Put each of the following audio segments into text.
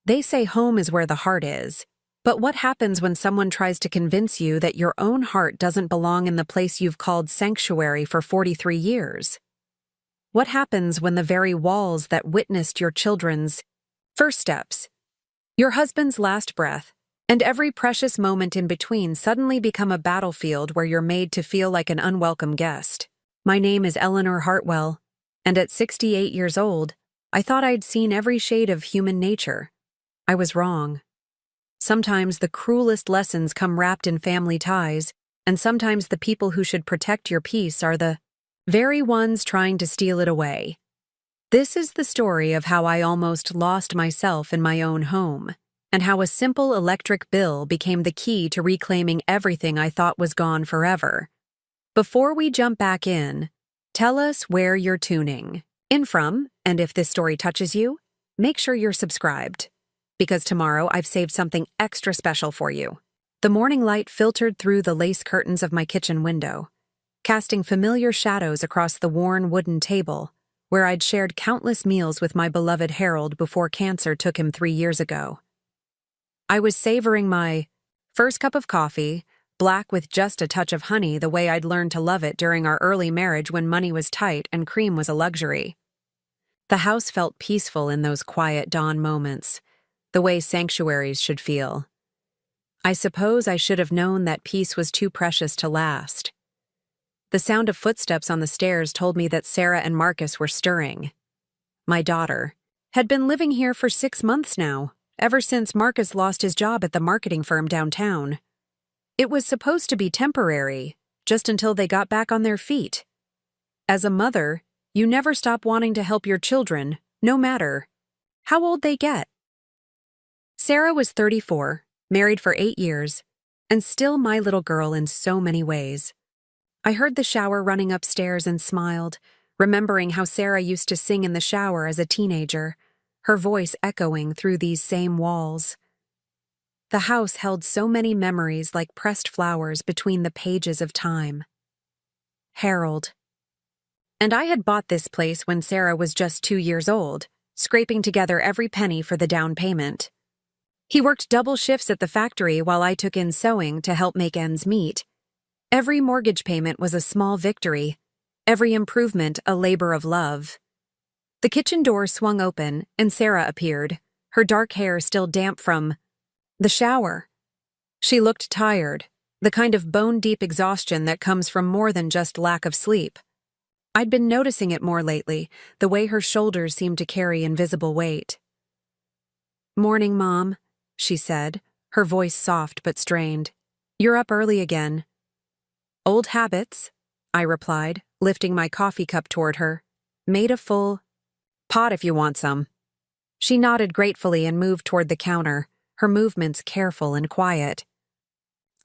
They say home is where the heart is. But what happens when someone tries to convince you that your own heart doesn't belong in the place you've called sanctuary for 43 years? What happens when the very walls that witnessed your children's first steps, your husband's last breath, and every precious moment in between suddenly become a battlefield where you're made to feel like an unwelcome guest? My name is Eleanor Hartwell, and at 68 years old, I thought I'd seen every shade of human nature. I was wrong. Sometimes the cruelest lessons come wrapped in family ties, and sometimes the people who should protect your peace are the very ones trying to steal it away. This is the story of how I almost lost myself in my own home, and how a simple electric bill became the key to reclaiming everything I thought was gone forever. Before we jump back in, tell us where you're tuning in from, and if this story touches you, make sure you're subscribed, because tomorrow I've saved something extra special for you. The morning light filtered through the lace curtains of my kitchen window, casting familiar shadows across the worn wooden table where I'd shared countless meals with my beloved Harold before cancer took him 3 years ago. I was savoring my first cup of coffee, black with just a touch of honey, the way I'd learned to love it during our early marriage when money was tight and cream was a luxury. The house felt peaceful in those quiet dawn moments, the way sanctuaries should feel. I suppose I should have known that peace was too precious to last. The sound of footsteps on the stairs told me that Sarah and Marcus were stirring. My daughter had been living here for 6 months now, ever since Marcus lost his job at the marketing firm downtown. It was supposed to be temporary, just until they got back on their feet. As a mother, you never stop wanting to help your children, no matter how old they get. Sarah was 34, married for 8 years, and still my little girl in so many ways. I heard the shower running upstairs and smiled, remembering how Sarah used to sing in the shower as a teenager, her voice echoing through these same walls. The house held so many memories like pressed flowers between the pages of time. Harold. And I had bought this place when Sarah was just 2 years old, scraping together every penny for the down payment. He worked double shifts at the factory while I took in sewing to help make ends meet. Every mortgage payment was a small victory, every improvement a labor of love. The kitchen door swung open and Sarah appeared, her dark hair still damp from the shower. She looked tired, the kind of bone-deep exhaustion that comes from more than just lack of sleep. I'd been noticing it more lately, the way her shoulders seemed to carry invisible weight. "Morning, Mom," she said, her voice soft but strained. "You're up early again." "Old habits," I replied, lifting my coffee cup toward her. "Made a full pot if you want some." She nodded gratefully and moved toward the counter, her movements careful and quiet.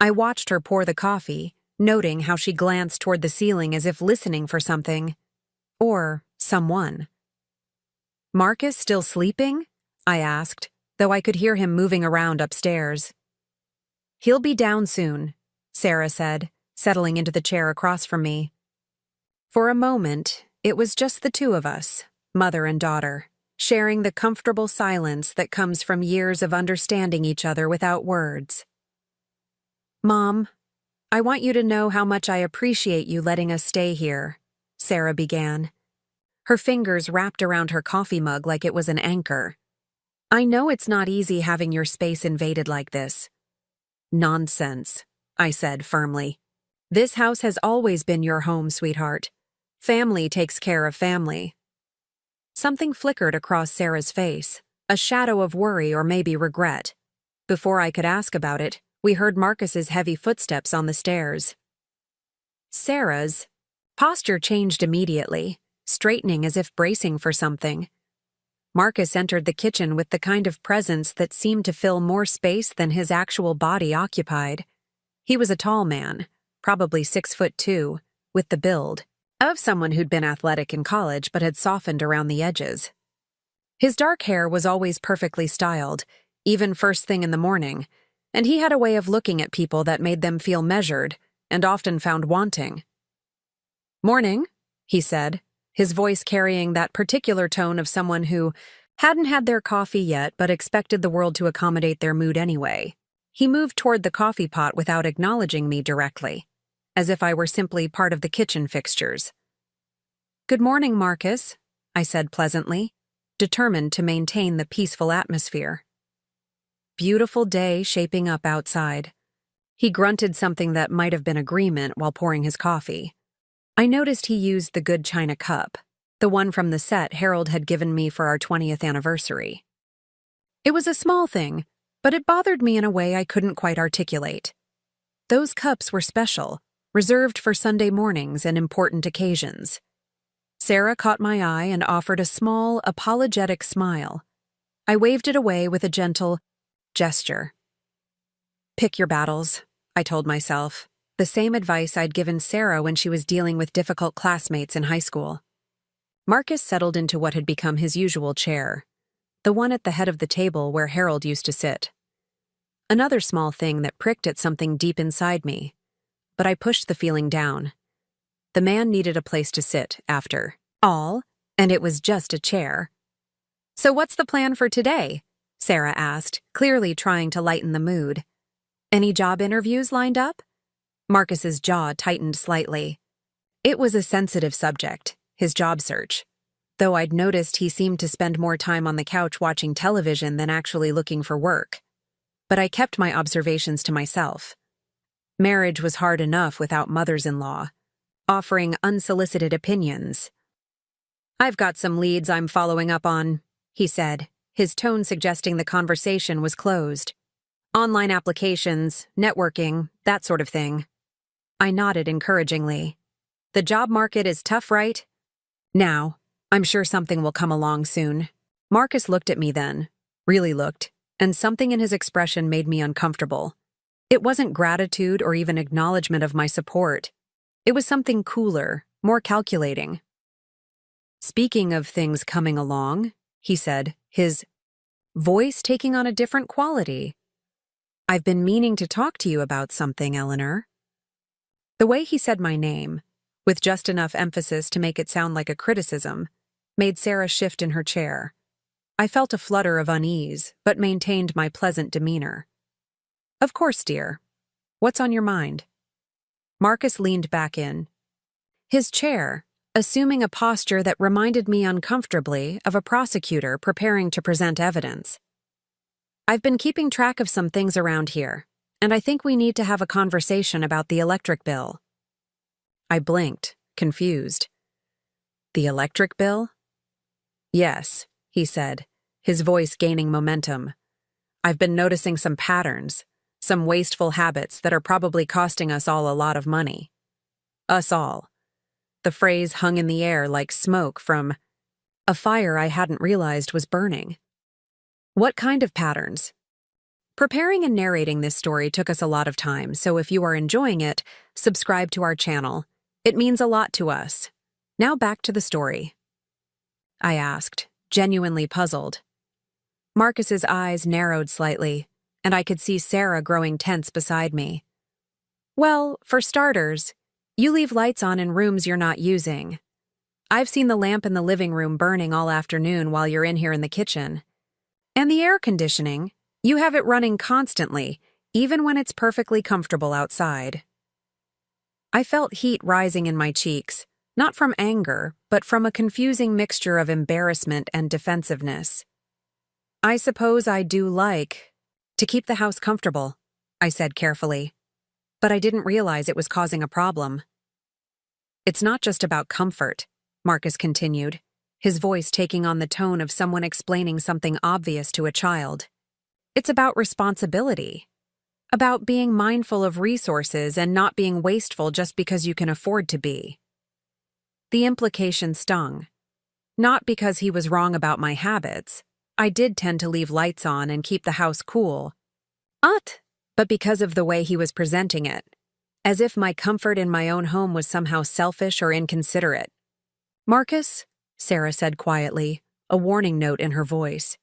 I watched her pour the coffee, noting how she glanced toward the ceiling as if listening for something. Or someone. "Marcus still sleeping?" I asked, though I could hear him moving around upstairs. "He'll be down soon," Sarah said, settling into the chair across from me. For a moment, it was just the two of us, mother and daughter, sharing the comfortable silence that comes from years of understanding each other without words. "Mom, I want you to know how much I appreciate you letting us stay here," Sarah began. Her fingers wrapped around her coffee mug like it was an anchor. "I know it's not easy having your space invaded like this." "Nonsense," I said firmly. "This house has always been your home, sweetheart. Family takes care of family." Something flickered across Sarah's face, a shadow of worry or maybe regret. Before I could ask about it, we heard Marcus's heavy footsteps on the stairs. Sarah's posture changed immediately, straightening as if bracing for something. Marcus entered the kitchen with the kind of presence that seemed to fill more space than his actual body occupied. He was a tall man, probably 6'2", with the build of someone who'd been athletic in college but had softened around the edges. His dark hair was always perfectly styled, even first thing in the morning, and he had a way of looking at people that made them feel measured and often found wanting. "Morning," he said, his voice carrying that particular tone of someone who Hadn't had their coffee yet, but expected the world to accommodate their mood anyway. He moved toward the coffee pot without acknowledging me directly, as if I were simply part of the kitchen fixtures. "Good morning, Marcus," I said pleasantly, determined to maintain the peaceful atmosphere. Beautiful day shaping up outside. He grunted something that might have been agreement while pouring his coffee. I noticed he used the good china cup, the one from the set Harold had given me for our 20th anniversary. It was a small thing, but it bothered me in a way I couldn't quite articulate. Those cups were special, reserved for Sunday mornings and important occasions. Sarah caught my eye and offered a small, apologetic smile. I waved it away with a gentle gesture. "Pick your battles," I told myself, the same advice I'd given Sarah when she was dealing with difficult classmates in high school. Marcus settled into what had become his usual chair, the one at the head of the table where Harold used to sit. Another small thing that pricked at something deep inside me, but I pushed the feeling down. The man needed a place to sit, after all, and it was just a chair. "So what's the plan for today?" Sarah asked, clearly trying to lighten the mood. "Any job interviews lined up?" Marcus's jaw tightened slightly. It was a sensitive subject, his job search, though I'd noticed he seemed to spend more time on the couch watching television than actually looking for work. But I kept my observations to myself. Marriage was hard enough without mothers-in-law, offering unsolicited opinions. "I've got some leads I'm following up on," he said, his tone suggesting the conversation was closed. "Online applications, networking, that sort of thing." I nodded encouragingly. "The job market is tough, right?" "Now, I'm sure something will come along soon." Marcus looked at me then, really looked, and something in his expression made me uncomfortable. It wasn't gratitude or even acknowledgement of my support. It was something cooler, more calculating. "Speaking of things coming along," he said, his voice taking on a different quality, "I've been meaning to talk to you about something, Eleanor." The way he said my name, with just enough emphasis to make it sound like a criticism, made Sarah shift in her chair. I felt a flutter of unease, but maintained my pleasant demeanor. "Of course, dear. What's on your mind?" Marcus leaned back in his chair, assuming a posture that reminded me uncomfortably of a prosecutor preparing to present evidence. "I've been keeping track of some things around here, and I think we need to have a conversation about the electric bill." I blinked, confused. "The electric bill?" "Yes," he said, his voice gaining momentum. "I've been noticing some patterns, some wasteful habits that are probably costing us all a lot of money. Us all." The phrase hung in the air like smoke from a fire I hadn't realized was burning. "What kind of patterns?" Preparing and narrating this story took us a lot of time, so if you are enjoying it, subscribe to our channel. It means a lot to us. Now back to the story. I asked, genuinely puzzled. Marcus's eyes narrowed slightly, and I could see Sarah growing tense beside me. "Well, for starters, you leave lights on in rooms you're not using. I've seen the lamp in the living room burning all afternoon while you're in here in the kitchen. And the air conditioning, you have it running constantly, even when it's perfectly comfortable outside." I felt heat rising in my cheeks, not from anger, but from a confusing mixture of embarrassment and defensiveness. "I suppose I do like to keep the house comfortable," I said carefully, but I didn't realize it was causing a problem. "It's not just about comfort," Marcus continued, his voice taking on the tone of someone explaining something obvious to a child. "It's about responsibility, about being mindful of resources and not being wasteful just because you can afford to be." The implication stung. Not because he was wrong about my habits. I did tend to leave lights on and keep the house cool. But because of the way he was presenting it, as if my comfort in my own home was somehow selfish or inconsiderate. "Marcus," Sarah said quietly, a warning note in her voice.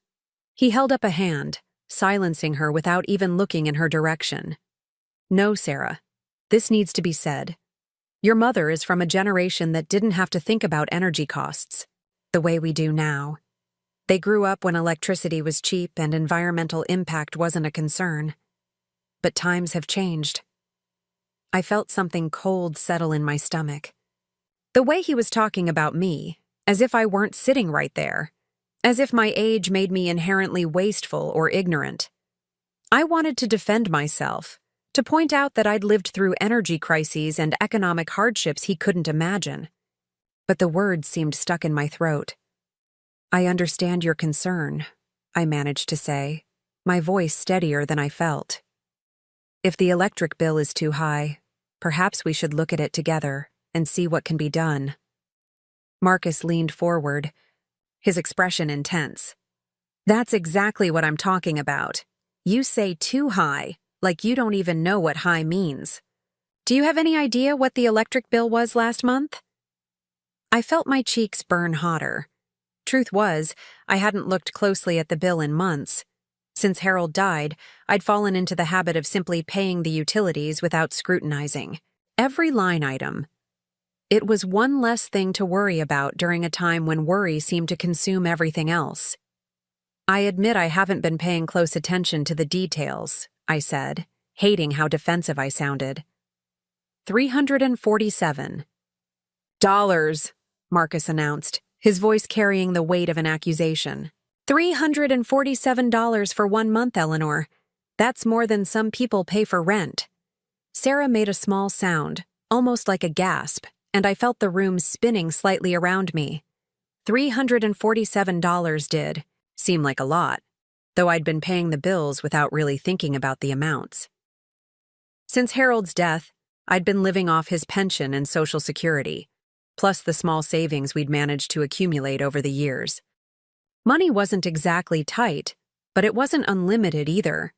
He held up a hand, silencing her without even looking in her direction. "No, Sarah. This needs to be said. Your mother is from a generation that didn't have to think about energy costs the way we do now. They grew up when electricity was cheap and environmental impact wasn't a concern. But times have changed. I felt something cold settle in my stomach. The way he was talking about me, as if I weren't sitting right there, as if my age made me inherently wasteful or ignorant. I wanted to defend myself, to point out that I'd lived through energy crises and economic hardships he couldn't imagine. But the words seemed stuck in my throat. "I understand your concern," I managed to say, my voice steadier than I felt. "If the electric bill is too high, perhaps we should look at it together and see what can be done." Marcus leaned forward, his expression intense. "That's exactly what I'm talking about. You say too high, like you don't even know what high means. Do you have any idea what the electric bill was last month?" I felt my cheeks burn hotter. Truth was, I hadn't looked closely at the bill in months. Since Harold died, I'd fallen into the habit of simply paying the utilities without scrutinizing every line item. It was one less thing to worry about during a time when worry seemed to consume everything else. "I admit I haven't been paying close attention to the details," I said, hating how defensive I sounded. $347. Marcus announced, his voice carrying the weight of an accusation. $347 for 1 month, Eleanor. That's more than some people pay for rent. Sarah made a small sound, almost like a gasp, and I felt the room spinning slightly around me. $347 did seem like a lot, though I'd been paying the bills without really thinking about the amounts. Since Harold's death, I'd been living off his pension and Social Security, plus the small savings we'd managed to accumulate over the years. Money wasn't exactly tight, but it wasn't unlimited either.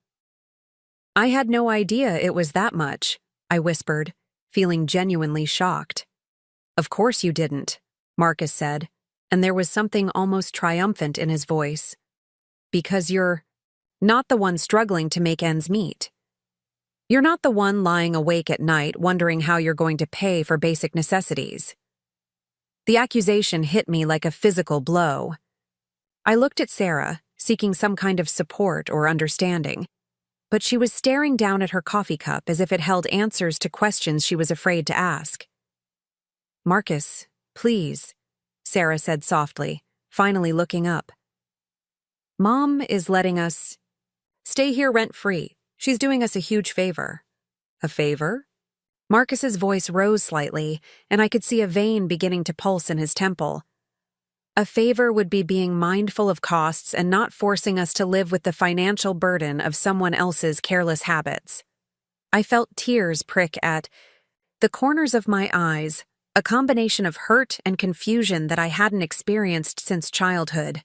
"I had no idea it was that much," I whispered, feeling genuinely shocked. "Of course you didn't," Marcus said, and there was something almost triumphant in his voice. "Because you're not the one struggling to make ends meet. You're not the one lying awake at night wondering how you're going to pay for basic necessities." The accusation hit me like a physical blow. I looked at Sarah, seeking some kind of support or understanding, but she was staring down at her coffee cup as if it held answers to questions she was afraid to ask. "Marcus, please," Sarah said softly, finally looking up. "Mom is letting us stay here rent-free. She's doing us a huge favor." "A favor?" Marcus's voice rose slightly, and I could see a vein beginning to pulse in his temple. "A favor would be being mindful of costs and not forcing us to live with the financial burden of someone else's careless habits." I felt tears prick at the corners of my eyes, a combination of hurt and confusion that I hadn't experienced since childhood.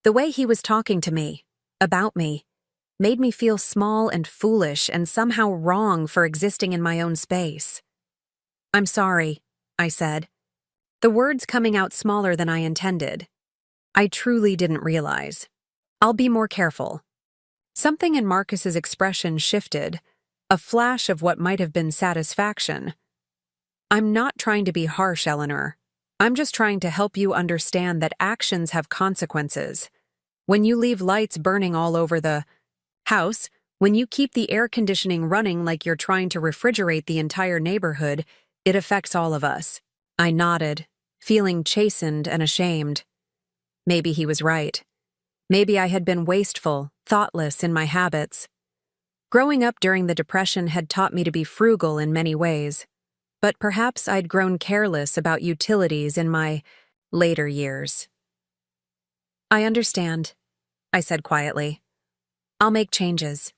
The way he was talking to me, about me, made me feel small and foolish and somehow wrong for existing in my own space. "I'm sorry," I said, the words coming out smaller than I intended. I truly didn't realize. "I'll be more careful." Something in Marcus's expression shifted, a flash of what might have been satisfaction. "I'm not trying to be harsh, Eleanor. I'm just trying to help you understand that actions have consequences. When you leave lights burning all over the house, when you keep the air conditioning running like you're trying to refrigerate the entire neighborhood, it affects all of us." I nodded, feeling chastened and ashamed. Maybe he was right. Maybe I had been wasteful, thoughtless in my habits. Growing up during the Depression had taught me to be frugal in many ways, but perhaps I'd grown careless about utilities in my later years. "I understand," I said quietly. "I'll make changes."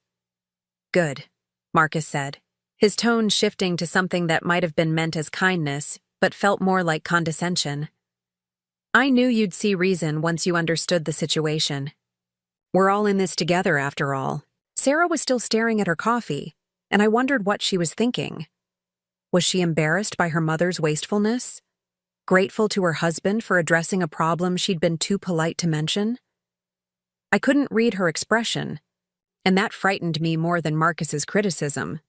"Good," Marcus said, his tone shifting to something that might have been meant as kindness, but felt more like condescension. "I knew you'd see reason once you understood the situation. We're all in this together, after all." Sarah was still staring at her coffee, and I wondered what she was thinking. Was she embarrassed by her mother's wastefulness? Grateful to her husband for addressing a problem she'd been too polite to mention? I couldn't read her expression, and that frightened me more than Marcus's criticism.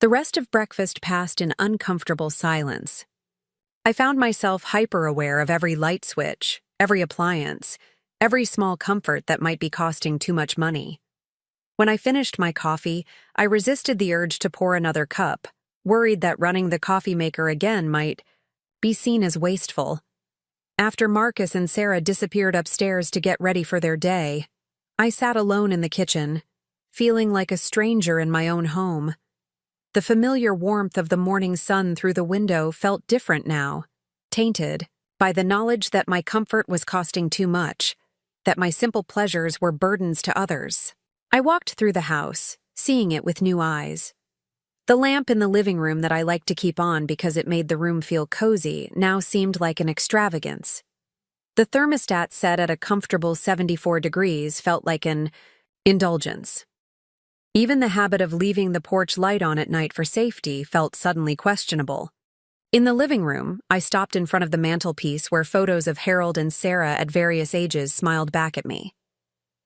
The rest of breakfast passed in uncomfortable silence. I found myself hyper-aware of every light switch, every appliance, every small comfort that might be costing too much money. When I finished my coffee, I resisted the urge to pour another cup, worried that running the coffee maker again might be seen as wasteful. After Marcus and Sarah disappeared upstairs to get ready for their day, I sat alone in the kitchen, feeling like a stranger in my own home. The familiar warmth of the morning sun through the window felt different now, tainted by the knowledge that my comfort was costing too much, that my simple pleasures were burdens to others. I walked through the house, seeing it with new eyes. The lamp in the living room that I liked to keep on because it made the room feel cozy now seemed like an extravagance. The thermostat set at a comfortable 74 degrees felt like an indulgence. Even the habit of leaving the porch light on at night for safety felt suddenly questionable. In the living room, I stopped in front of the mantelpiece where photos of Harold and Sarah at various ages smiled back at me.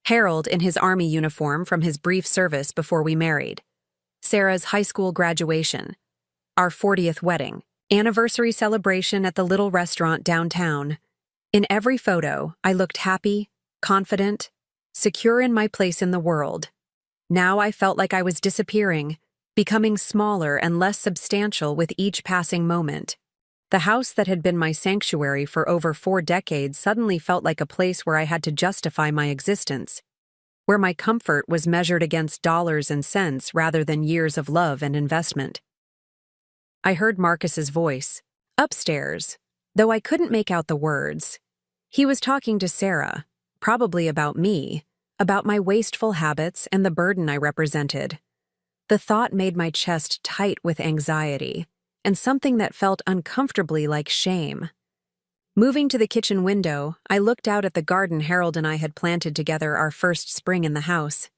Harold in his army uniform from his brief service before we married. Sarah's high school graduation, our 40th wedding, anniversary celebration at the little restaurant downtown. In every photo, I looked happy, confident, secure in my place in the world. Now I felt like I was disappearing, becoming smaller and less substantial with each passing moment. The house that had been my sanctuary for over 4 decades suddenly felt like a place where I had to justify my existence, where my comfort was measured against dollars and cents rather than years of love and investment. I heard Marcus's voice, upstairs, though I couldn't make out the words. He was talking to Sarah, probably about me, about my wasteful habits and the burden I represented. The thought made my chest tight with anxiety, and something that felt uncomfortably like shame. Moving to the kitchen window, I looked out at the garden Harold and I had planted together our first spring in the house.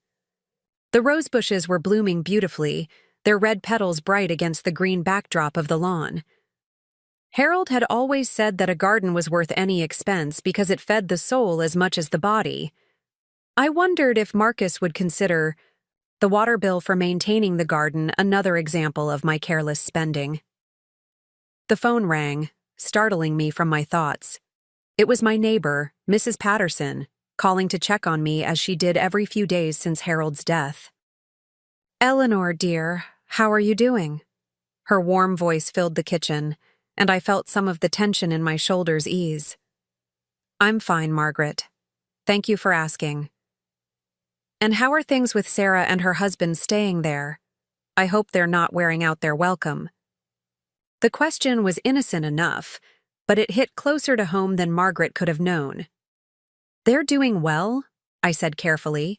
The rose bushes were blooming beautifully, their red petals bright against the green backdrop of the lawn. Harold had always said that a garden was worth any expense because it fed the soul as much as the body. I wondered if Marcus would consider the water bill for maintaining the garden another example of my careless spending. The phone rang, startling me from my thoughts. It was my neighbor, Mrs. Patterson, calling to check on me as she did every few days since Harold's death. "Eleanor, dear, how are you doing?" Her warm voice filled the kitchen, and I felt some of the tension in my shoulders ease. "I'm fine, Margaret. Thank you for asking." "And how are things with Sarah and her husband staying there? I hope they're not wearing out their welcome." The question was innocent enough, but it hit closer to home than Margaret could have known. "They're doing well," I said carefully.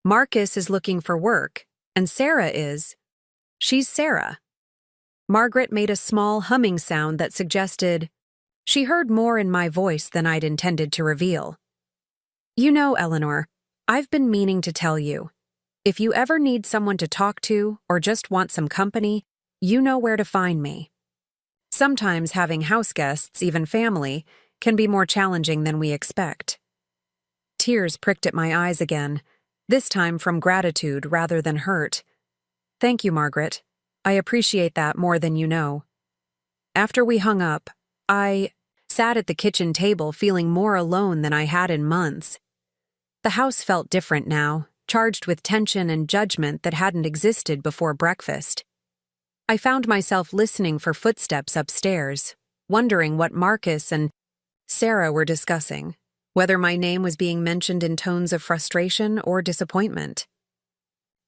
"Marcus is looking for work, and Sarah is. She's Sarah." Margaret made a small humming sound that suggested she heard more in my voice than I'd intended to reveal. "You know, Eleanor, I've been meaning to tell you. If you ever need someone to talk to or just want some company, you know where to find me. Sometimes having house guests, even family, can be more challenging than we expect." Tears pricked at my eyes again, this time from gratitude rather than hurt. "Thank you, Margaret. I appreciate that more than you know." After we hung up, I sat at the kitchen table feeling more alone than I had in months. The house felt different now, charged with tension and judgment that hadn't existed before breakfast. I found myself listening for footsteps upstairs, wondering what Marcus and Sarah were discussing, whether my name was being mentioned in tones of frustration or disappointment.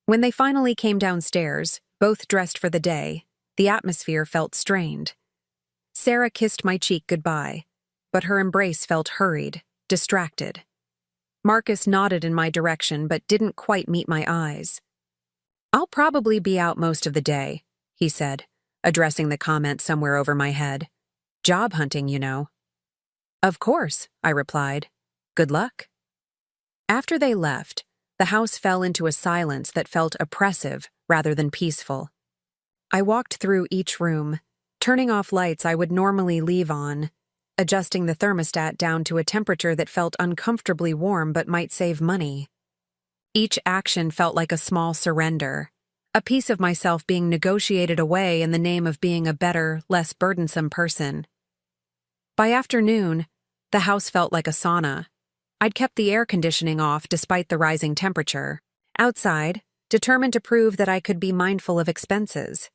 When they finally came downstairs, both dressed for the day, the atmosphere felt strained. Sarah kissed my cheek goodbye, but her embrace felt hurried, distracted. Marcus nodded in my direction but didn't quite meet my eyes. "I'll probably be out most of the day," he said, addressing the comment somewhere over my head. "Job hunting, you know." "Of course," I replied. "Good luck." After they left, the house fell into a silence that felt oppressive rather than peaceful. I walked through each room, turning off lights I would normally leave on, adjusting the thermostat down to a temperature that felt uncomfortably warm but might save money. Each action felt like a small surrender, a piece of myself being negotiated away in the name of being a better, less burdensome person. By afternoon, The house felt like a sauna. I'd kept the air conditioning off despite the rising temperature. Outside, determined to prove that I could be mindful of expenses.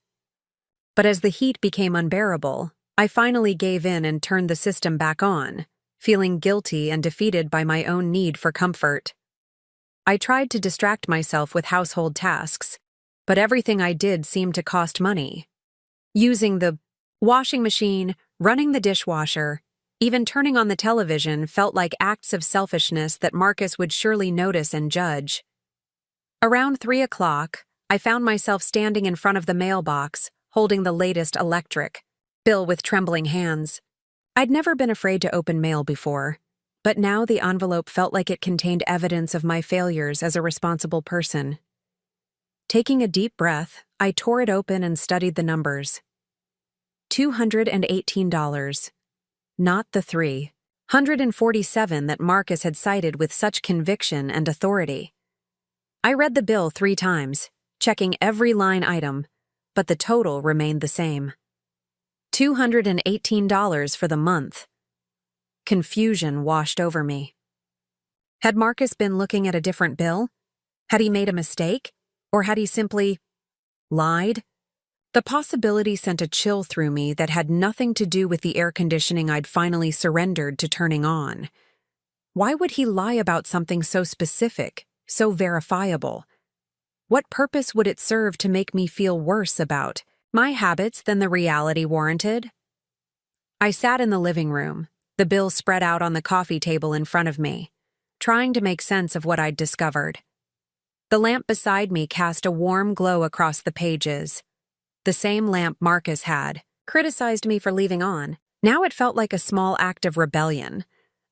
But as the heat became unbearable, I finally gave in and turned the system back on, feeling guilty and defeated by my own need for comfort. I tried to distract myself with household tasks, but everything I did seemed to cost money. Using the washing machine, running the dishwasher, even turning on the television felt like acts of selfishness that Marcus would surely notice and judge. Around 3 o'clock, I found myself standing in front of the mailbox, holding the latest electric bill with trembling hands. I'd never been afraid to open mail before, but now the envelope felt like it contained evidence of my failures as a responsible person. Taking a deep breath, I tore it open and studied the numbers. $218. Not the $347 that Marcus had cited with such conviction and authority. I read the bill 3 times, checking every line item, but the total remained the same. $218 for the month. Confusion washed over me. Had Marcus been looking at a different bill? Had he made a mistake? Or had he simply lied? The possibility sent a chill through me that had nothing to do with the air conditioning I'd finally surrendered to turning on. Why would he lie about something so specific, so verifiable? What purpose would it serve to make me feel worse about my habits than the reality warranted? I sat in the living room, the bill spread out on the coffee table in front of me, trying to make sense of what I'd discovered. The lamp beside me cast a warm glow across the pages. The same lamp Marcus had criticized me for leaving on. Now it felt like a small act of rebellion,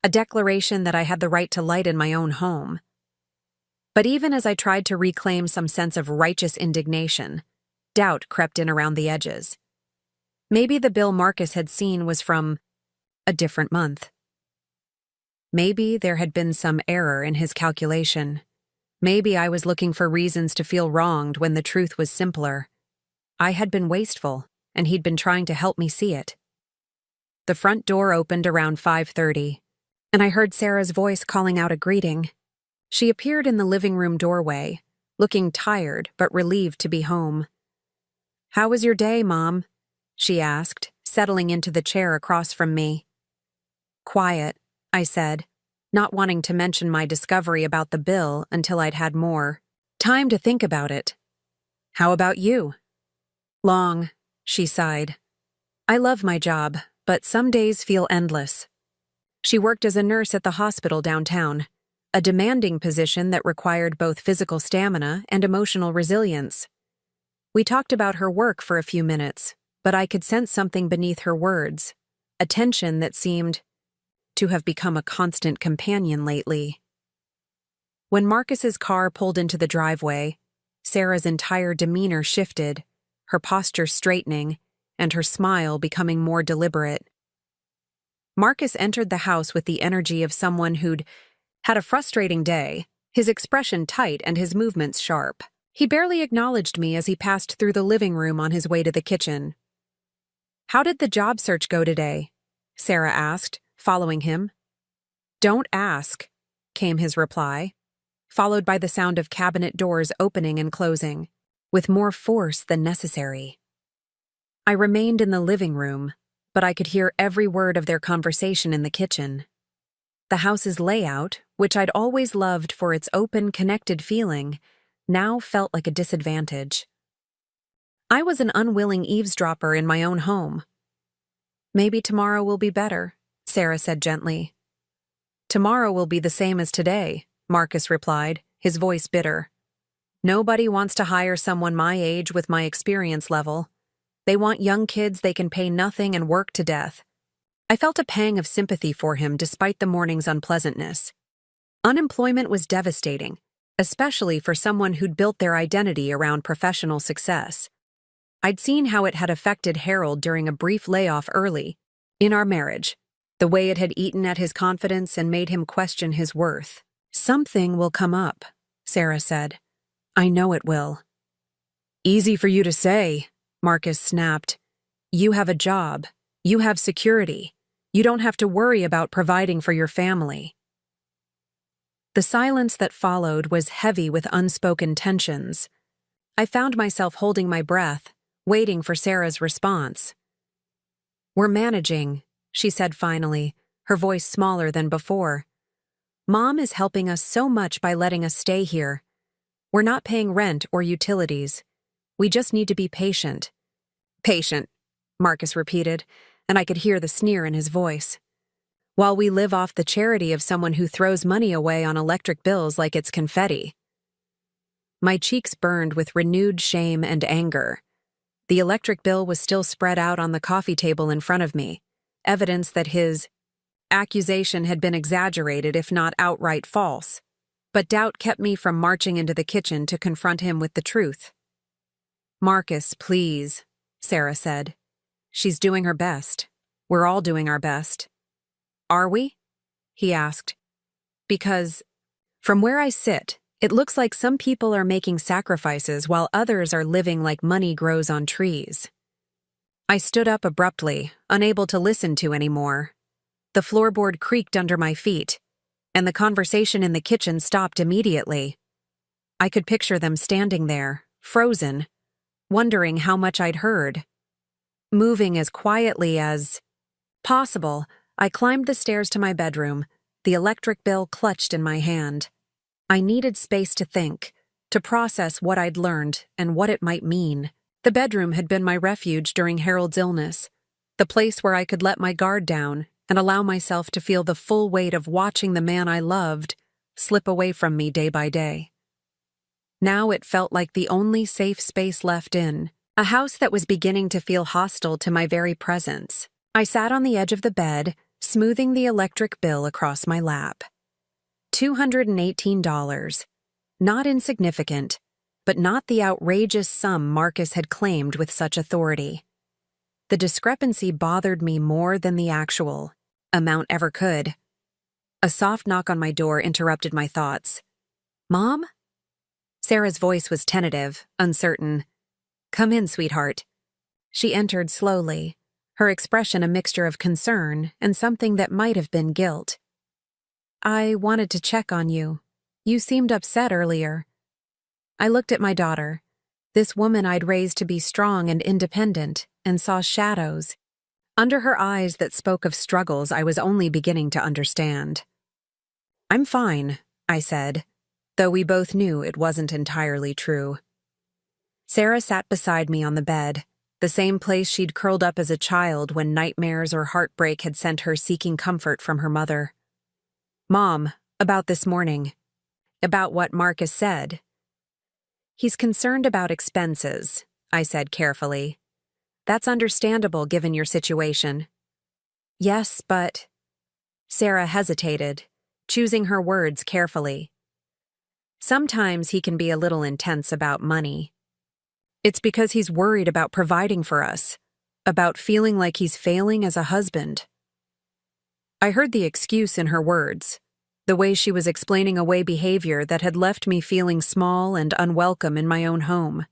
a declaration that I had the right to light in my own home. But even as I tried to reclaim some sense of righteous indignation, doubt crept in around the edges. Maybe the bill Marcus had seen was from a different month. Maybe there had been some error in his calculation. Maybe I was looking for reasons to feel wronged when the truth was simpler. I had been wasteful, and he'd been trying to help me see it. The front door opened around 5:30, and I heard Sarah's voice calling out a greeting. She appeared in the living room doorway, looking tired but relieved to be home. "How was your day, Mom?" she asked, settling into the chair across from me. "Quiet," I said, not wanting to mention my discovery about the bill until I'd had more time to think about it. "How about you?" "Long," she sighed. "I love my job, but some days feel endless." She worked as a nurse at the hospital downtown, a demanding position that required both physical stamina and emotional resilience. We talked about her work for a few minutes, but I could sense something beneath her words, a tension that seemed to have become a constant companion lately. When Marcus's car pulled into the driveway, Sarah's entire demeanor shifted, her posture straightening, and her smile becoming more deliberate. Marcus entered the house with the energy of someone who'd had a frustrating day, his expression tight and his movements sharp. He barely acknowledged me as he passed through the living room on his way to the kitchen. "How did the job search go today?" Sarah asked, following him. "Don't ask," came his reply, followed by the sound of cabinet doors opening and closing, with more force than necessary. I remained in the living room, but I could hear every word of their conversation in the kitchen. The house's layout, which I'd always loved for its open, connected feeling, now felt like a disadvantage. I was an unwilling eavesdropper in my own home. "Maybe tomorrow will be better," Sarah said gently. "Tomorrow will be the same as today," Marcus replied, his voice bitter. "Nobody wants to hire someone my age with my experience level. They want young kids they can pay nothing and work to death." I felt a pang of sympathy for him despite the morning's unpleasantness. Unemployment was devastating, especially for someone who'd built their identity around professional success. I'd seen how it had affected Harold during a brief layoff early in our marriage, the way it had eaten at his confidence and made him question his worth. "Something will come up," Sarah said. "I know it will." "Easy for you to say," Marcus snapped. "You have a job. You have security. You don't have to worry about providing for your family." The silence that followed was heavy with unspoken tensions. I found myself holding my breath, waiting for Sarah's response. "We're managing," she said finally, her voice smaller than before. "Mom is helping us so much by letting us stay here. We're not paying rent or utilities. We just need to be patient." "Patient," Marcus repeated, and I could hear the sneer in his voice. "While we live off the charity of someone who throws money away on electric bills like it's confetti." My cheeks burned with renewed shame and anger. The electric bill was still spread out on the coffee table in front of me, evidence that his accusation had been exaggerated, if not outright false. But doubt kept me from marching into the kitchen to confront him with the truth. "Marcus, please," Sarah said. "She's doing her best. We're all doing our best." "Are we?" he asked. "Because from where I sit, it looks like some people are making sacrifices while others are living like money grows on trees." I stood up abruptly, unable to listen to any more. The floorboard creaked under my feet, and the conversation in the kitchen stopped immediately. I could picture them standing there, frozen, wondering how much I'd heard. Moving as quietly as possible, I climbed the stairs to my bedroom, the electric bill clutched in my hand. I needed space to think, to process what I'd learned and what it might mean. The bedroom had been my refuge during Harold's illness, the place where I could let my guard down and allow myself to feel the full weight of watching the man I loved slip away from me day by day. Now it felt like the only safe space left in a house that was beginning to feel hostile to my very presence. I sat on the edge of the bed, smoothing the electric bill across my lap. $218. Not insignificant, but not the outrageous sum Marcus had claimed with such authority. The discrepancy bothered me more than the actual amount ever could. A soft knock on my door interrupted my thoughts. "Mom?" Sarah's voice was tentative, uncertain. "Come in, sweetheart." She entered slowly, her expression a mixture of concern and something that might have been guilt. "I wanted to check on you. You seemed upset earlier." I looked at my daughter, this woman I'd raised to be strong and independent, and saw shadows under her eyes that spoke of struggles I was only beginning to understand. "I'm fine," I said, though we both knew it wasn't entirely true. Sarah sat beside me on the bed, the same place she'd curled up as a child when nightmares or heartbreak had sent her seeking comfort from her mother. "Mom, about this morning. About what Marcus said." "He's concerned about expenses," I said carefully. "That's understandable given your situation." "Yes, but—" Sarah hesitated, choosing her words carefully. "Sometimes he can be a little intense about money. It's because he's worried about providing for us, about feeling like he's failing as a husband." I heard the excuse in her words, the way she was explaining away behavior that had left me feeling small and unwelcome in my own home.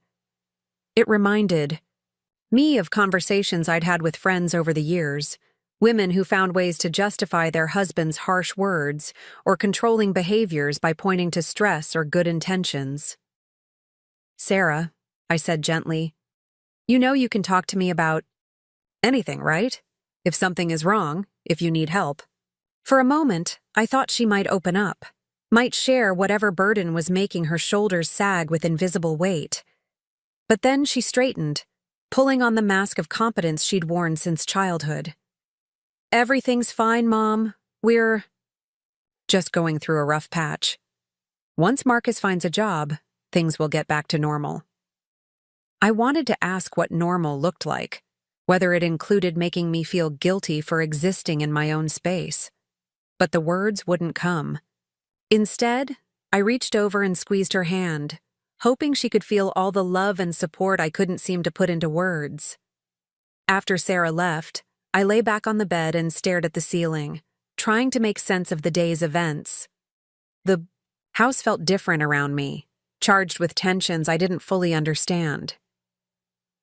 It reminded me of conversations I'd had with friends over the years, women who found ways to justify their husbands' harsh words or controlling behaviors by pointing to stress or good intentions. "Sarah," I said gently, "you know you can talk to me about anything, right? If something is wrong, if you need help." For a moment, I thought she might open up, might share whatever burden was making her shoulders sag with invisible weight. But then she straightened, pulling on the mask of competence she'd worn since childhood. "Everything's fine, Mom. We're just going through a rough patch. Once Marcus finds a job, things will get back to normal." I wanted to ask what normal looked like, whether it included making me feel guilty for existing in my own space. But the words wouldn't come. Instead, I reached over and squeezed her hand, hoping she could feel all the love and support I couldn't seem to put into words. After Sarah left, I lay back on the bed and stared at the ceiling, trying to make sense of the day's events. The house felt different around me, charged with tensions I didn't fully understand.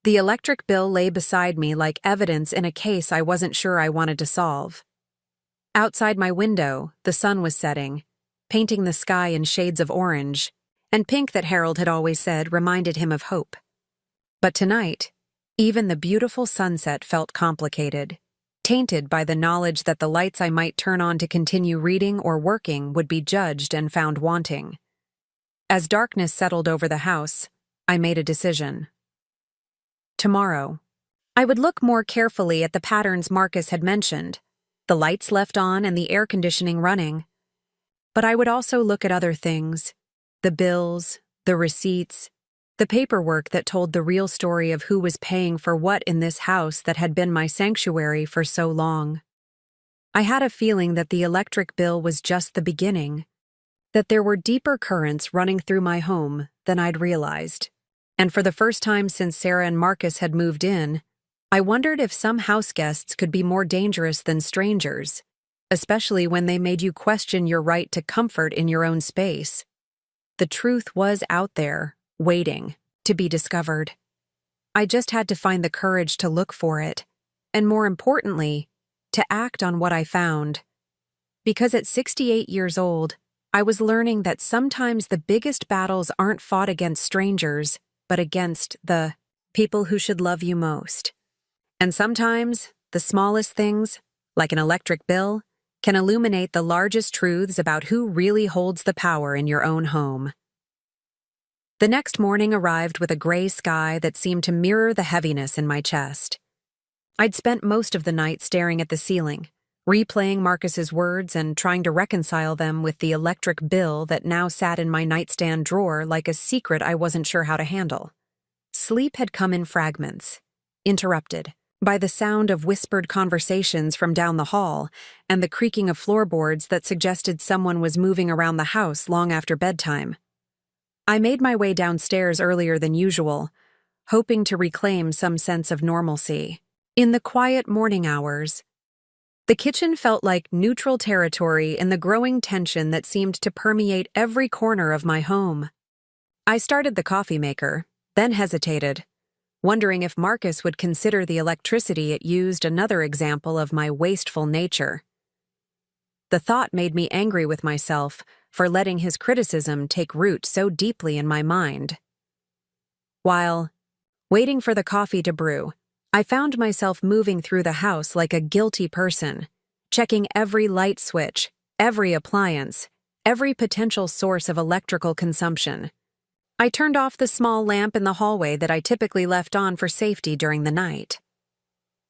The electric bill lay beside me like evidence in a case I wasn't sure I wanted to solve. Outside my window, the sun was setting, painting the sky in shades of orange, and pink that Harold had always said reminded him of hope. But tonight, even the beautiful sunset felt complicated, tainted by the knowledge that the lights I might turn on to continue reading or working would be judged and found wanting. As darkness settled over the house, I made a decision. Tomorrow, I would look more carefully at the patterns Marcus had mentioned, the lights left on and the air conditioning running. But I would also look at other things, the bills, the receipts, the paperwork that told the real story of who was paying for what in this house that had been my sanctuary for so long. I had a feeling that the electric bill was just the beginning, that there were deeper currents running through my home than I'd realized. And for the first time since Sarah and Marcus had moved in, I wondered if some house guests could be more dangerous than strangers, especially when they made you question your right to comfort in your own space. The truth was out there, waiting to be discovered. I just had to find the courage to look for it, and more importantly, to act on what I found. Because at 68 years old, I was learning that sometimes the biggest battles aren't fought against strangers, but against the people who should love you most. And sometimes, the smallest things, like an electric bill, can illuminate the largest truths about who really holds the power in your own home. The next morning arrived with a gray sky that seemed to mirror the heaviness in my chest. I'd spent most of the night staring at the ceiling, replaying Marcus's words and trying to reconcile them with the electric bill that now sat in my nightstand drawer like a secret I wasn't sure how to handle. Sleep had come in fragments, interrupted by the sound of whispered conversations from down the hall and the creaking of floorboards that suggested someone was moving around the house long after bedtime. I made my way downstairs earlier than usual, hoping to reclaim some sense of normalcy. In the quiet morning hours, the kitchen felt like neutral territory in the growing tension that seemed to permeate every corner of my home. I started the coffee maker, then hesitated, wondering if Marcus would consider the electricity it used another example of my wasteful nature. The thought made me angry with myself for letting his criticism take root so deeply in my mind. While waiting for the coffee to brew, I found myself moving through the house like a guilty person, checking every light switch, every appliance, every potential source of electrical consumption. I turned off the small lamp in the hallway that I typically left on for safety during the night.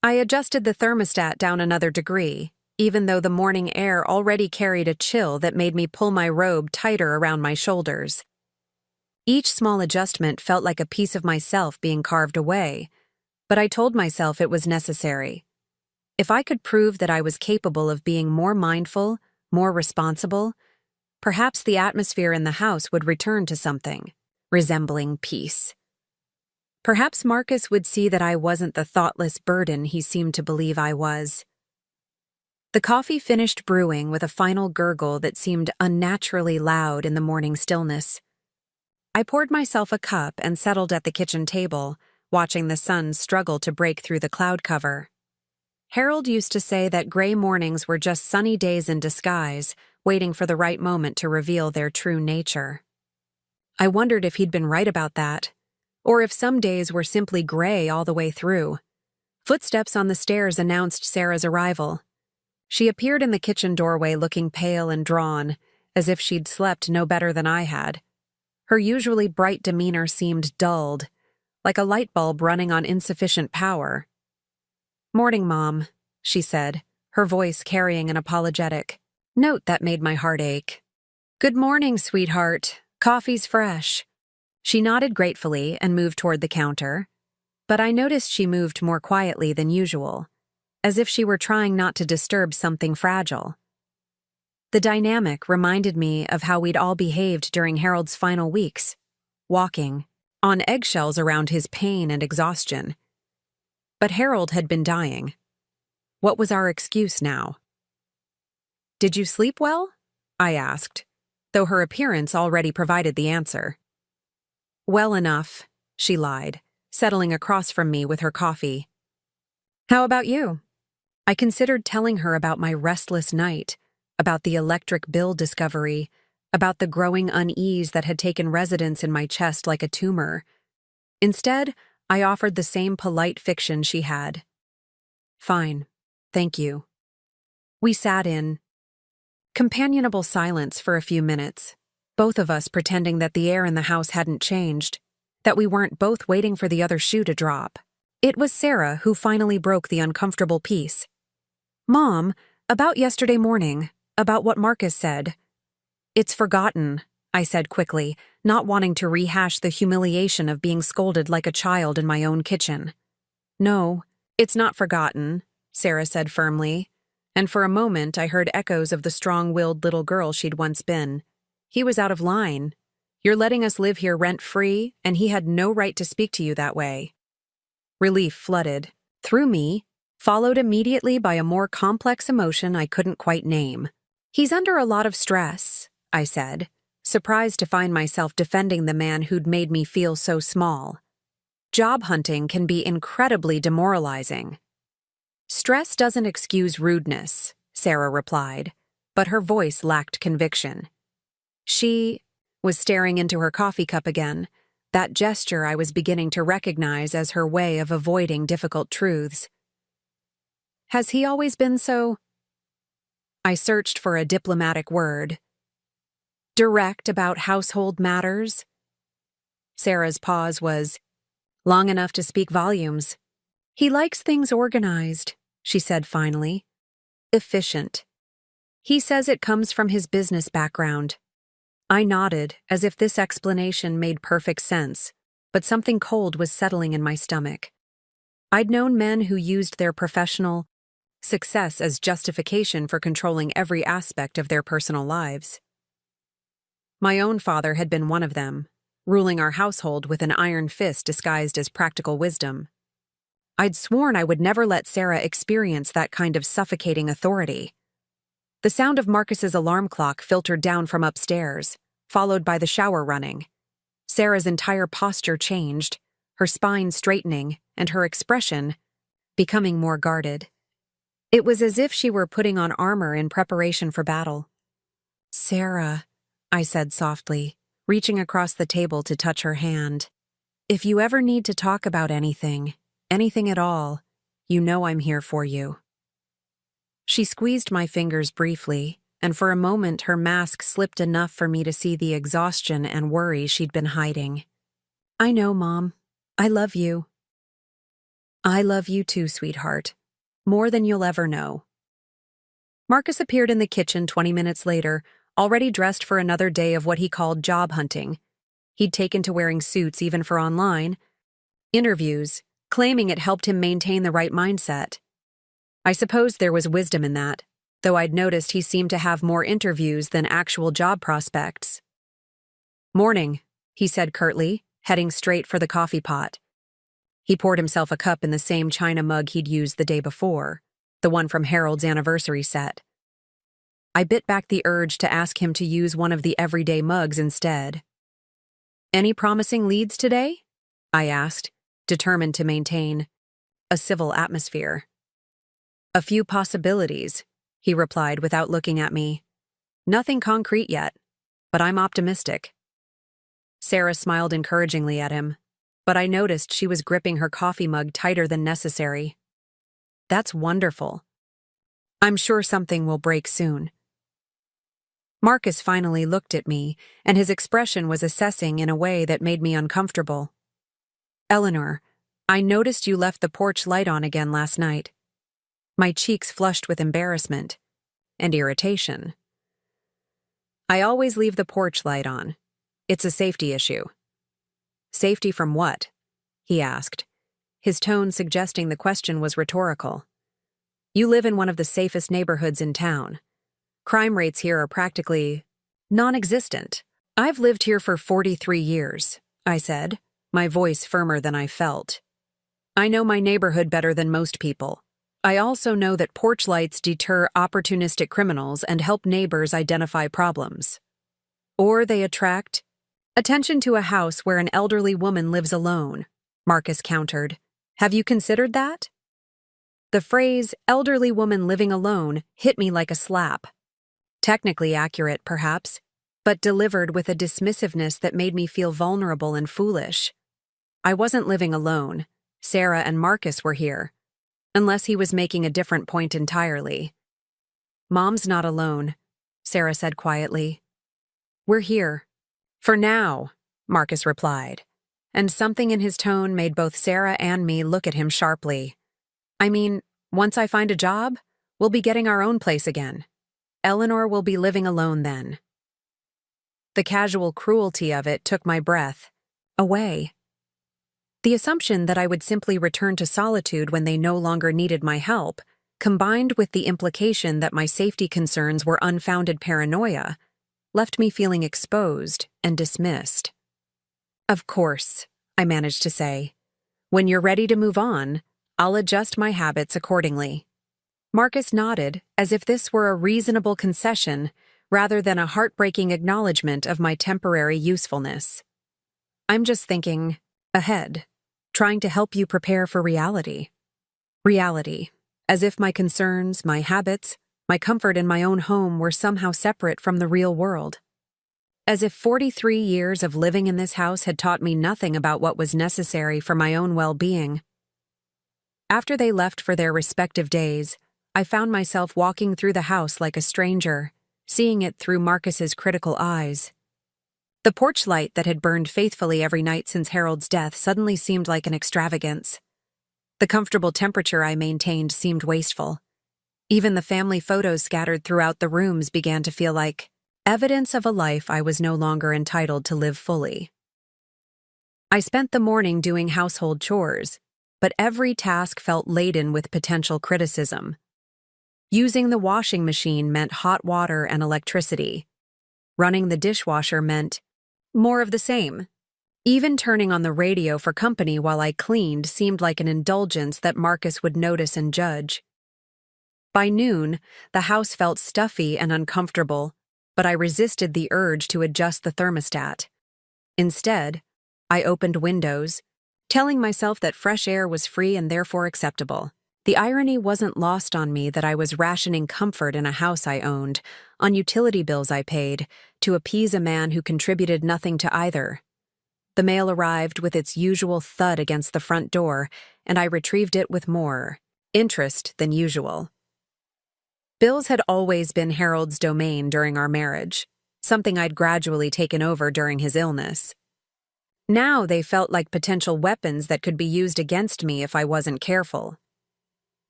I adjusted the thermostat down another degree, even though the morning air already carried a chill that made me pull my robe tighter around my shoulders. Each small adjustment felt like a piece of myself being carved away, but I told myself it was necessary. If I could prove that I was capable of being more mindful, more responsible, perhaps the atmosphere in the house would return to something resembling peace. Perhaps Marcus would see that I wasn't the thoughtless burden he seemed to believe I was. The coffee finished brewing with a final gurgle that seemed unnaturally loud in the morning stillness. I poured myself a cup and settled at the kitchen table, watching the sun struggle to break through the cloud cover. Harold used to say that gray mornings were just sunny days in disguise, waiting for the right moment to reveal their true nature. I wondered if he'd been right about that, or if some days were simply gray all the way through. Footsteps on the stairs announced Sarah's arrival. She appeared in the kitchen doorway looking pale and drawn, as if she'd slept no better than I had. Her usually bright demeanor seemed dulled, like a light bulb running on insufficient power. "Morning, Mom," she said, her voice carrying an apologetic note that made my heart ache. "Good morning, sweetheart. Coffee's fresh." She nodded gratefully and moved toward the counter, but I noticed she moved more quietly than usual, as if she were trying not to disturb something fragile. The dynamic reminded me of how we'd all behaved during Harold's final weeks, walking on eggshells around his pain and exhaustion. But Harold had been dying. What was our excuse now? "Did you sleep well?" I asked, though her appearance already provided the answer. "Well enough," she lied, settling across from me with her coffee. "How about you?" I considered telling her about my restless night, about the electric bill discovery, about the growing unease that had taken residence in my chest like a tumor. Instead, I offered the same polite fiction she had. Fine. Thank you. We sat in companionable silence for a few minutes, both of us pretending that the air in the house hadn't changed, that we weren't both waiting for the other shoe to drop. It was Sarah who finally broke the uncomfortable peace. Mom, about yesterday morning, about what Marcus said. It's forgotten, I said quickly, not wanting to rehash the humiliation of being scolded like a child in my own kitchen. No, it's not forgotten, Sarah said firmly, and for a moment I heard echoes of the strong-willed little girl she'd once been. He was out of line. You're letting us live here rent-free, and he had no right to speak to you that way. Relief flooded through me, followed immediately by a more complex emotion I couldn't quite name. He's under a lot of stress, I said, surprised to find myself defending the man who'd made me feel so small. Job hunting can be incredibly demoralizing. Stress doesn't excuse rudeness, Sarah replied, but her voice lacked conviction. She was staring into her coffee cup again, that gesture I was beginning to recognize as her way of avoiding difficult truths. Has he always been so? I searched for a diplomatic word. Direct about household matters? Sarah's pause was long enough to speak volumes. He likes things organized, she said finally. Efficient. He says it comes from his business background. I nodded, as if this explanation made perfect sense, but something cold was settling in my stomach. I'd known men who used their professional success as justification for controlling every aspect of their personal lives. My own father had been one of them, ruling our household with an iron fist disguised as practical wisdom. I'd sworn I would never let Sarah experience that kind of suffocating authority. The sound of Marcus's alarm clock filtered down from upstairs, followed by the shower running. Sarah's entire posture changed, her spine straightening, and her expression becoming more guarded. It was as if she were putting on armor in preparation for battle. Sarah, I said softly, reaching across the table to touch her hand. If you ever need to talk about anything at all, you know I'm here for you. She squeezed my fingers briefly, and for a moment her mask slipped enough for me to see the exhaustion and worry she'd been hiding. I know, Mom. I love you. I love you too, sweetheart. More than you'll ever know. Marcus appeared in the kitchen 20 minutes later, already dressed for another day of what he called job hunting. He'd taken to wearing suits even for online interviews, claiming it helped him maintain the right mindset. I suppose there was wisdom in that, though I'd noticed he seemed to have more interviews than actual job prospects. Morning, he said curtly, heading straight for the coffee pot. He poured himself a cup in the same china mug he'd used the day before, the one from Harold's anniversary set. I bit back the urge to ask him to use one of the everyday mugs instead. Any promising leads today? I asked, determined to maintain a civil atmosphere. A few possibilities, he replied without looking at me. Nothing concrete yet, but I'm optimistic. Sarah smiled encouragingly at him, but I noticed she was gripping her coffee mug tighter than necessary. That's wonderful. I'm sure something will break soon. Marcus finally looked at me, and his expression was assessing in a way that made me uncomfortable. Eleanor, I noticed you left the porch light on again last night. My cheeks flushed with embarrassment and irritation. I always leave the porch light on. It's a safety issue. Safety from what? He asked, his tone suggesting the question was rhetorical. You live in one of the safest neighborhoods in town. Crime rates here are practically non-existent. I've lived here for 43 years, I said, my voice firmer than I felt. I know my neighborhood better than most people. I also know that porch lights deter opportunistic criminals and help neighbors identify problems. Or they attract attention to a house where an elderly woman lives alone, Marcus countered. Have you considered that? The phrase, elderly woman living alone, hit me like a slap. Technically accurate, perhaps, but delivered with a dismissiveness that made me feel vulnerable and foolish. I wasn't living alone. Sarah and Marcus were here. Unless he was making a different point entirely. "Mom's not alone," Sarah said quietly. "We're here." "For now," Marcus replied, and something in his tone made both Sarah and me look at him sharply. "I mean, once I find a job, we'll be getting our own place again. Eleanor will be living alone then." The casual cruelty of it took my breath away. The assumption that I would simply return to solitude when they no longer needed my help, combined with the implication that my safety concerns were unfounded paranoia, left me feeling exposed and dismissed. "Of course," I managed to say. "When you're ready to move on, I'll adjust my habits accordingly." Marcus nodded, as if this were a reasonable concession rather than a heartbreaking acknowledgement of my temporary usefulness. "I'm just thinking ahead, trying to help you prepare for reality." Reality, as if my concerns, my habits, my comfort in my own home were somehow separate from the real world. As if 43 years of living in this house had taught me nothing about what was necessary for my own well-being. After they left for their respective days, I found myself walking through the house like a stranger, seeing it through Marcus's critical eyes. The porch light that had burned faithfully every night since Harold's death suddenly seemed like an extravagance. The comfortable temperature I maintained seemed wasteful. Even the family photos scattered throughout the rooms began to feel like evidence of a life I was no longer entitled to live fully. I spent the morning doing household chores, but every task felt laden with potential criticism. Using the washing machine meant hot water and electricity. Running the dishwasher meant more of the same. Even turning on the radio for company while I cleaned seemed like an indulgence that Marcus would notice and judge. By noon, the house felt stuffy and uncomfortable, but I resisted the urge to adjust the thermostat. Instead, I opened windows, telling myself that fresh air was free and therefore acceptable. The irony wasn't lost on me that I was rationing comfort in a house I owned, on utility bills I paid, to appease a man who contributed nothing to either. The mail arrived with its usual thud against the front door, and I retrieved it with more interest than usual. Bills had always been Harold's domain during our marriage, something I'd gradually taken over during his illness. Now they felt like potential weapons that could be used against me if I wasn't careful.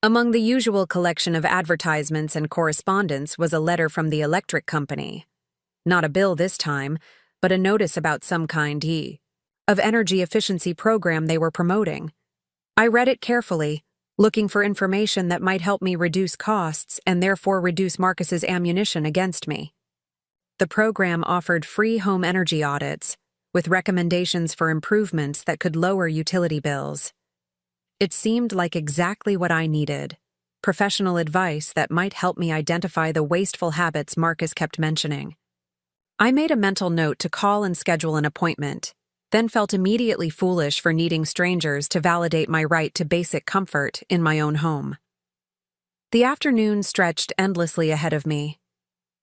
Among the usual collection of advertisements and correspondence was a letter from the electric company. Not a bill this time, but a notice about some kind of energy efficiency program they were promoting. I read it carefully, looking for information that might help me reduce costs and therefore reduce Marcus's ammunition against me. The program offered free home energy audits, with recommendations for improvements that could lower utility bills. It seemed like exactly what I needed, professional advice that might help me identify the wasteful habits Marcus kept mentioning. I made a mental note to call and schedule an appointment, then felt immediately foolish for needing strangers to validate my right to basic comfort in my own home. The afternoon stretched endlessly ahead of me.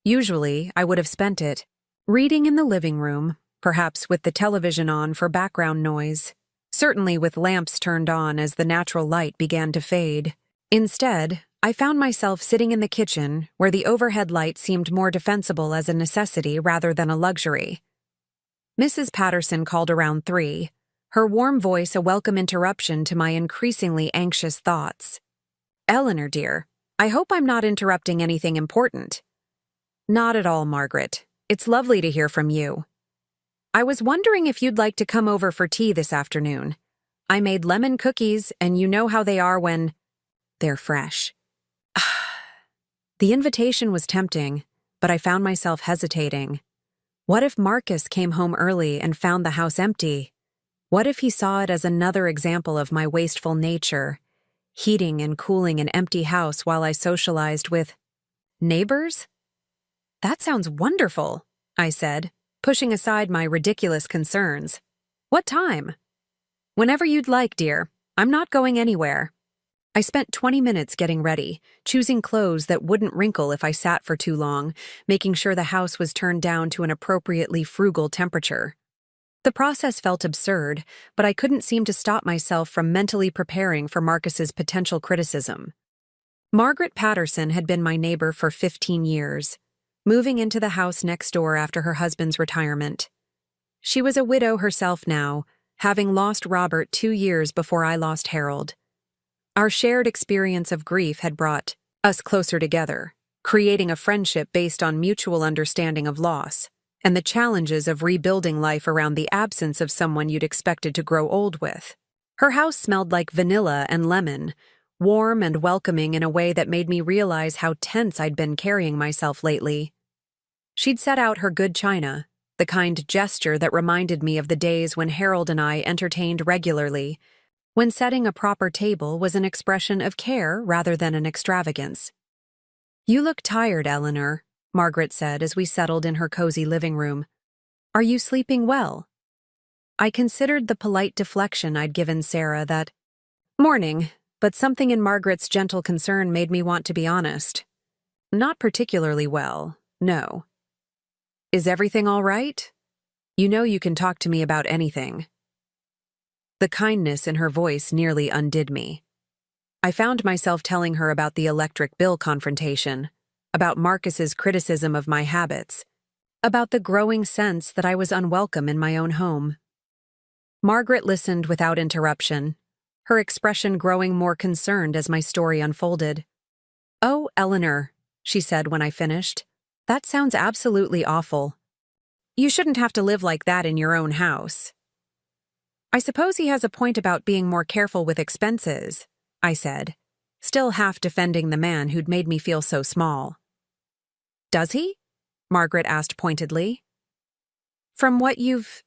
Usually, I would have spent it reading in the living room, perhaps with the television on for background noise. Certainly with lamps turned on as the natural light began to fade. Instead, I found myself sitting in the kitchen where the overhead light seemed more defensible as a necessity rather than a luxury. Mrs. Patterson called around 3, her warm voice a welcome interruption to my increasingly anxious thoughts. "Eleanor, dear, I hope I'm not interrupting anything important." "Not at all, Margaret. It's lovely to hear from you. I was wondering if you'd like to come over for tea this afternoon. I made lemon cookies, and you know how they are when they're fresh." The invitation was tempting, but I found myself hesitating. What if Marcus came home early and found the house empty? What if he saw it as another example of my wasteful nature, heating and cooling an empty house while I socialized with neighbors? "That sounds wonderful," I said, pushing aside my ridiculous concerns. "What time?" "Whenever you'd like, dear. I'm not going anywhere." I spent 20 minutes getting ready, choosing clothes that wouldn't wrinkle if I sat for too long, making sure the house was turned down to an appropriately frugal temperature. The process felt absurd, but I couldn't seem to stop myself from mentally preparing for Marcus's potential criticism. Margaret Patterson had been my neighbor for 15 years, moving into the house next door after her husband's retirement. She was a widow herself now, having lost Robert 2 years before I lost Harold. Our shared experience of grief had brought us closer together, creating a friendship based on mutual understanding of loss and the challenges of rebuilding life around the absence of someone you'd expected to grow old with. Her house smelled like vanilla and lemon, warm and welcoming in a way that made me realize how tense I'd been carrying myself lately. She'd set out her good china, the kind gesture that reminded me of the days when Harold and I entertained regularly, when setting a proper table was an expression of care rather than an extravagance. "You look tired, Eleanor," Margaret said as we settled in her cozy living room. "Are you sleeping well?" I considered the polite deflection I'd given Sarah that morning, but something in Margaret's gentle concern made me want to be honest. "Not particularly well, no." "Is everything all right? You know you can talk to me about anything." The kindness in her voice nearly undid me. I found myself telling her about the electric bill confrontation, about Marcus's criticism of my habits, about the growing sense that I was unwelcome in my own home. Margaret listened without interruption, her expression growing more concerned as my story unfolded. "Oh, Eleanor," she said when I finished, "that sounds absolutely awful. You shouldn't have to live like that in your own house." "I suppose he has a point about being more careful with expenses," I said, still half defending the man who'd made me feel so small. "Does he?" Margaret asked pointedly. "From what you've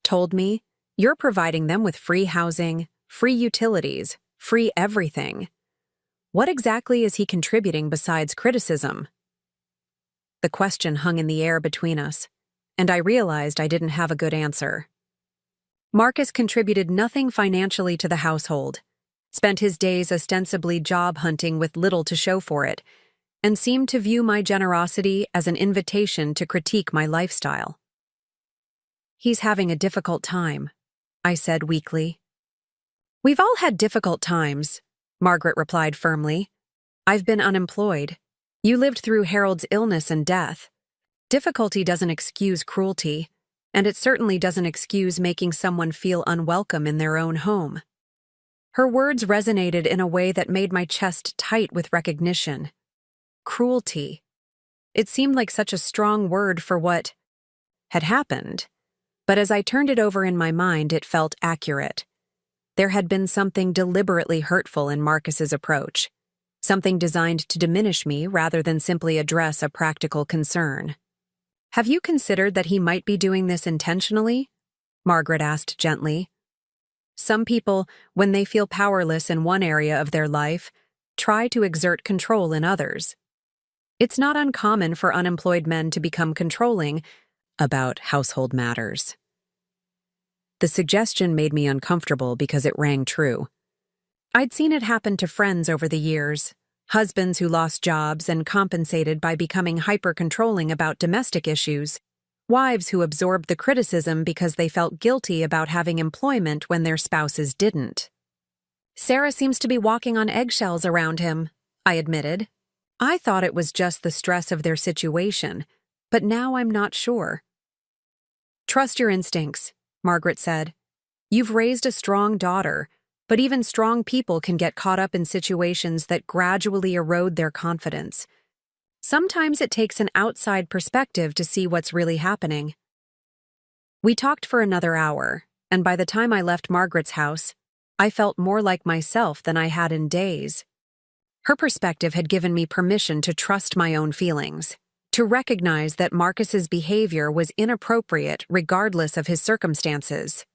told me, you're providing them with free housing, free utilities, free everything. What exactly is he contributing besides criticism?" The question hung in the air between us, and I realized I didn't have a good answer. Marcus contributed nothing financially to the household, spent his days ostensibly job hunting with little to show for it, and seemed to view my generosity as an invitation to critique my lifestyle. "He's having a difficult time," I said weakly. "We've all had difficult times," Margaret replied firmly. "I've been unemployed. You lived through Harold's illness and death. Difficulty doesn't excuse cruelty, and it certainly doesn't excuse making someone feel unwelcome in their own home." Her words resonated in a way that made my chest tight with recognition. Cruelty. It seemed like such a strong word for what had happened, but as I turned it over in my mind, it felt accurate. There had been something deliberately hurtful in Marcus's approach, something designed to diminish me rather than simply address a practical concern. "Have you considered that he might be doing this intentionally?" Margaret asked gently. "Some people, when they feel powerless in one area of their life, try to exert control in others. It's not uncommon for unemployed men to become controlling about household matters." The suggestion made me uncomfortable because it rang true. I'd seen it happen to friends over the years, husbands who lost jobs and compensated by becoming hyper-controlling about domestic issues, wives who absorbed the criticism because they felt guilty about having employment when their spouses didn't. "Sarah seems to be walking on eggshells around him," I admitted. I thought it was just the stress of their situation, but now I'm not sure. "Trust your instincts," Margaret said. "You've raised a strong daughter, but even strong people can get caught up in situations that gradually erode their confidence. Sometimes it takes an outside perspective to see what's really happening." We talked for another hour, and by the time I left Margaret's house, I felt more like myself than I had in days. Her perspective had given me permission to trust my own feelings, to recognize that Marcus's behavior was inappropriate regardless of his circumstances.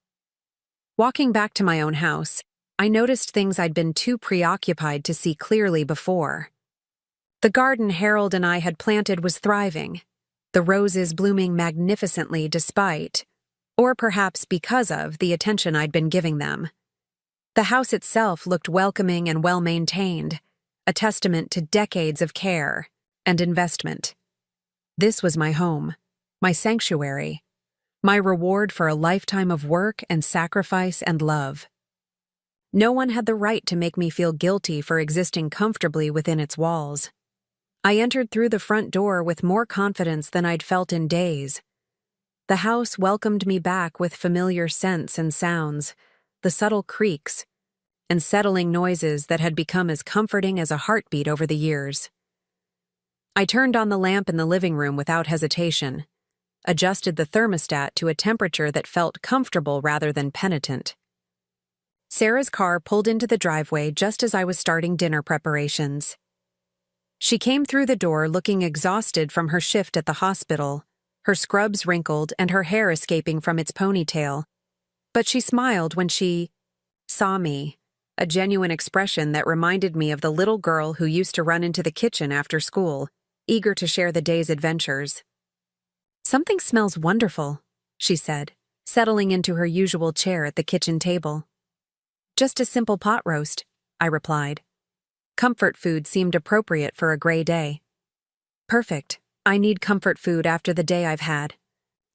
Walking back to my own house, I noticed things I'd been too preoccupied to see clearly before. The garden Harold and I had planted was thriving, the roses blooming magnificently despite, or perhaps because of, the attention I'd been giving them. The house itself looked welcoming and well-maintained, a testament to decades of care and investment. This was my home, my sanctuary, my reward for a lifetime of work and sacrifice and love. No one had the right to make me feel guilty for existing comfortably within its walls. I entered through the front door with more confidence than I'd felt in days. The house welcomed me back with familiar scents and sounds, the subtle creaks, and settling noises that had become as comforting as a heartbeat over the years. I turned on the lamp in the living room without hesitation, adjusted the thermostat to a temperature that felt comfortable rather than penitent. Sarah's car pulled into the driveway just as I was starting dinner preparations. She came through the door looking exhausted from her shift at the hospital, her scrubs wrinkled and her hair escaping from its ponytail. But she smiled when she saw me, a genuine expression that reminded me of the little girl who used to run into the kitchen after school, eager to share the day's adventures. "Something smells wonderful," she said, settling into her usual chair at the kitchen table. "Just a simple pot roast," I replied. Comfort food seemed appropriate for a gray day. "Perfect. I need comfort food after the day I've had."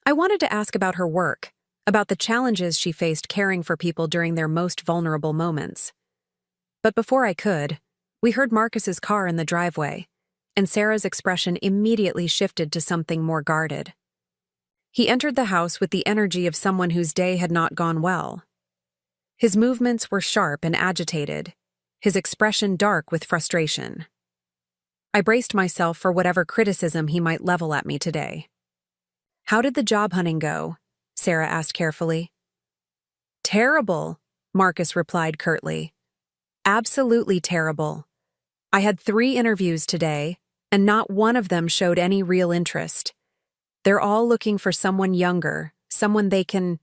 I wanted to ask about her work, about the challenges she faced caring for people during their most vulnerable moments. But before I could, we heard Marcus's car in the driveway, and Sarah's expression immediately shifted to something more guarded. He entered the house with the energy of someone whose day had not gone well. His movements were sharp and agitated, his expression dark with frustration. I braced myself for whatever criticism he might level at me today. "How did the job hunting go?" Sarah asked carefully. "Terrible," Marcus replied curtly. "Absolutely terrible. I had 3 interviews today, and not one of them showed any real interest. They're all looking for someone younger, someone they can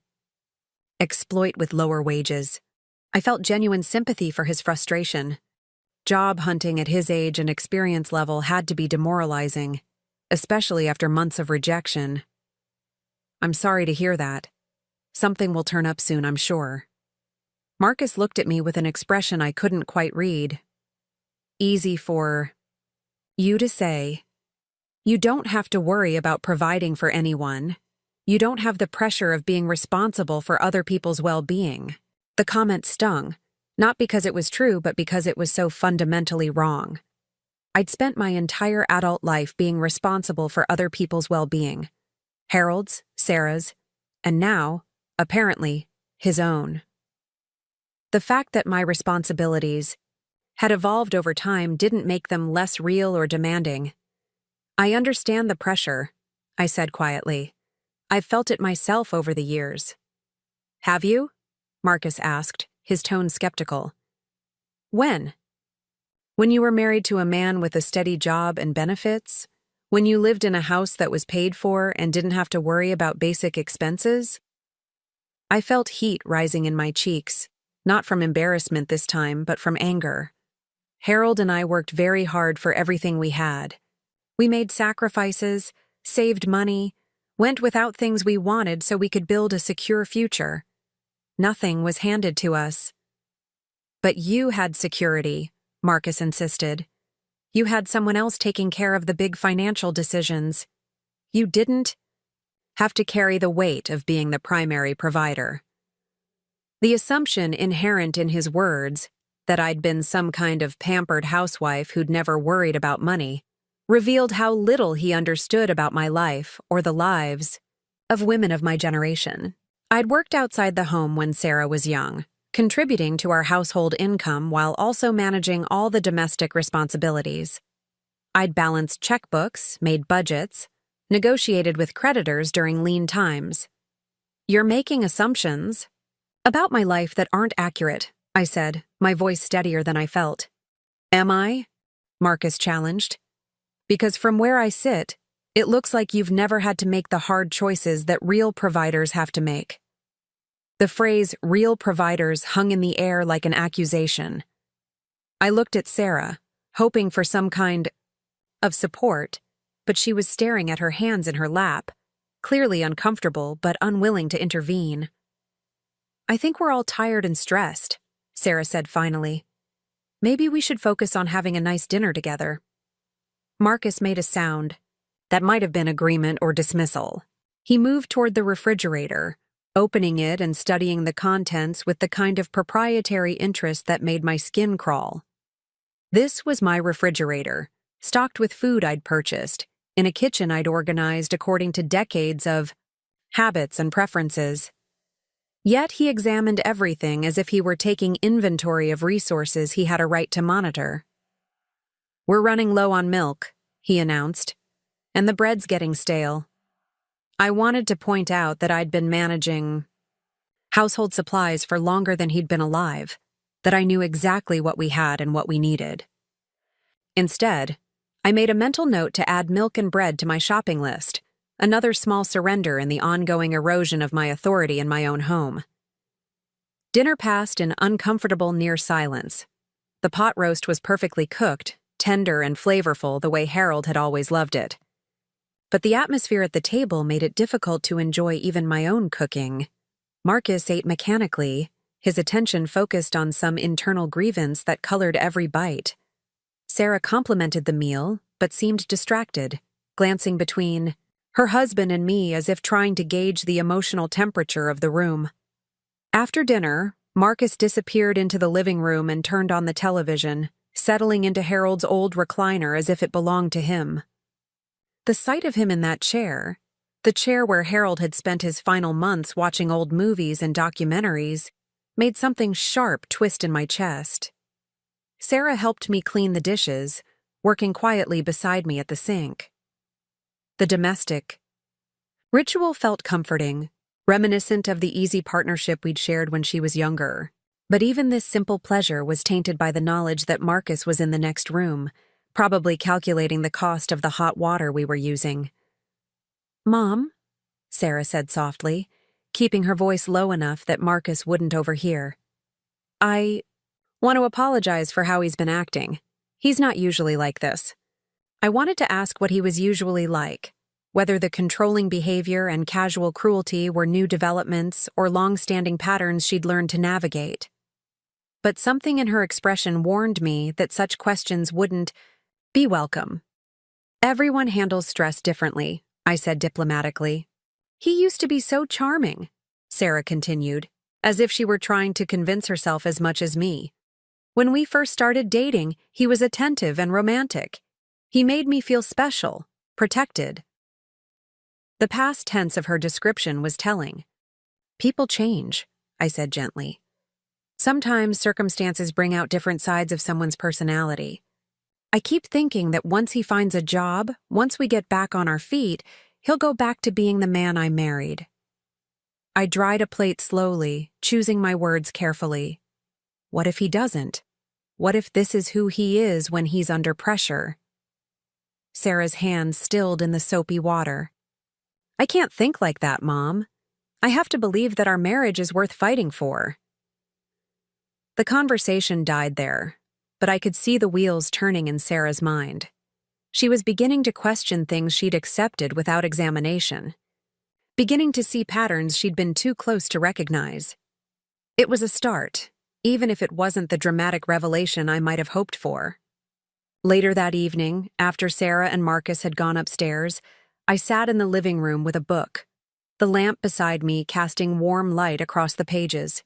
exploit with lower wages." I felt genuine sympathy for his frustration. Job hunting at his age and experience level had to be demoralizing, especially after months of rejection. "I'm sorry to hear that. Something will turn up soon, I'm sure." Marcus looked at me with an expression I couldn't quite read. "Easy for you to say. You don't have to worry about providing for anyone. You don't have the pressure of being responsible for other people's well-being." The comment stung, not because it was true, but because it was so fundamentally wrong. I'd spent my entire adult life being responsible for other people's well-being. Harold's, Sarah's, and now, apparently, his own. The fact that my responsibilities had evolved over time didn't make them less real or demanding. "I understand the pressure," I said quietly. "I've felt it myself over the years." "Have you?" Marcus asked, his tone skeptical. "When? When you were married to a man with a steady job and benefits? When you lived in a house that was paid for and didn't have to worry about basic expenses?" I felt heat rising in my cheeks, not from embarrassment this time, but from anger. Harold and I worked very hard for everything we had. We made sacrifices, saved money, went without things we wanted so we could build a secure future. Nothing was handed to us. "But you had security," Marcus insisted. "You had someone else taking care of the big financial decisions. You didn't have to carry the weight of being the primary provider." The assumption inherent in his words, that I'd been some kind of pampered housewife who'd never worried about money, revealed how little he understood about my life or the lives of women of my generation. I'd worked outside the home when Sarah was young, contributing to our household income while also managing all the domestic responsibilities. I'd balanced checkbooks, made budgets, negotiated with creditors during lean times. "You're making assumptions about my life that aren't accurate," I said, my voice steadier than I felt. "Am I?" Marcus challenged. "Because from where I sit, it looks like you've never had to make the hard choices that real providers have to make." The phrase "real providers" hung in the air like an accusation. I looked at Sarah, hoping for some kind of support, but she was staring at her hands in her lap, clearly uncomfortable but unwilling to intervene. "I think we're all tired and stressed," Sarah said finally. Maybe we should focus on having a nice dinner together. Marcus made a sound. That might have been agreement or dismissal. He moved toward the refrigerator, opening it and studying the contents with the kind of proprietary interest that made my skin crawl. This was my refrigerator, stocked with food I'd purchased, in a kitchen I'd organized according to decades of habits and preferences. Yet he examined everything as if he were taking inventory of resources he had a right to monitor. "We're running low on milk," he announced, "and the bread's getting stale." I wanted to point out that I'd been managing household supplies for longer than he'd been alive, that I knew exactly what we had and what we needed. Instead, I made a mental note to add milk and bread to my shopping list, another small surrender in the ongoing erosion of my authority in my own home. Dinner passed in uncomfortable near silence. The pot roast was perfectly cooked, tender and flavorful the way Harold had always loved it. But the atmosphere at the table made it difficult to enjoy even my own cooking. Marcus ate mechanically, his attention focused on some internal grievance that colored every bite. Sarah complimented the meal, but seemed distracted, glancing between her husband and me as if trying to gauge the emotional temperature of the room. After dinner, Marcus disappeared into the living room and turned on the television, settling into Harold's old recliner as if it belonged to him. The sight of him in that chair, the chair where Harold had spent his final months watching old movies and documentaries, made something sharp twist in my chest. Sarah helped me clean the dishes, working quietly beside me at the sink. The domestic ritual felt comforting, reminiscent of the easy partnership we'd shared when she was younger. But even this simple pleasure was tainted by the knowledge that Marcus was in the next room, probably calculating the cost of the hot water we were using. "Mom," Sarah said softly, keeping her voice low enough that Marcus wouldn't overhear. "I want to apologize for how he's been acting. He's not usually like this. I wanted to ask what he was usually like, whether the controlling behavior and casual cruelty were new developments or long-standing patterns she'd learned to navigate. But something in her expression warned me that such questions wouldn't be welcome. "Everyone handles stress differently," I said diplomatically. "He used to be so charming," Sarah continued, as if she were trying to convince herself as much as me. "When we first started dating, he was attentive and romantic. He made me feel special, protected." The past tense of her description was telling. "People change," I said gently. "Sometimes circumstances bring out different sides of someone's personality. I keep thinking that once he finds a job, once we get back on our feet, he'll go back to being the man I married." I dried a plate slowly, choosing my words carefully. What if he doesn't? What if this is who he is when he's under pressure? Sarah's hands stilled in the soapy water. "I can't think like that, Mom. I have to believe that our marriage is worth fighting for." The conversation died there, but I could see the wheels turning in Sarah's mind. She was beginning to question things she'd accepted without examination, beginning to see patterns she'd been too close to recognize. It was a start, even if it wasn't the dramatic revelation I might have hoped for. Later that evening, after Sarah and Marcus had gone upstairs, I sat in the living room with a book, the lamp beside me casting warm light across the pages.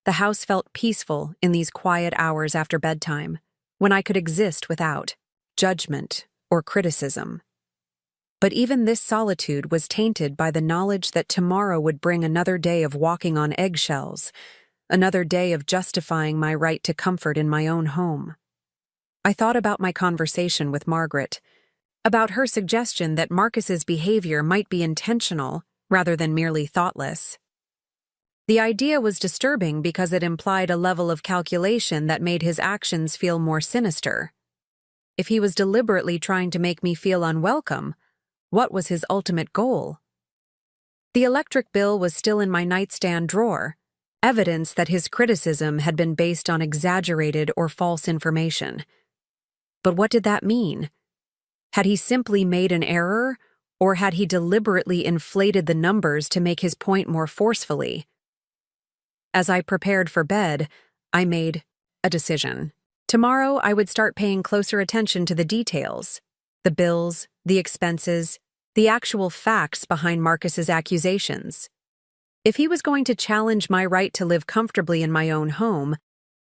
The house felt peaceful in these quiet hours after bedtime, when I could exist without judgment or criticism. But even this solitude was tainted by the knowledge that tomorrow would bring another day of walking on eggshells, another day of justifying my right to comfort in my own home. I thought about my conversation with Margaret, about her suggestion that Marcus's behavior might be intentional rather than merely thoughtless. The idea was disturbing because it implied a level of calculation that made his actions feel more sinister. If he was deliberately trying to make me feel unwelcome, what was his ultimate goal? The electric bill was still in my nightstand drawer, evidence that his criticism had been based on exaggerated or false information. But what did that mean? Had he simply made an error, or had he deliberately inflated the numbers to make his point more forcefully? As I prepared for bed, I made a decision. Tomorrow, I would start paying closer attention to the details, the bills, the expenses, the actual facts behind Marcus's accusations. If he was going to challenge my right to live comfortably in my own home,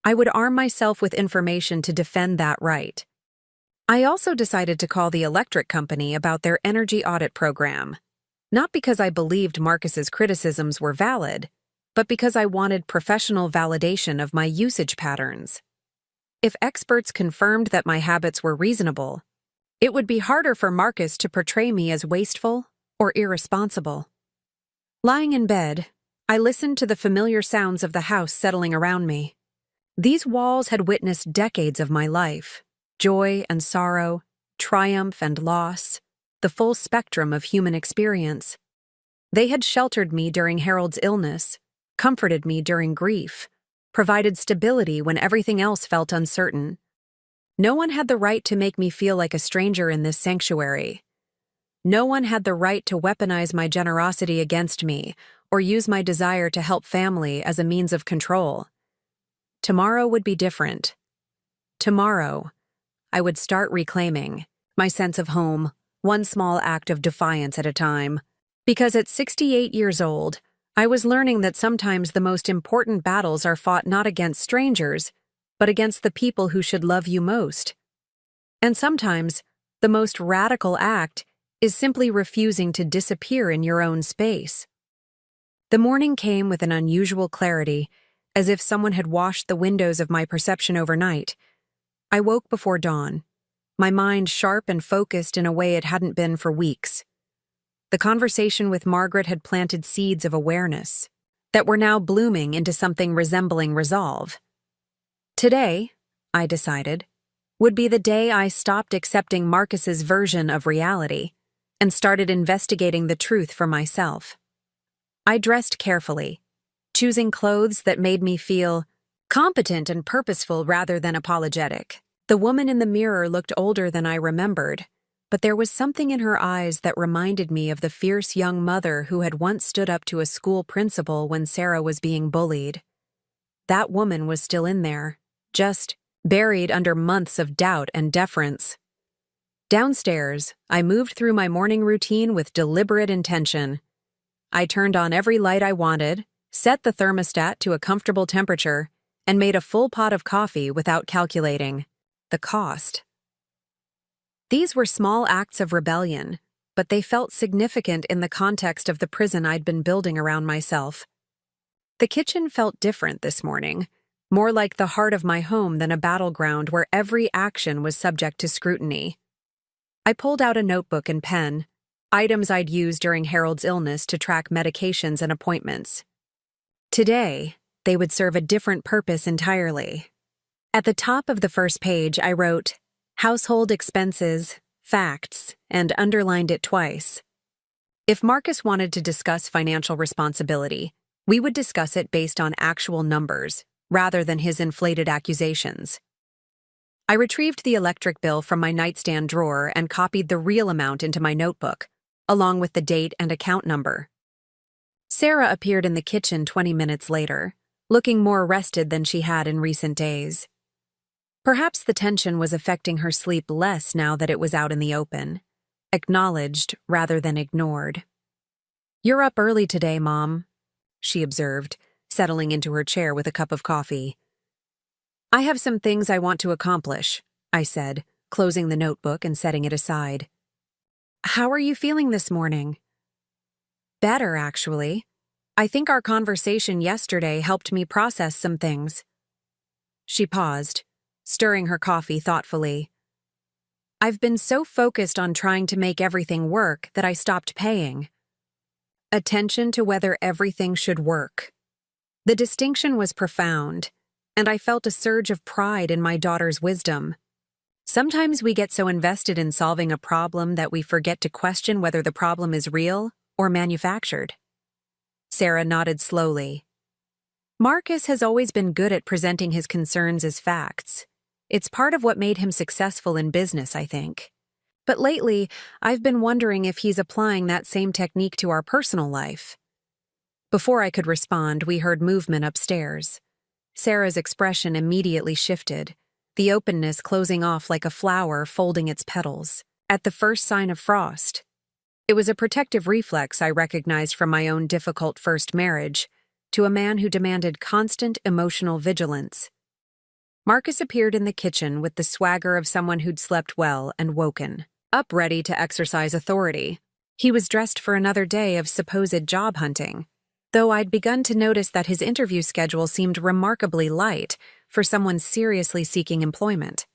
I would arm myself with information to defend that right. I also decided to call the electric company about their energy audit program, not because I believed Marcus's criticisms were valid, but because I wanted professional validation of my usage patterns. If experts confirmed that my habits were reasonable, it would be harder for Marcus to portray me as wasteful or irresponsible. Lying in bed, I listened to the familiar sounds of the house settling around me. These walls had witnessed decades of my life, joy and sorrow, triumph and loss, the full spectrum of human experience. They had sheltered me during Harold's illness, comforted me during grief, provided stability when everything else felt uncertain. No one had the right to make me feel like a stranger in this sanctuary. No one had the right to weaponize my generosity against me or use my desire to help family as a means of control. Tomorrow would be different. Tomorrow, I would start reclaiming my sense of home, one small act of defiance at a time. Because at 68 years old, I was learning that sometimes the most important battles are fought not against strangers, but against the people who should love you most. And sometimes, the most radical act is simply refusing to disappear in your own space. The morning came with an unusual clarity, as if someone had washed the windows of my perception overnight. I woke before dawn, my mind sharp and focused in a way it hadn't been for weeks. The conversation with Margaret had planted seeds of awareness that were now blooming into something resembling resolve. Today, I decided, would be the day I stopped accepting Marcus's version of reality and started investigating the truth for myself. I dressed carefully, choosing clothes that made me feel competent and purposeful rather than apologetic. The woman in the mirror looked older than I remembered, but there was something in her eyes that reminded me of the fierce young mother who had once stood up to a school principal when Sarah was being bullied. That woman was still in there, just buried under months of doubt and deference. Downstairs, I moved through my morning routine with deliberate intention. I turned on every light I wanted, set the thermostat to a comfortable temperature, and made a full pot of coffee without calculating the cost. These were small acts of rebellion, but they felt significant in the context of the prison I'd been building around myself. The kitchen felt different this morning, more like the heart of my home than a battleground where every action was subject to scrutiny. I pulled out a notebook and pen, items I'd used during Harold's illness to track medications and appointments. Today, they would serve a different purpose entirely. At the top of the first page, I wrote, "Household expenses, facts," and underlined it twice. If Marcus wanted to discuss financial responsibility, we would discuss it based on actual numbers, rather than his inflated accusations. I retrieved the electric bill from my nightstand drawer and copied the real amount into my notebook, along with the date and account number. Sarah appeared in the kitchen 20 minutes later, looking more rested than she had in recent days. Perhaps the tension was affecting her sleep less now that it was out in the open, acknowledged rather than ignored. "You're up early today, Mom," she observed, settling into her chair with a cup of coffee. "I have some things I want to accomplish," I said, closing the notebook and setting it aside. "How are you feeling this morning?" "Better, actually. I think our conversation yesterday helped me process some things." She paused, stirring her coffee thoughtfully. "I've been so focused on trying to make everything work that I stopped paying attention to whether everything should work." The distinction was profound, and I felt a surge of pride in my daughter's wisdom. Sometimes we get so invested in solving a problem that we forget to question whether the problem is real or manufactured. Sarah nodded slowly. "Marcus has always been good at presenting his concerns as facts. It's part of what made him successful in business, I think. But lately, I've been wondering if he's applying that same technique to our personal life." Before I could respond, we heard movement upstairs. Sarah's expression immediately shifted, the openness closing off like a flower folding its petals at the first sign of frost. It was a protective reflex I recognized from my own difficult first marriage to a man who demanded constant emotional vigilance. Marcus appeared in the kitchen with the swagger of someone who'd slept well and woken, up ready to exercise authority. He was dressed for another day of supposed job hunting, though I'd begun to notice that his interview schedule seemed remarkably light for someone seriously seeking employment.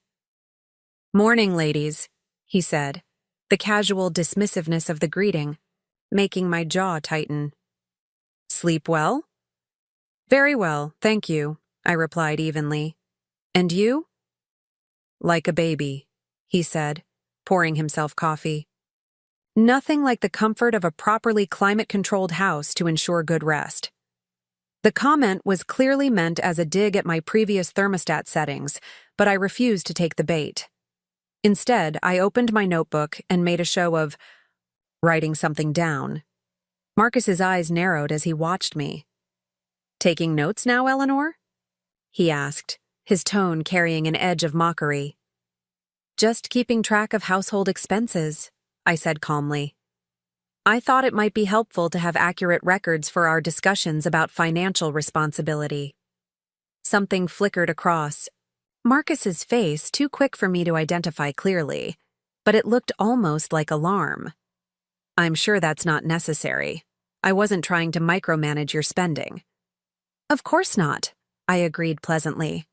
"Morning, ladies," he said, the casual dismissiveness of the greeting making my jaw tighten. "Sleep well?" "Very well, thank you," I replied evenly. "And you?" "Like a baby," he said, pouring himself coffee. Nothing like the comfort of a properly climate-controlled house to ensure good rest. The comment was clearly meant as a dig at my previous thermostat settings, but I refused to take the bait. Instead, I opened my notebook and made a show of writing something down. Marcus's eyes narrowed as he watched me. "Taking notes now, Eleanor?" he asked, his tone carrying an edge of mockery. "Just keeping track of household expenses," I said calmly. I thought it might be helpful to have accurate records for our discussions about financial responsibility. Something flickered across Marcus's face, too quick for me to identify clearly, but it looked almost like alarm. "I'm sure that's not necessary. I wasn't trying to micromanage your spending." "Of course not," I agreed pleasantly.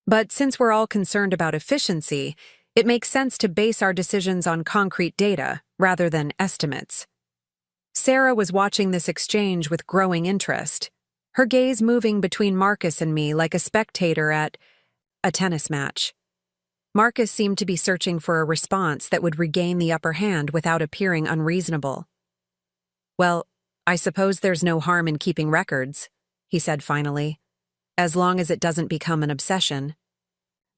"But since we're all concerned about efficiency, it makes sense to base our decisions on concrete data rather than estimates." Sarah was watching this exchange with growing interest, her gaze moving between Marcus and me like a spectator at a tennis match. Marcus seemed to be searching for a response that would regain the upper hand without appearing unreasonable. "Well, I suppose there's no harm in keeping records," he said finally, "as long as it doesn't become an obsession."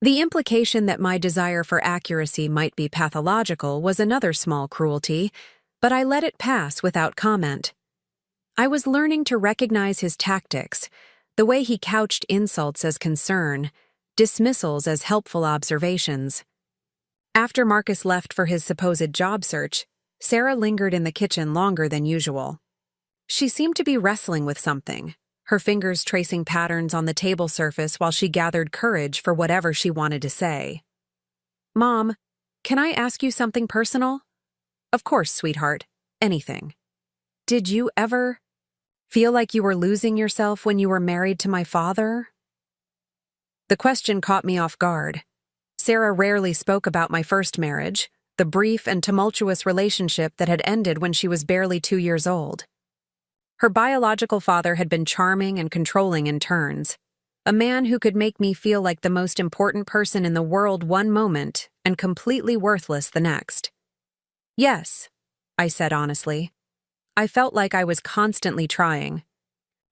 The implication that my desire for accuracy might be pathological was another small cruelty, but I let it pass without comment. I was learning to recognize his tactics, the way he couched insults as concern, dismissals as helpful observations. After Marcus left for his supposed job search, Sarah lingered in the kitchen longer than usual. She seemed to be wrestling with something, her fingers tracing patterns on the table surface while she gathered courage for whatever she wanted to say. "Mom, can I ask you something personal?" "Of course, sweetheart. Anything." "Did you ever feel like you were losing yourself when you were married to my father?" The question caught me off guard. Sarah rarely spoke about my first marriage, the brief and tumultuous relationship that had ended when she was barely 2 years old. Her biological father had been charming and controlling in turns, a man who could make me feel like the most important person in the world one moment and completely worthless the next. "Yes," I said honestly. I felt like I was constantly trying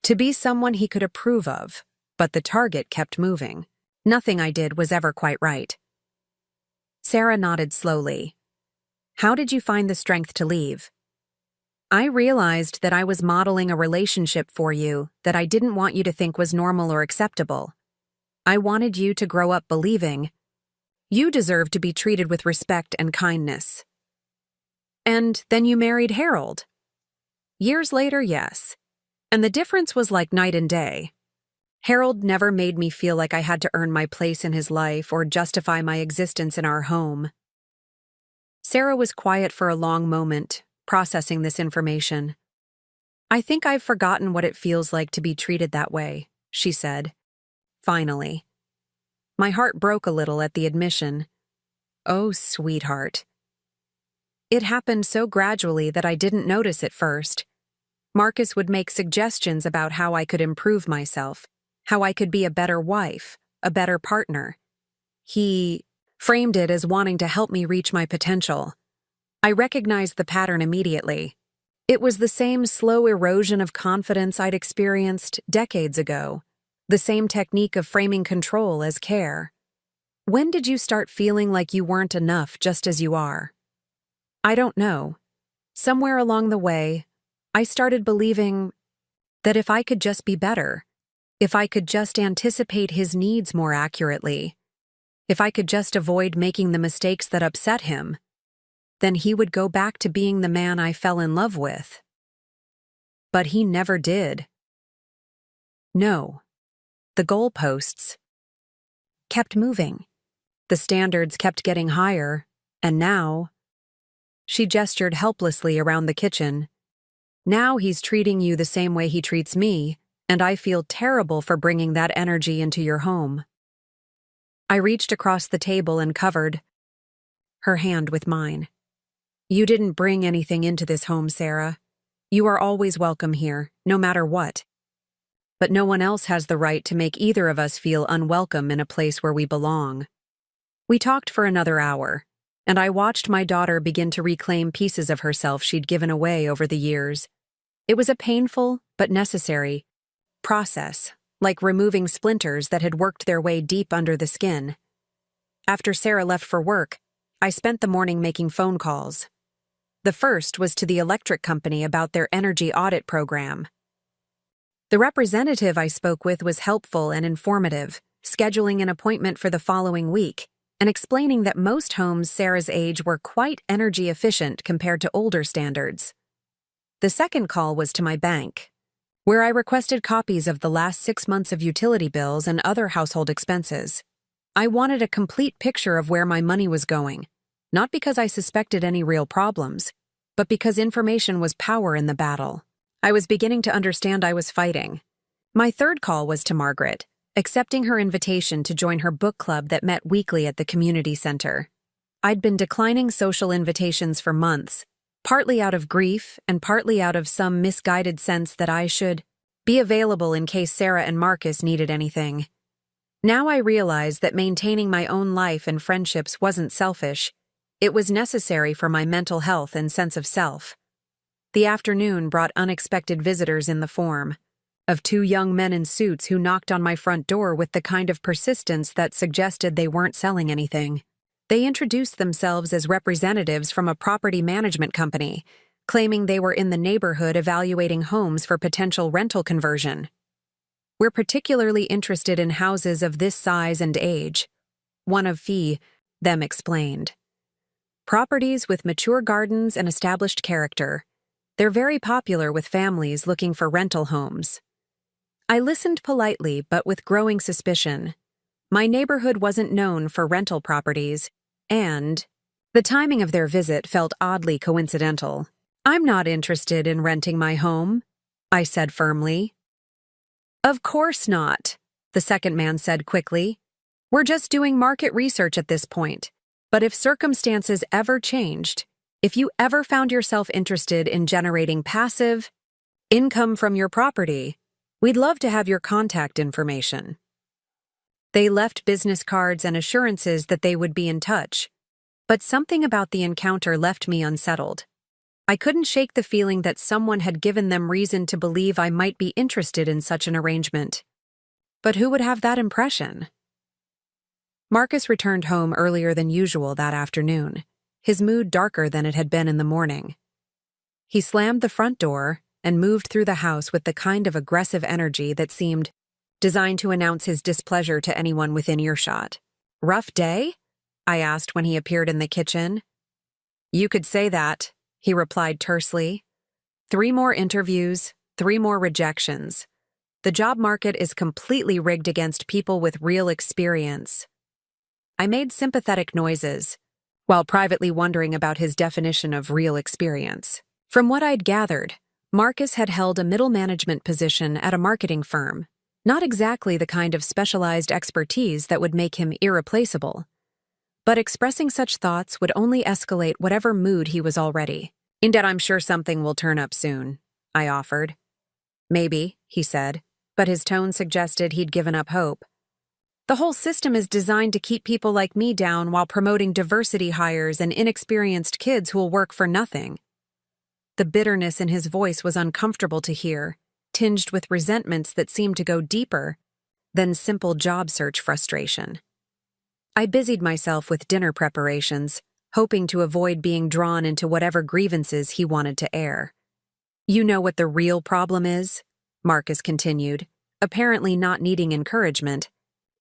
to be someone he could approve of, but the target kept moving. Nothing I did was ever quite right. Sarah nodded slowly. "How did you find the strength to leave?" "I realized that I was modeling a relationship for you that I didn't want you to think was normal or acceptable. I wanted you to grow up believing you deserved to be treated with respect and kindness." "And then you married Harold?" "Years later, yes. And the difference was like night and day. Harold never made me feel like I had to earn my place in his life or justify my existence in our home." Sarah was quiet for a long moment, processing this information. "I think I've forgotten what it feels like to be treated that way," she said. Finally. My heart broke a little at the admission. "Oh, sweetheart." It happened so gradually that I didn't notice at first. Marcus would make suggestions about how I could improve myself, how I could be a better wife, a better partner. He framed it as wanting to help me reach my potential. I recognized the pattern immediately. It was the same slow erosion of confidence I'd experienced decades ago, the same technique of framing control as care. When did you start feeling like you weren't enough just as you are? I don't know. Somewhere along the way, I started believing that if I could just be better, If I could just anticipate his needs more accurately, if I could just avoid making the mistakes that upset him, then he would go back to being the man I fell in love with. But he never did. No. The goalposts kept moving. The standards kept getting higher, and now— She gestured helplessly around the kitchen. Now he's treating you the same way he treats me, and I feel terrible for bringing that energy into your home. I reached across the table and covered her hand with mine. You didn't bring anything into this home, Sarah. You are always welcome here, no matter what. But no one else has the right to make either of us feel unwelcome in a place where we belong. We talked for another hour, and I watched my daughter begin to reclaim pieces of herself she'd given away over the years. It was a painful, but necessary, process, like removing splinters that had worked their way deep under the skin. After Sarah left for work, I spent the morning making phone calls. The first was to the electric company about their energy audit program. The representative I spoke with was helpful and informative, scheduling an appointment for the following week, and explaining that most homes Sarah's age were quite energy efficient compared to older standards. The second call was to my bank, where I requested copies of the last 6 months of utility bills and other household expenses. I wanted a complete picture of where my money was going, not because I suspected any real problems, but because information was power in the battle. I was beginning to understand I was fighting. My third call was to Margaret, accepting her invitation to join her book club that met weekly at the community center. I'd been declining social invitations for months, partly out of grief and partly out of some misguided sense that I should be available in case Sarah and Marcus needed anything. Now I realized that maintaining my own life and friendships wasn't selfish. It was necessary for my mental health and sense of self. The afternoon brought unexpected visitors in the form of 2 young men in suits who knocked on my front door with the kind of persistence that suggested they weren't selling anything. They introduced themselves as representatives from a property management company, claiming they were in the neighborhood evaluating homes for potential rental conversion. We're particularly interested in houses of this size and age, one of them explained. Properties with mature gardens and established character. They're very popular with families looking for rental homes. I listened politely, but with growing suspicion. My neighborhood wasn't known for rental properties, and the timing of their visit felt oddly coincidental. I'm not interested in renting my home, I said firmly. Of course not, the second man said quickly. We're just doing market research at this point. But if circumstances ever changed, if you ever found yourself interested in generating passive income from your property, we'd love to have your contact information. They left business cards and assurances that they would be in touch, but something about the encounter left me unsettled. I couldn't shake the feeling that someone had given them reason to believe I might be interested in such an arrangement. But who would have that impression? Marcus returned home earlier than usual that afternoon, his mood darker than it had been in the morning. He slammed the front door and moved through the house with the kind of aggressive energy that seemed designed to announce his displeasure to anyone within earshot. Rough day? I asked when he appeared in the kitchen. You could say that, he replied tersely. 3 more interviews, 3 more rejections. The job market is completely rigged against people with real experience. I made sympathetic noises, while privately wondering about his definition of real experience. From what I'd gathered, Marcus had held a middle management position at a marketing firm, not exactly the kind of specialized expertise that would make him irreplaceable. But expressing such thoughts would only escalate whatever mood he was already. Indeed, I'm sure something will turn up soon, I offered. Maybe, he said, but his tone suggested he'd given up hope. The whole system is designed to keep people like me down while promoting diversity hires and inexperienced kids who'll work for nothing. The bitterness in his voice was uncomfortable to hear, tinged with resentments that seemed to go deeper than simple job search frustration. I busied myself with dinner preparations, hoping to avoid being drawn into whatever grievances he wanted to air. You know what the real problem is? Marcus continued, apparently not needing encouragement,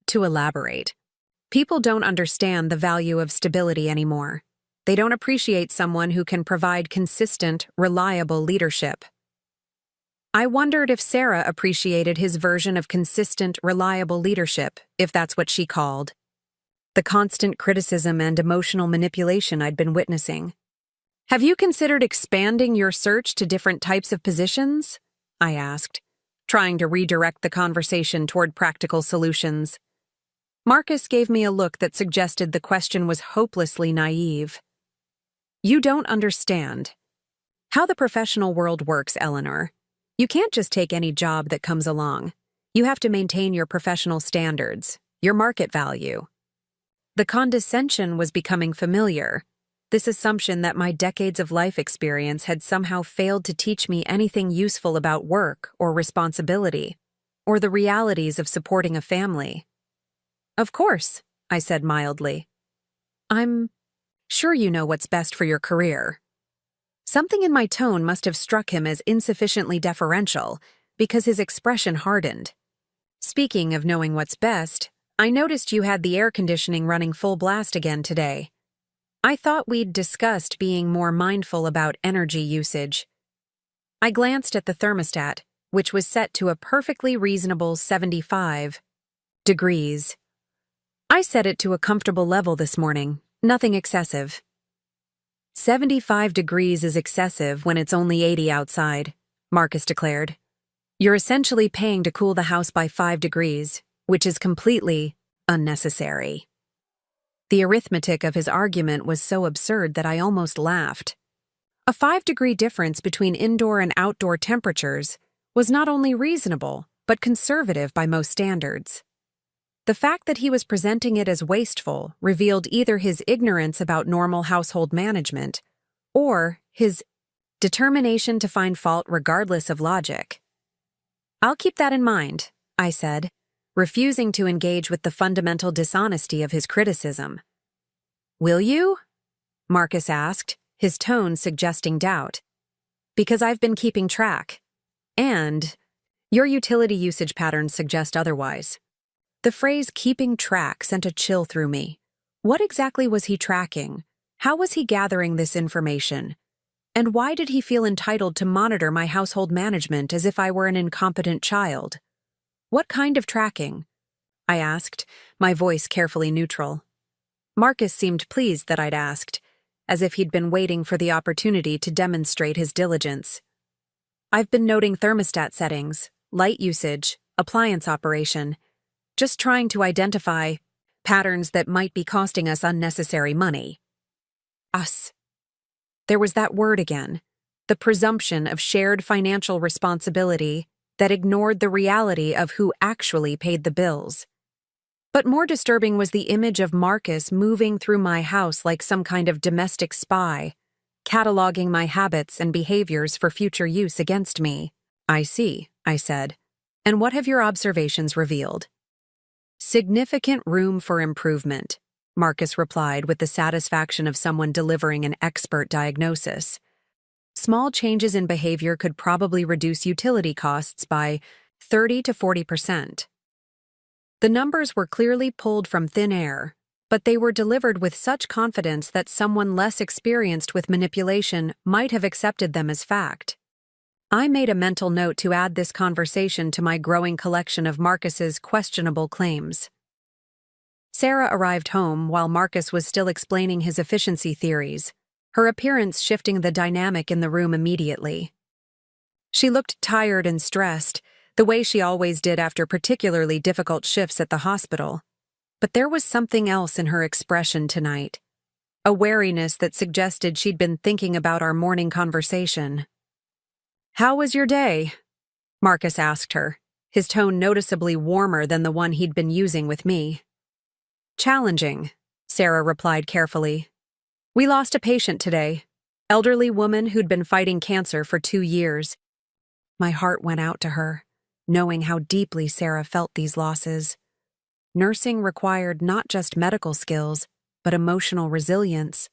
to elaborate. People don't understand the value of stability anymore. They don't appreciate someone who can provide consistent, reliable leadership. I wondered if Sarah appreciated his version of consistent, reliable leadership, if that's what she called the constant criticism and emotional manipulation I'd been witnessing. "Have you considered expanding your search to different types of positions?" I asked, trying to redirect the conversation toward practical solutions. Marcus gave me a look that suggested the question was hopelessly naive. "You don't understand how the professional world works, Eleanor. You can't just take any job that comes along. You have to maintain your professional standards, your market value." The condescension was becoming familiar, this assumption that my decades of life experience had somehow failed to teach me anything useful about work or responsibility, or the realities of supporting a family. "Of course," I said mildly. "I'm sure you know what's best for your career." Something in my tone must have struck him as insufficiently deferential, because his expression hardened. "Speaking of knowing what's best, I noticed you had the air conditioning running full blast again today. I thought we'd discussed being more mindful about energy usage." I glanced at the thermostat, which was set to a perfectly reasonable 75 degrees. "I set it to a comfortable level this morning, nothing excessive." 75 degrees is excessive when it's only 80 outside, Marcus declared. "You're essentially paying to cool the house by 5 degrees, which is completely unnecessary." The arithmetic of his argument was so absurd that I almost laughed. A 5-degree difference between indoor and outdoor temperatures was not only reasonable, but conservative by most standards. The fact that he was presenting it as wasteful revealed either his ignorance about normal household management or his determination to find fault regardless of logic. "I'll keep that in mind," I said, refusing to engage with the fundamental dishonesty of his criticism. "Will you?" Marcus asked, his tone suggesting doubt. "Because I've been keeping track. And your utility usage patterns suggest otherwise." The phrase "keeping track" sent a chill through me. What exactly was he tracking? How was he gathering this information? And why did he feel entitled to monitor my household management as if I were an incompetent child? "What kind of tracking?" I asked, my voice carefully neutral. Marcus seemed pleased that I'd asked, as if he'd been waiting for the opportunity to demonstrate his diligence. "I've been noting thermostat settings, light usage, appliance operation, just trying to identify patterns that might be costing us unnecessary money." Us. There was that word again, the presumption of shared financial responsibility that ignored the reality of who actually paid the bills. But more disturbing was the image of Marcus moving through my house like some kind of domestic spy, cataloging my habits and behaviors for future use against me. "I see," I said. "And what have your observations revealed?" "Significant room for improvement," Marcus replied with the satisfaction of someone delivering an expert diagnosis. "Small changes in behavior could probably reduce utility costs by 30 to 40%. The numbers were clearly pulled from thin air, but they were delivered with such confidence that someone less experienced with manipulation might have accepted them as fact. I made a mental note to add this conversation to my growing collection of Marcus's questionable claims. Sarah arrived home while Marcus was still explaining his efficiency theories, her appearance shifting the dynamic in the room immediately. She looked tired and stressed, the way she always did after particularly difficult shifts at the hospital. But there was something else in her expression tonight, a wariness that suggested she'd been thinking about our morning conversation. "How was your day?" Marcus asked her, his tone noticeably warmer than the one he'd been using with me. "Challenging," Sarah replied carefully. "We lost a patient today, elderly woman who'd been fighting cancer for 2 years. My heart went out to her, knowing how deeply Sarah felt these losses. Nursing required not just medical skills, but emotional resilience,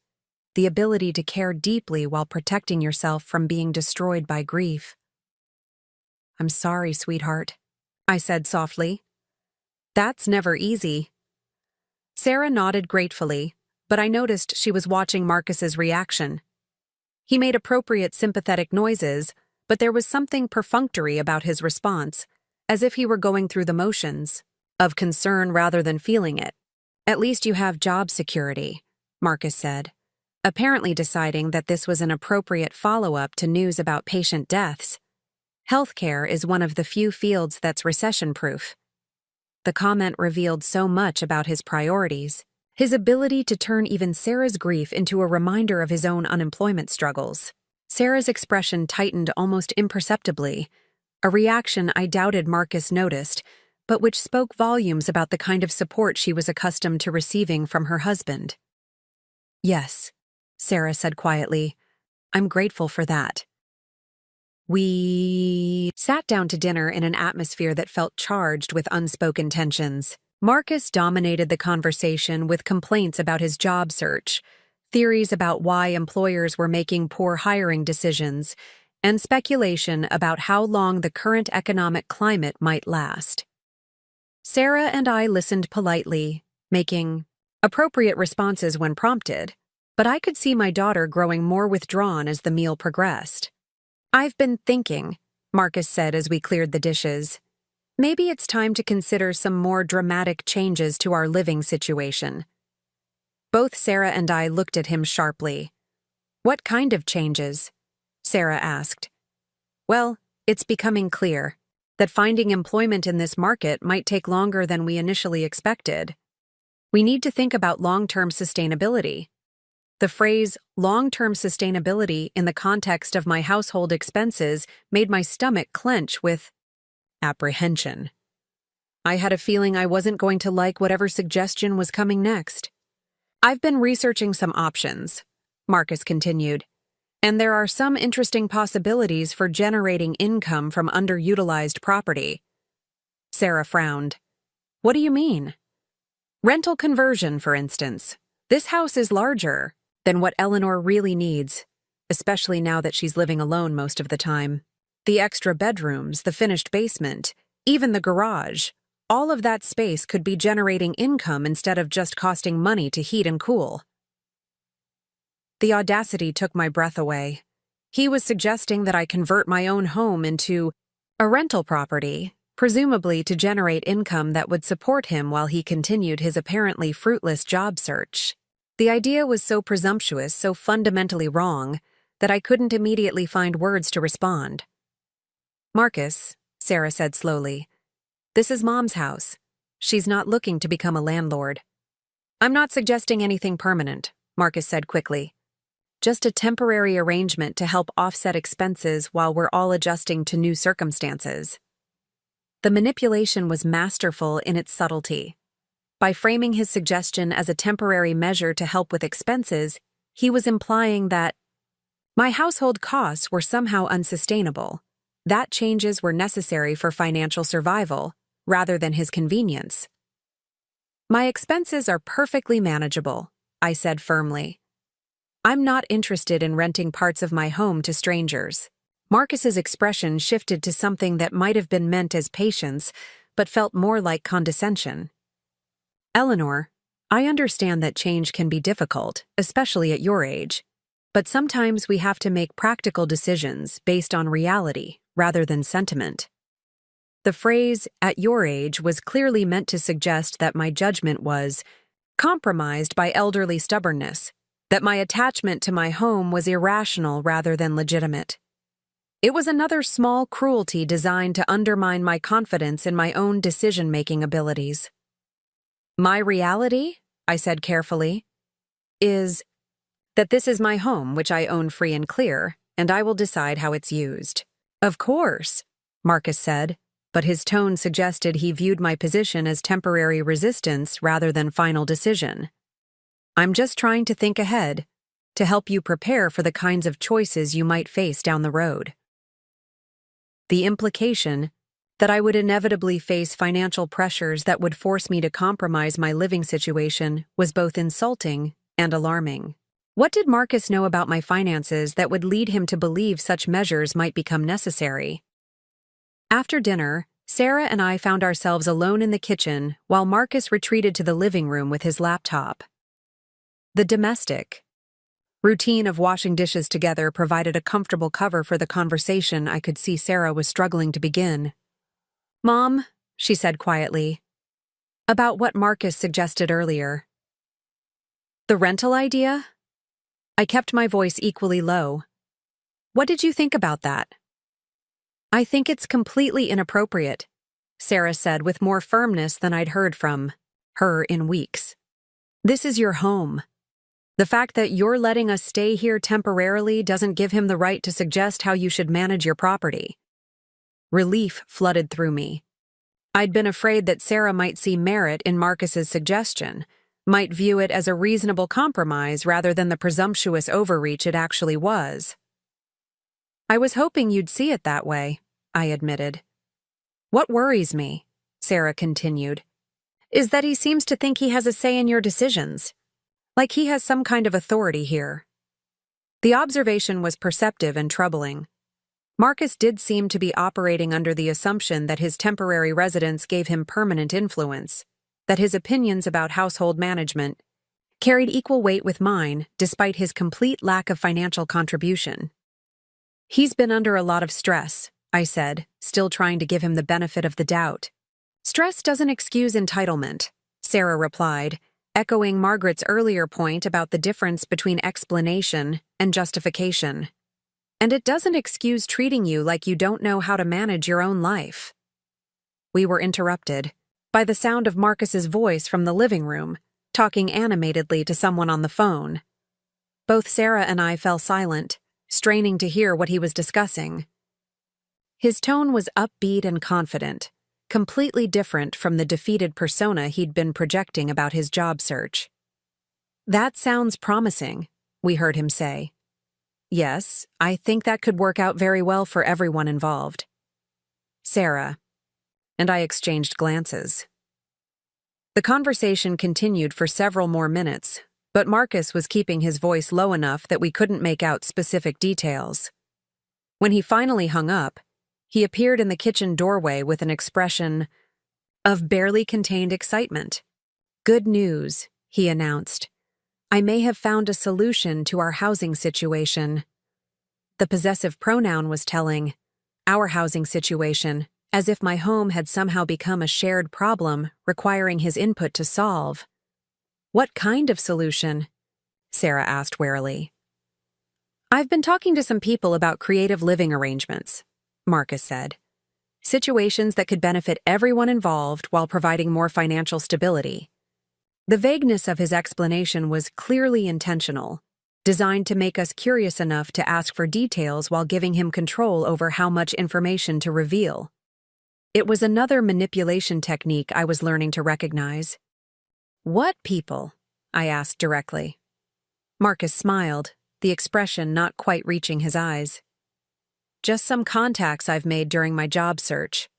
the ability to care deeply while protecting yourself from being destroyed by grief. "I'm sorry, sweetheart." I said softly. That's never easy. Sarah nodded gratefully, but I noticed she was watching Marcus's reaction. He made appropriate sympathetic noises, but there was something perfunctory about his response, as if he were going through the motions, of concern rather than feeling it. At least you have job security, Marcus said, apparently deciding that this was an appropriate follow-up to news about patient deaths. Healthcare is one of the few fields that's recession-proof. The comment revealed so much about his priorities, his ability to turn even Sarah's grief into a reminder of his own unemployment struggles. Sarah's expression tightened almost imperceptibly, a reaction I doubted Marcus noticed, but which spoke volumes about the kind of support she was accustomed to receiving from her husband. Yes, Sarah said quietly. I'm grateful for that. We sat down to dinner in an atmosphere that felt charged with unspoken tensions. Marcus dominated the conversation with complaints about his job search, theories about why employers were making poor hiring decisions, and speculation about how long the current economic climate might last. Sarah and I listened politely, making appropriate responses when prompted, but I could see my daughter growing more withdrawn as the meal progressed. I've been thinking, Marcus said as we cleared the dishes. Maybe it's time to consider some more dramatic changes to our living situation. Both Sarah and I looked at him sharply. What kind of changes? Sarah asked. Well, it's becoming clear that finding employment in this market might take longer than we initially expected. We need to think about long-term sustainability. The phrase long-term sustainability in the context of my household expenses made my stomach clench with apprehension. I had a feeling I wasn't going to like whatever suggestion was coming next. I've been researching some options, Marcus continued, and there are some interesting possibilities for generating income from underutilized property. Sarah frowned. What do you mean? Rental conversion, for instance. This house is larger than what Eleanor really needs, especially now that she's living alone most of the time. The extra bedrooms, the finished basement, even the garage, all of that space could be generating income instead of just costing money to heat and cool. The audacity took my breath away. He was suggesting that I convert my own home into a rental property, presumably to generate income that would support him while he continued his apparently fruitless job search. The idea was so presumptuous, so fundamentally wrong, that I couldn't immediately find words to respond. Marcus, Sarah said slowly, this is Mom's house. She's not looking to become a landlord. I'm not suggesting anything permanent, Marcus said quickly. Just a temporary arrangement to help offset expenses while we're all adjusting to new circumstances. The manipulation was masterful in its subtlety. By framing his suggestion as a temporary measure to help with expenses, he was implying that my household costs were somehow unsustainable, that changes were necessary for financial survival, rather than his convenience. My expenses are perfectly manageable, I said firmly. I'm not interested in renting parts of my home to strangers. Marcus's expression shifted to something that might have been meant as patience, but felt more like condescension. Eleanor, I understand that change can be difficult, especially at your age, but sometimes we have to make practical decisions based on reality rather than sentiment. The phrase, at your age, was clearly meant to suggest that my judgment was compromised by elderly stubbornness, that my attachment to my home was irrational rather than legitimate. It was another small cruelty designed to undermine my confidence in my own decision-making abilities. My reality, I said carefully, is that this is my home, which I own free and clear, and I will decide how it's used. Of course, Marcus said, but his tone suggested he viewed my position as temporary resistance rather than final decision. I'm just trying to think ahead, to help you prepare for the kinds of choices you might face down the road. The implication that I would inevitably face financial pressures that would force me to compromise my living situation was both insulting and alarming. What did Marcus know about my finances that would lead him to believe such measures might become necessary? After dinner, Sarah and I found ourselves alone in the kitchen while Marcus retreated to the living room with his laptop. The domestic routine of washing dishes together provided a comfortable cover for the conversation I could see Sarah was struggling to begin. "Mom," she said quietly, "about what Marcus suggested earlier." "The rental idea?" I kept my voice equally low. "What did you think about that?" "I think it's completely inappropriate," Sarah said with more firmness than I'd heard from her in weeks. "This is your home. The fact that you're letting us stay here temporarily doesn't give him the right to suggest how you should manage your property." Relief flooded through me. I'd been afraid that Sarah might see merit in Marcus's suggestion, might view it as a reasonable compromise rather than the presumptuous overreach it actually was. "I was hoping you'd see it that way," I admitted. "What worries me," Sarah continued, "is that he seems to think he has a say in your decisions. Like he has some kind of authority here." The observation was perceptive and troubling. Marcus did seem to be operating under the assumption that his temporary residence gave him permanent influence, that his opinions about household management carried equal weight with mine despite his complete lack of financial contribution. "He's been under a lot of stress," I said, still trying to give him the benefit of the doubt. "Stress doesn't excuse entitlement," Sarah replied, echoing Margaret's earlier point about the difference between explanation and justification. "And it doesn't excuse treating you like you don't know how to manage your own life." We were interrupted by the sound of Marcus's voice from the living room, talking animatedly to someone on the phone. Both Sarah and I fell silent, straining to hear what he was discussing. His tone was upbeat and confident, completely different from the defeated persona he'd been projecting about his job search. "That sounds promising," we heard him say. "Yes, I think that could work out very well for everyone involved." Sarah and I exchanged glances. The conversation continued for several more minutes, but Marcus was keeping his voice low enough that we couldn't make out specific details. When he finally hung up, he appeared in the kitchen doorway with an expression of barely contained excitement. "Good news," he announced. "I may have found a solution to our housing situation." The possessive pronoun was telling, "our housing situation," as if my home had somehow become a shared problem requiring his input to solve. "What kind of solution?" Sarah asked warily. "I've been talking to some people about creative living arrangements," Marcus said. "Situations that could benefit everyone involved while providing more financial stability." The vagueness of his explanation was clearly intentional, designed to make us curious enough to ask for details while giving him control over how much information to reveal. It was another manipulation technique I was learning to recognize. "What people?" I asked directly. Marcus smiled, the expression not quite reaching his eyes. "Just some contacts I've made during my job search.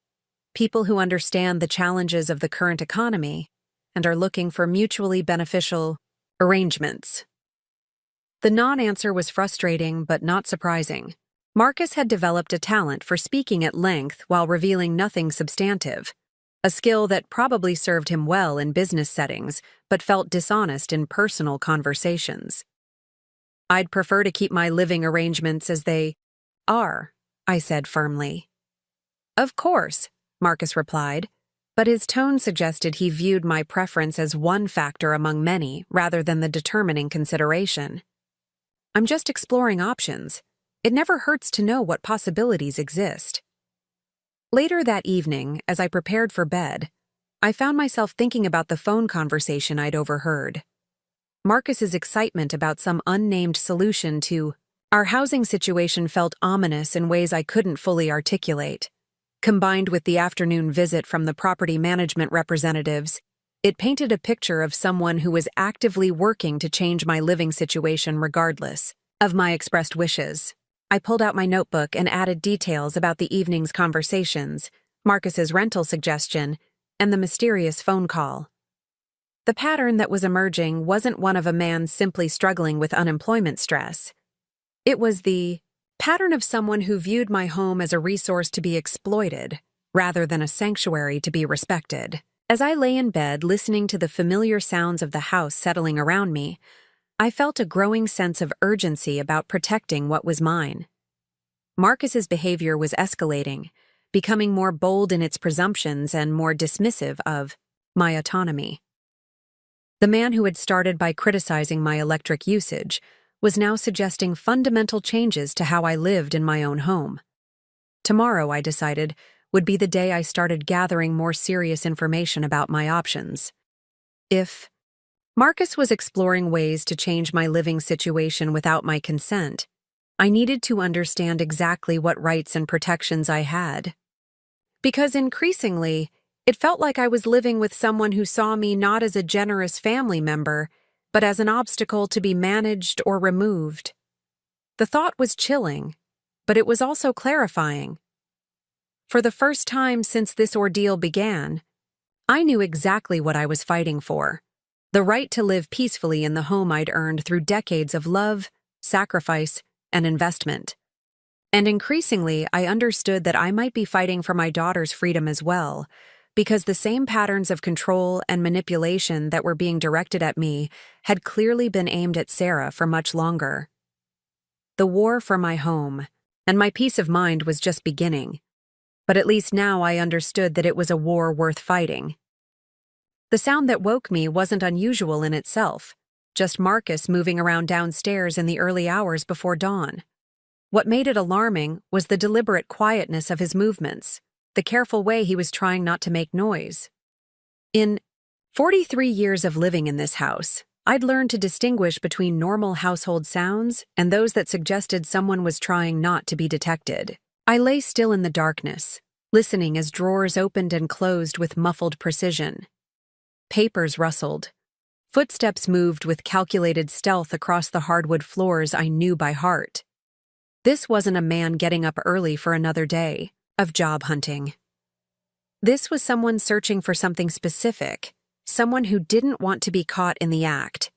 People who understand the challenges of the current economy and are looking for mutually beneficial arrangements." The non-answer was frustrating but not surprising. Marcus had developed a talent for speaking at length while revealing nothing substantive, a skill that probably served him well in business settings but felt dishonest in personal conversations. "I'd prefer to keep my living arrangements as they are," I said firmly. "Of course," Marcus replied, but his tone suggested he viewed my preference as one factor among many rather than the determining consideration. "I'm just exploring options. It never hurts to know what possibilities exist." Later that evening, as I prepared for bed, I found myself thinking about the phone conversation I'd overheard. Marcus's excitement about some unnamed solution to our housing situation felt ominous in ways I couldn't fully articulate. Combined with the afternoon visit from the property management representatives, it painted a picture of someone who was actively working to change my living situation regardless of my expressed wishes. I pulled out my notebook and added details about the evening's conversations, Marcus's rental suggestion, and the mysterious phone call. The pattern that was emerging wasn't one of a man simply struggling with unemployment stress. It was the pattern of someone who viewed my home as a resource to be exploited rather than a sanctuary to be respected. As I lay in bed listening to the familiar sounds of the house settling around me, I felt a growing sense of urgency about protecting what was mine. Marcus's behavior was escalating, becoming more bold in its presumptions and more dismissive of my autonomy. The man who had started by criticizing my electric usage was now suggesting fundamental changes to how I lived in my own home. Tomorrow, I decided, would be the day I started gathering more serious information about my options. If Marcus was exploring ways to change my living situation without my consent, I needed to understand exactly what rights and protections I had. Because increasingly, it felt like I was living with someone who saw me not as a generous family member, but as an obstacle to be managed or removed. The thought was chilling, but it was also clarifying. For the first time since this ordeal began, I knew exactly what I was fighting for: the right to live peacefully in the home I'd earned through decades of love, sacrifice, and investment. And increasingly, I understood that I might be fighting for my daughter's freedom as well, because the same patterns of control and manipulation that were being directed at me had clearly been aimed at Sarah for much longer. The war for my home and my peace of mind was just beginning, but at least now I understood that it was a war worth fighting. The sound that woke me wasn't unusual in itself, just Marcus moving around downstairs in the early hours before dawn. What made it alarming was the deliberate quietness of his movements, the careful way he was trying not to make noise. In 43 years of living in this house, I'd learned to distinguish between normal household sounds and those that suggested someone was trying not to be detected. I lay still in the darkness, listening as drawers opened and closed with muffled precision. Papers rustled. Footsteps moved with calculated stealth across the hardwood floors I knew by heart. This wasn't a man getting up early for another day of job hunting. This was someone searching for something specific, someone who didn't want to be caught in the act.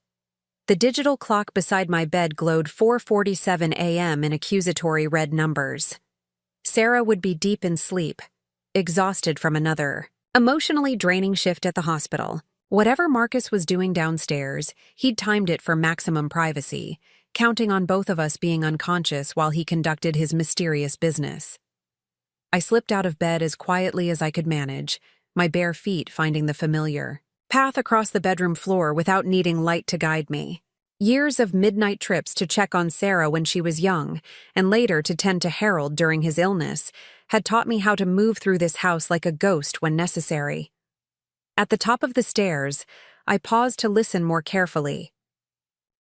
The digital clock beside my bed glowed 4:47 a.m. in accusatory red numbers. Sarah would be deep in sleep, exhausted from another emotionally draining shift at the hospital. Whatever Marcus was doing downstairs, he'd timed it for maximum privacy, counting on both of us being unconscious while he conducted his mysterious business. I slipped out of bed as quietly as I could manage, my bare feet finding the familiar path across the bedroom floor without needing light to guide me. Years of midnight trips to check on Sarah when she was young, and later to tend to Harold during his illness, had taught me how to move through this house like a ghost when necessary. At the top of the stairs, I paused to listen more carefully.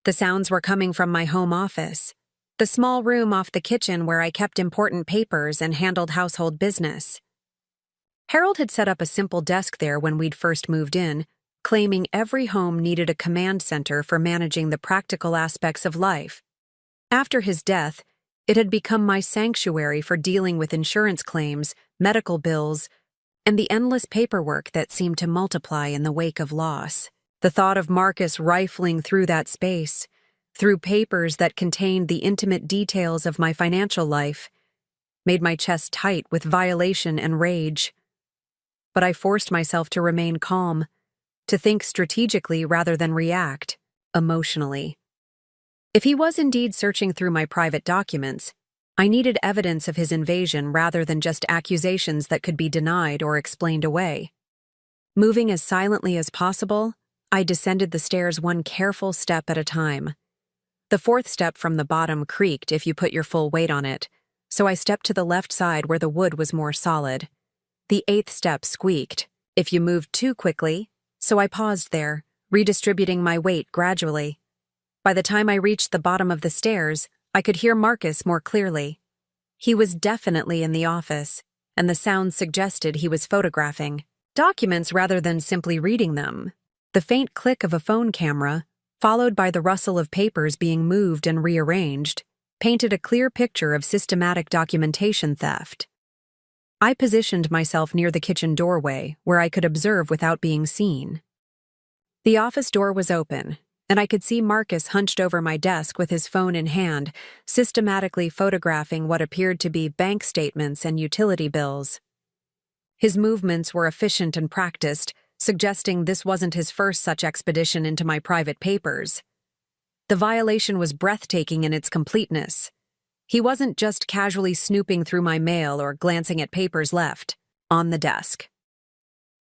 The sounds were coming from my home office, the small room off the kitchen where I kept important papers and handled household business. Harold had set up a simple desk there when we'd first moved in, claiming every home needed a command center for managing the practical aspects of life. After his death, it had become my sanctuary for dealing with insurance claims, medical bills, and the endless paperwork that seemed to multiply in the wake of loss. The thought of Marcus rifling through that space, through papers that contained the intimate details of my financial life, made my chest tight with violation and rage. But I forced myself to remain calm, to think strategically rather than react emotionally. If he was indeed searching through my private documents, I needed evidence of his invasion rather than just accusations that could be denied or explained away. Moving as silently as possible, I descended the stairs one careful step at a time. The fourth step from the bottom creaked if you put your full weight on it, so I stepped to the left side where the wood was more solid. The eighth step squeaked if you moved too quickly, so I paused there, redistributing my weight gradually. By the time I reached the bottom of the stairs, I could hear Marcus more clearly. He was definitely in the office, and the sound suggested he was photographing documents rather than simply reading them. The faint click of a phone camera, followed by the rustle of papers being moved and rearranged, painted a clear picture of systematic documentation theft. I positioned myself near the kitchen doorway, where I could observe without being seen. The office door was open, and I could see Marcus hunched over my desk with his phone in hand, systematically photographing what appeared to be bank statements and utility bills. His movements were efficient and practiced, suggesting this wasn't his first such expedition into my private papers. The violation was breathtaking in its completeness. He wasn't just casually snooping through my mail or glancing at papers left on the desk.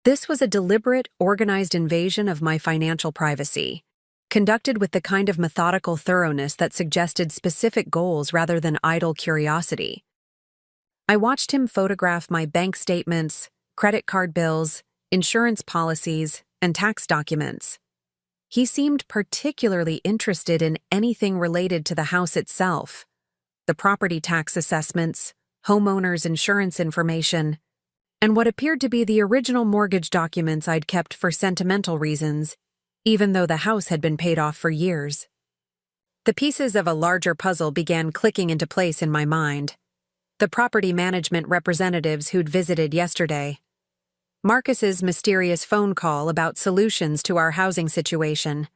This was a deliberate, organized invasion of my financial privacy, conducted with the kind of methodical thoroughness that suggested specific goals rather than idle curiosity. I watched him photograph my bank statements, credit card bills, insurance policies, and tax documents. He seemed particularly interested in anything related to the house itself, the property tax assessments, homeowners' insurance information, and what appeared to be the original mortgage documents I'd kept for sentimental reasons, even though the house had been paid off for years. The pieces of a larger puzzle began clicking into place in my mind. The property management representatives who'd visited yesterday, Marcus's mysterious phone call about solutions to our housing situation,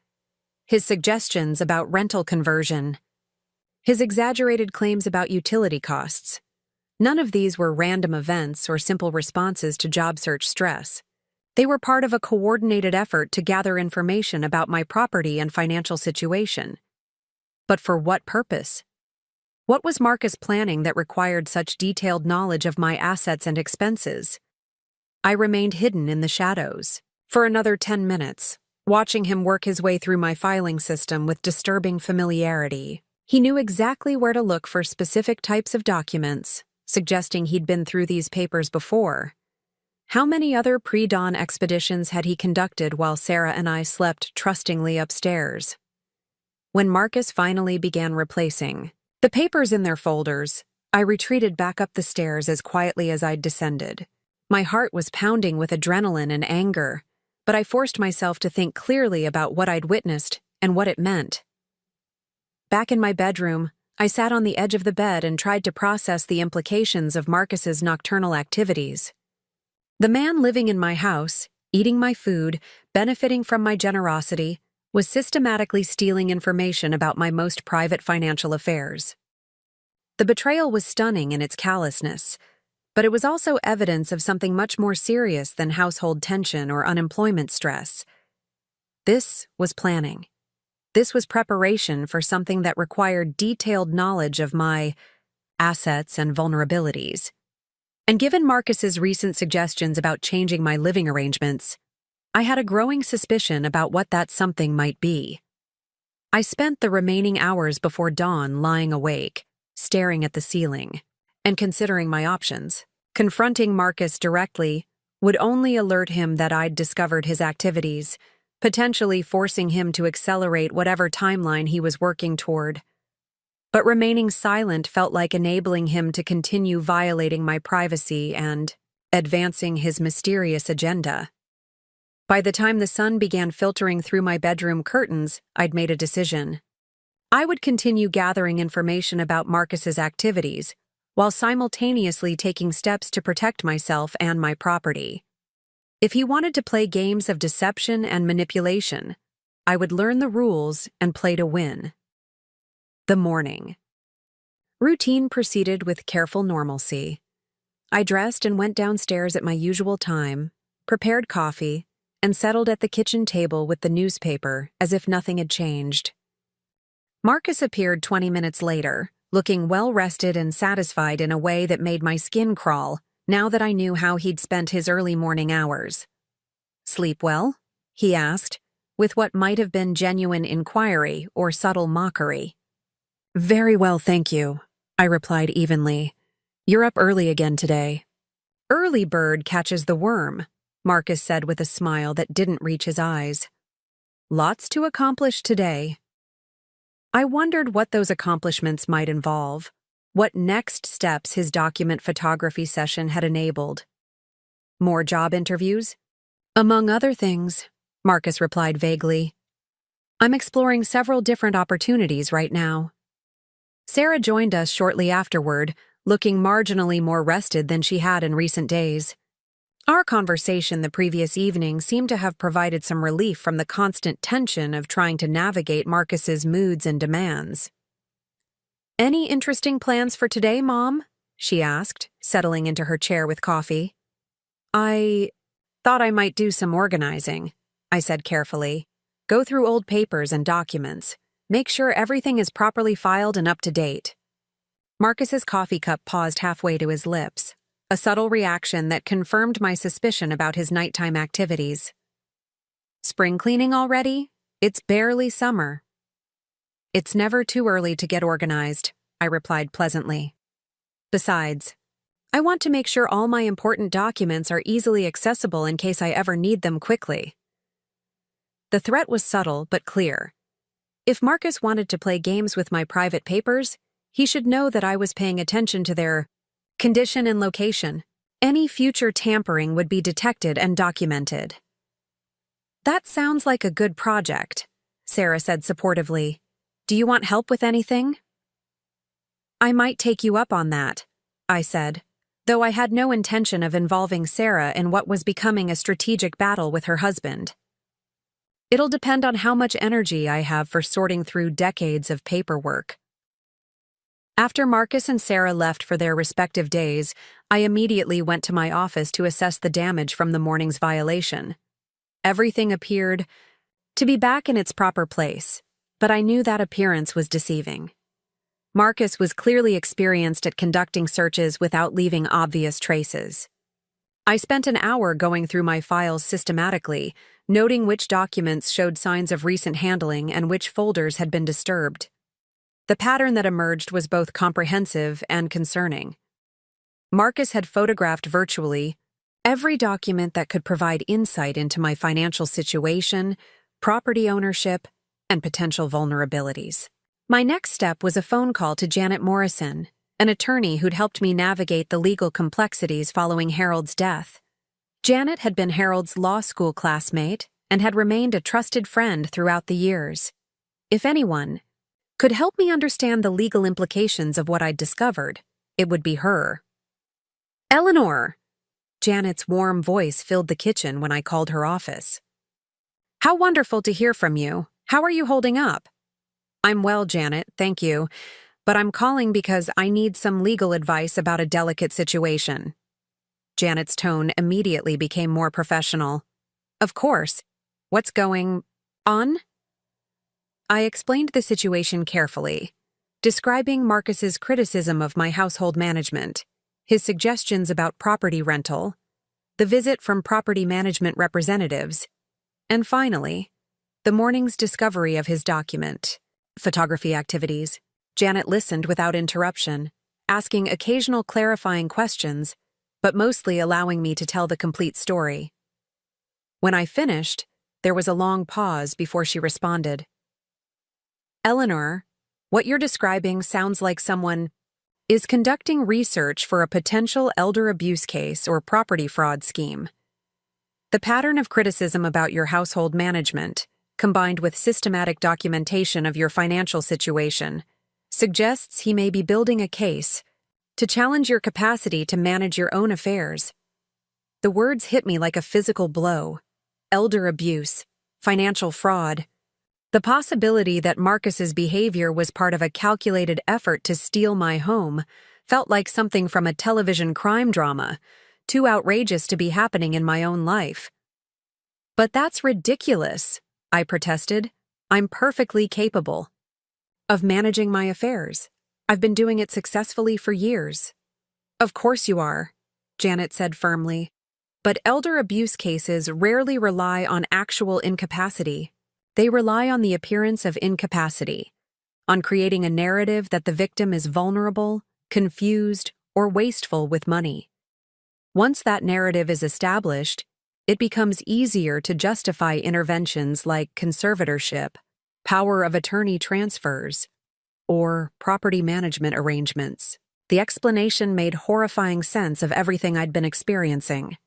his suggestions about rental conversion, his exaggerated claims about utility costs. None of these were random events or simple responses to job search stress. They were part of a coordinated effort to gather information about my property and financial situation. But for what purpose? What was Marcus planning that required such detailed knowledge of my assets and expenses? I remained hidden in the shadows for another 10 minutes, watching him work his way through my filing system with disturbing familiarity. He knew exactly where to look for specific types of documents, suggesting he'd been through these papers before. How many other pre-dawn expeditions had he conducted while Sarah and I slept trustingly upstairs? When Marcus finally began replacing the papers in their folders, I retreated back up the stairs as quietly as I'd descended. My heart was pounding with adrenaline and anger, but I forced myself to think clearly about what I'd witnessed and what it meant. Back in my bedroom, I sat on the edge of the bed and tried to process the implications of Marcus's nocturnal activities. The man living in my house, eating my food, benefiting from my generosity, was systematically stealing information about my most private financial affairs. The betrayal was stunning in its callousness, but it was also evidence of something much more serious than household tension or unemployment stress. This was planning. This was preparation for something that required detailed knowledge of my assets and vulnerabilities. And given Marcus's recent suggestions about changing my living arrangements, I had a growing suspicion about what that something might be. I spent the remaining hours before dawn lying awake, staring at the ceiling, and considering my options. Confronting Marcus directly would only alert him that I'd discovered his activities, potentially forcing him to accelerate whatever timeline he was working toward. But remaining silent felt like enabling him to continue violating my privacy and advancing his mysterious agenda. By the time the sun began filtering through my bedroom curtains, I'd made a decision. I would continue gathering information about Marcus's activities, while simultaneously taking steps to protect myself and my property. If he wanted to play games of deception and manipulation, I would learn the rules and play to win. The morning. Routine proceeded with careful normalcy. I dressed and went downstairs at my usual time, prepared coffee, and settled at the kitchen table with the newspaper as if nothing had changed. Marcus appeared 20 minutes later, looking well-rested and satisfied in a way that made my skin crawl, now that I knew how he'd spent his early morning hours. "Sleep well?" he asked, with what might have been genuine inquiry or subtle mockery. "Very well, thank you," I replied evenly. "You're up early again today." "Early bird catches the worm," Marcus said with a smile that didn't reach his eyes. "Lots to accomplish today." I wondered what those accomplishments might involve, what next steps his document photography session had enabled. "More job interviews?" "Among other things," Marcus replied vaguely. "I'm exploring several different opportunities right now." Sarah joined us shortly afterward, looking marginally more rested than she had in recent days. Our conversation the previous evening seemed to have provided some relief from the constant tension of trying to navigate Marcus's moods and demands. "Any interesting plans for today, Mom?" she asked, settling into her chair with coffee. I thought I might do some organizing, I said carefully. Go through old papers and documents. Make sure everything is properly filed and up to date. Marcus's coffee cup paused halfway to his lips, a subtle reaction that confirmed my suspicion about his nighttime activities. Spring cleaning already? It's barely summer. It's never too early to get organized, I replied pleasantly. Besides, I want to make sure all my important documents are easily accessible in case I ever need them quickly. The threat was subtle but clear. If Marcus wanted to play games with my private papers, he should know that I was paying attention to their condition and location. Any future tampering would be detected and documented. That sounds like a good project, Sarah said supportively. Do you want help with anything? I might take you up on that, I said, though I had no intention of involving Sarah in what was becoming a strategic battle with her husband. It'll depend on how much energy I have for sorting through decades of paperwork. After Marcus and Sarah left for their respective days, I immediately went to my office to assess the damage from the morning's violation. Everything appeared to be back in its proper place, but I knew that appearance was deceiving. Marcus was clearly experienced at conducting searches without leaving obvious traces. I spent an hour going through my files systematically, noting which documents showed signs of recent handling and which folders had been disturbed. The pattern that emerged was both comprehensive and concerning. Marcus had photographed virtually every document that could provide insight into my financial situation, property ownership, and potential vulnerabilities. My next step was a phone call to Janet Morrison, an attorney who'd helped me navigate the legal complexities following Harold's death. Janet had been Harold's law school classmate and had remained a trusted friend throughout the years. If anyone could help me understand the legal implications of what I'd discovered, it would be her. Eleanor! Janet's warm voice filled the kitchen when I called her office. How wonderful to hear from you. How are you holding up? I'm well, Janet, thank you, but I'm calling because I need some legal advice about a delicate situation. Janet's tone immediately became more professional. Of course. What's going on? I explained the situation carefully, describing Marcus's criticism of my household management, his suggestions about property rental, the visit from property management representatives, and finally, the morning's discovery of his document, photography activities. Janet listened without interruption, asking occasional clarifying questions, but mostly allowing me to tell the complete story. When I finished, there was a long pause before she responded. Eleanor, what you're describing sounds like someone is conducting research for a potential elder abuse case or property fraud scheme. The pattern of criticism about your household management, combined with systematic documentation of your financial situation, suggests he may be building a case to challenge your capacity to manage your own affairs. The words hit me like a physical blow. Elder abuse, financial fraud. The possibility that Marcus's behavior was part of a calculated effort to steal my home felt like something from a television crime drama, too outrageous to be happening in my own life. But that's ridiculous, I protested. I'm perfectly capable of managing my affairs. I've been doing it successfully for years. Of course you are, Janet said firmly. But elder abuse cases rarely rely on actual incapacity. They rely on the appearance of incapacity, on creating a narrative that the victim is vulnerable, confused, or wasteful with money. Once that narrative is established, it becomes easier to justify interventions like conservatorship, power of attorney transfers, or property management arrangements. The explanation made horrifying sense of everything I'd been experiencing.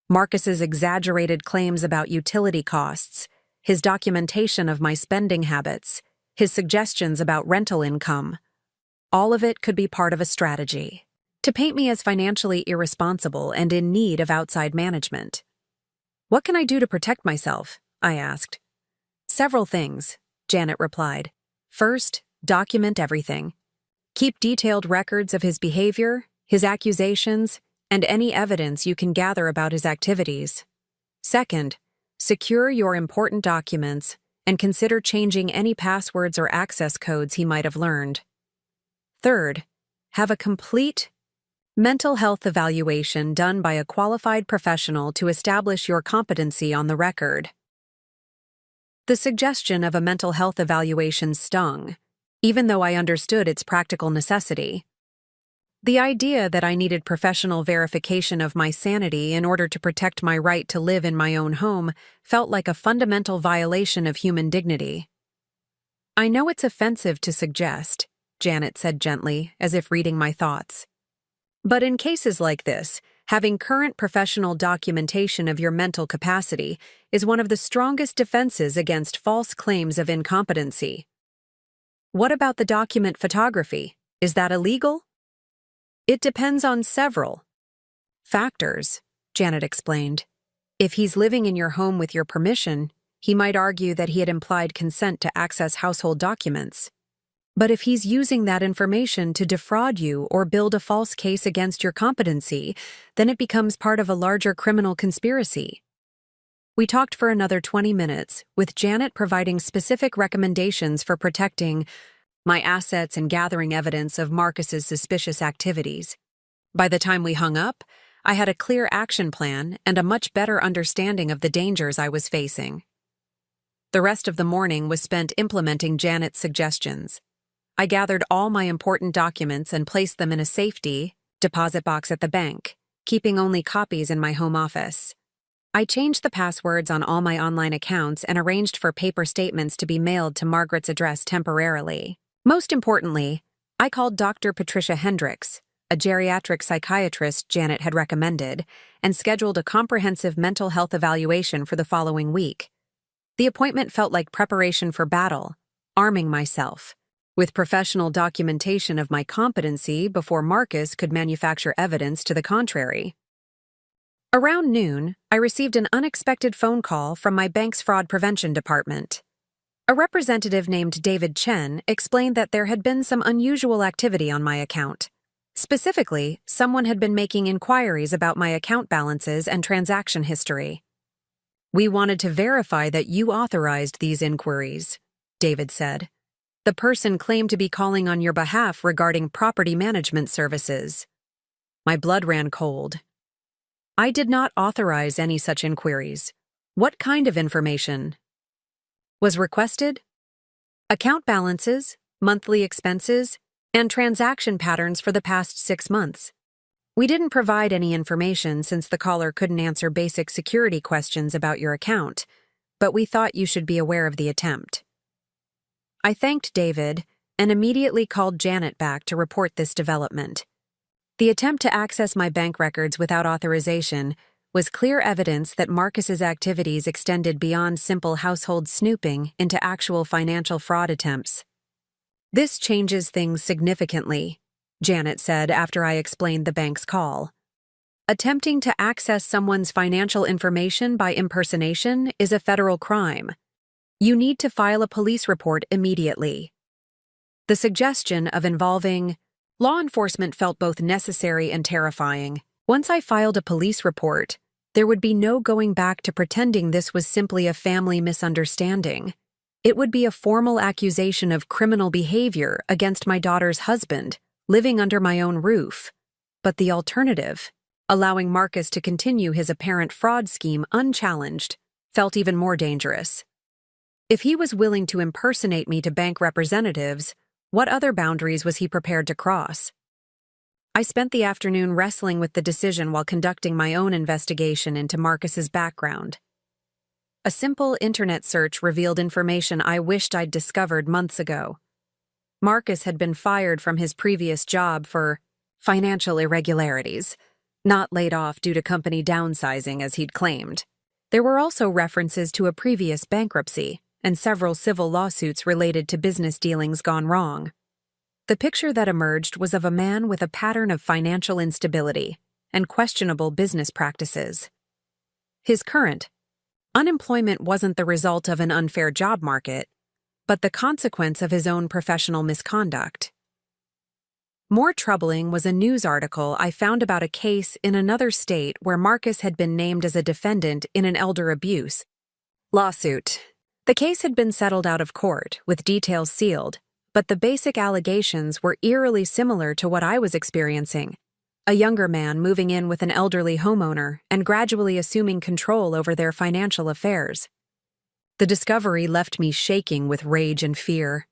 Marcus's exaggerated claims about utility costs, his documentation of my spending habits, his suggestions about rental income. All of it could be part of a strategy to paint me as financially irresponsible and in need of outside management. What can I do to protect myself? I asked. Several things, Janet replied. First, document everything. Keep detailed records of his behavior, his accusations, and any evidence you can gather about his activities. Second, secure your important documents and consider changing any passwords or access codes he might have learned. Third, have a complete mental health evaluation done by a qualified professional to establish your competency on the record. The suggestion of a mental health evaluation stung, even though I understood its practical necessity. The idea that I needed professional verification of my sanity in order to protect my right to live in my own home felt like a fundamental violation of human dignity. "I know it's offensive to suggest," Janet said gently, as if reading my thoughts. "But in cases like this, having current professional documentation of your mental capacity is one of the strongest defenses against false claims of incompetency." "What about the document photography? Is that illegal?" "It depends on several factors," Janet explained. "If he's living in your home with your permission, he might argue that he had implied consent to access household documents. But if he's using that information to defraud you or build a false case against your competency, then it becomes part of a larger criminal conspiracy." We talked for another 20 minutes, with Janet providing specific recommendations for protecting my assets and gathering evidence of Marcus's suspicious activities. By the time we hung up, I had a clear action plan and a much better understanding of the dangers I was facing. The rest of the morning was spent implementing Janet's suggestions. I gathered all my important documents and placed them in a safety deposit box at the bank, keeping only copies in my home office. I changed the passwords on all my online accounts and arranged for paper statements to be mailed to Margaret's address temporarily. Most importantly, I called Dr. Patricia Hendricks, a geriatric psychiatrist Janet had recommended, and scheduled a comprehensive mental health evaluation for the following week. The appointment felt like preparation for battle, arming myself with professional documentation of my competency before Marcus could manufacture evidence to the contrary. Around noon, I received an unexpected phone call from my bank's fraud prevention department. A representative named David Chen explained that there had been some unusual activity on my account. Specifically, someone had been making inquiries about my account balances and transaction history. "We wanted to verify that you authorized these inquiries," David said. "The person claimed to be calling on your behalf regarding property management services." My blood ran cold. "I did not authorize any such inquiries. What kind of information was requested?" "Account balances, monthly expenses, and transaction patterns for the past 6 months. We didn't provide any information since the caller couldn't answer basic security questions about your account, but we thought you should be aware of the attempt." I thanked David and immediately called Janet back to report this development. The attempt to access my bank records without authorization was clear evidence that Marcus's activities extended beyond simple household snooping into actual financial fraud attempts. "This changes things significantly," Janet said after I explained the bank's call. "Attempting to access someone's financial information by impersonation is a federal crime. You need to file a police report immediately." The suggestion of involving law enforcement felt both necessary and terrifying. Once I filed a police report, there would be no going back to pretending this was simply a family misunderstanding. It would be a formal accusation of criminal behavior against my daughter's husband, living under my own roof. But the alternative, allowing Marcus to continue his apparent fraud scheme unchallenged, felt even more dangerous. If he was willing to impersonate me to bank representatives, what other boundaries was he prepared to cross? I spent the afternoon wrestling with the decision while conducting my own investigation into Marcus's background. A simple internet search revealed information I wished I'd discovered months ago. Marcus had been fired from his previous job for financial irregularities, not laid off due to company downsizing as he'd claimed. There were also references to a previous bankruptcy and several civil lawsuits related to business dealings gone wrong. The picture that emerged was of a man with a pattern of financial instability and questionable business practices. His current unemployment wasn't the result of an unfair job market, but the consequence of his own professional misconduct. More troubling was a news article I found about a case in another state where Marcus had been named as a defendant in an elder abuse lawsuit. The case had been settled out of court, with details sealed, but the basic allegations were eerily similar to what I was experiencing. A younger man moving in with an elderly homeowner and gradually assuming control over their financial affairs. The discovery left me shaking with rage and fear.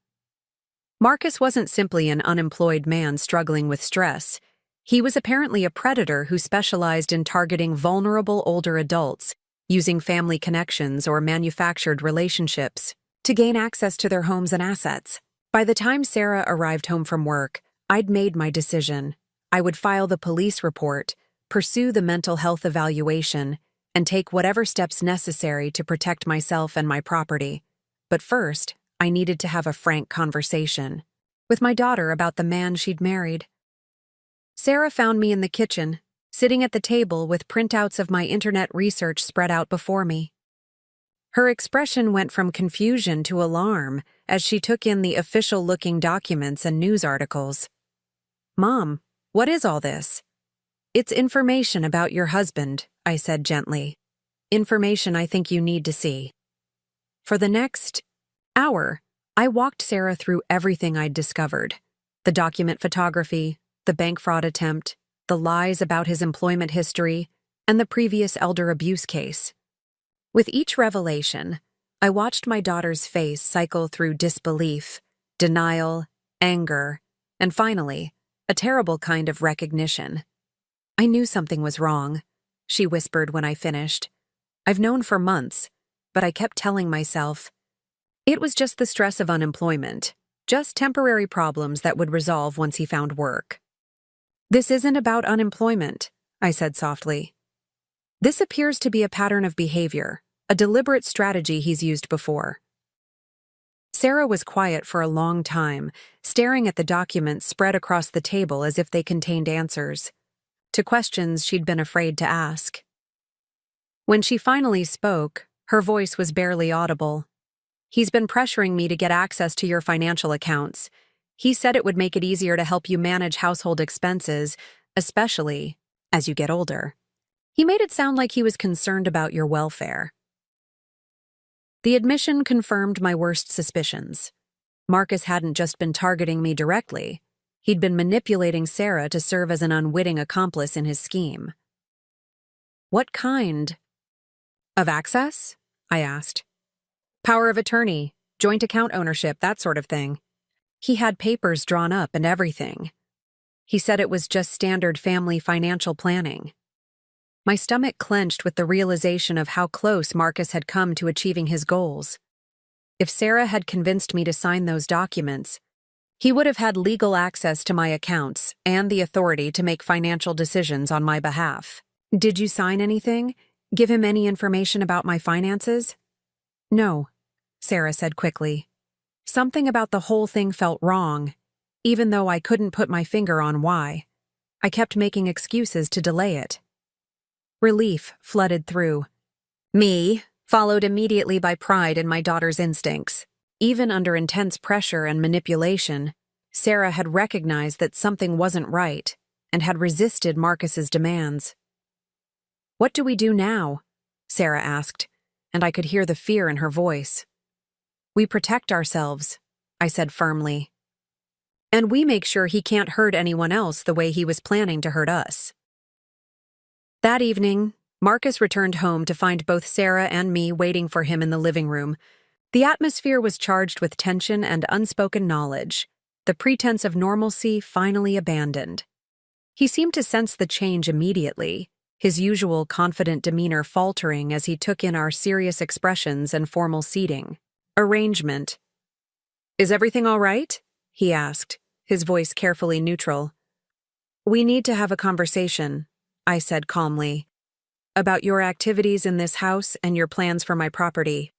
Marcus wasn't simply an unemployed man struggling with stress. He was apparently a predator who specialized in targeting vulnerable older adults, using family connections or manufactured relationships to gain access to their homes and assets. By the time Sarah arrived home from work, I'd made my decision. I would file the police report, pursue the mental health evaluation, and take whatever steps necessary to protect myself and my property. But first, I needed to have a frank conversation with my daughter about the man she'd married. Sarah found me in the kitchen, sitting at the table with printouts of my internet research spread out before me. Her expression went from confusion to alarm as she took in the official-looking documents and news articles. "Mom, what is all this?" "It's information about your husband," I said gently. "Information I think you need to see." For the next hour, I walked Sarah through everything I'd discovered. The document photography, the bank fraud attempt, the lies about his employment history, and the previous elder abuse case. With each revelation, I watched my daughter's face cycle through disbelief, denial, anger, and finally, a terrible kind of recognition. "I knew something was wrong," she whispered when I finished. "I've known for months, but I kept telling myself it was just the stress of unemployment, just temporary problems that would resolve once he found work." "This isn't about unemployment," I said softly. "This appears to be a pattern of behavior, a deliberate strategy he's used before." Sarah was quiet for a long time, staring at the documents spread across the table as if they contained answers to questions she'd been afraid to ask. When she finally spoke, her voice was barely audible. "He's been pressuring me to get access to your financial accounts. He said it would make it easier to help you manage household expenses, especially as you get older. He made it sound like he was concerned about your welfare." The admission confirmed my worst suspicions. Marcus hadn't just been targeting me directly. He'd been manipulating Sarah to serve as an unwitting accomplice in his scheme. "What kind of access?" I asked. "Power of attorney, joint account ownership, that sort of thing. He had papers drawn up and everything. He said it was just standard family financial planning." My stomach clenched with the realization of how close Marcus had come to achieving his goals. If Sarah had convinced me to sign those documents, he would have had legal access to my accounts and the authority to make financial decisions on my behalf. "Did you sign anything? Give him any information about my finances?" "No," Sarah said quickly. Something about the whole thing felt wrong, even though I couldn't put my finger on why. I kept making excuses to delay it. Relief flooded through me, followed immediately by pride in my daughter's instincts. Even under intense pressure and manipulation, Sarah had recognized that something wasn't right and had resisted Marcus's demands. "What do we do now?" Sarah asked, and I could hear the fear in her voice. "We protect ourselves," I said firmly. "And we make sure he can't hurt anyone else the way he was planning to hurt us." That evening, Marcus returned home to find both Sarah and me waiting for him in the living room. The atmosphere was charged with tension and unspoken knowledge, the pretense of normalcy finally abandoned. He seemed to sense the change immediately, his usual confident demeanor faltering as he took in our serious expressions and formal seating. Arrangement. "Is everything all right?" he asked, his voice carefully neutral. "We need to have a conversation," I said calmly, "about your activities in this house and your plans for my property."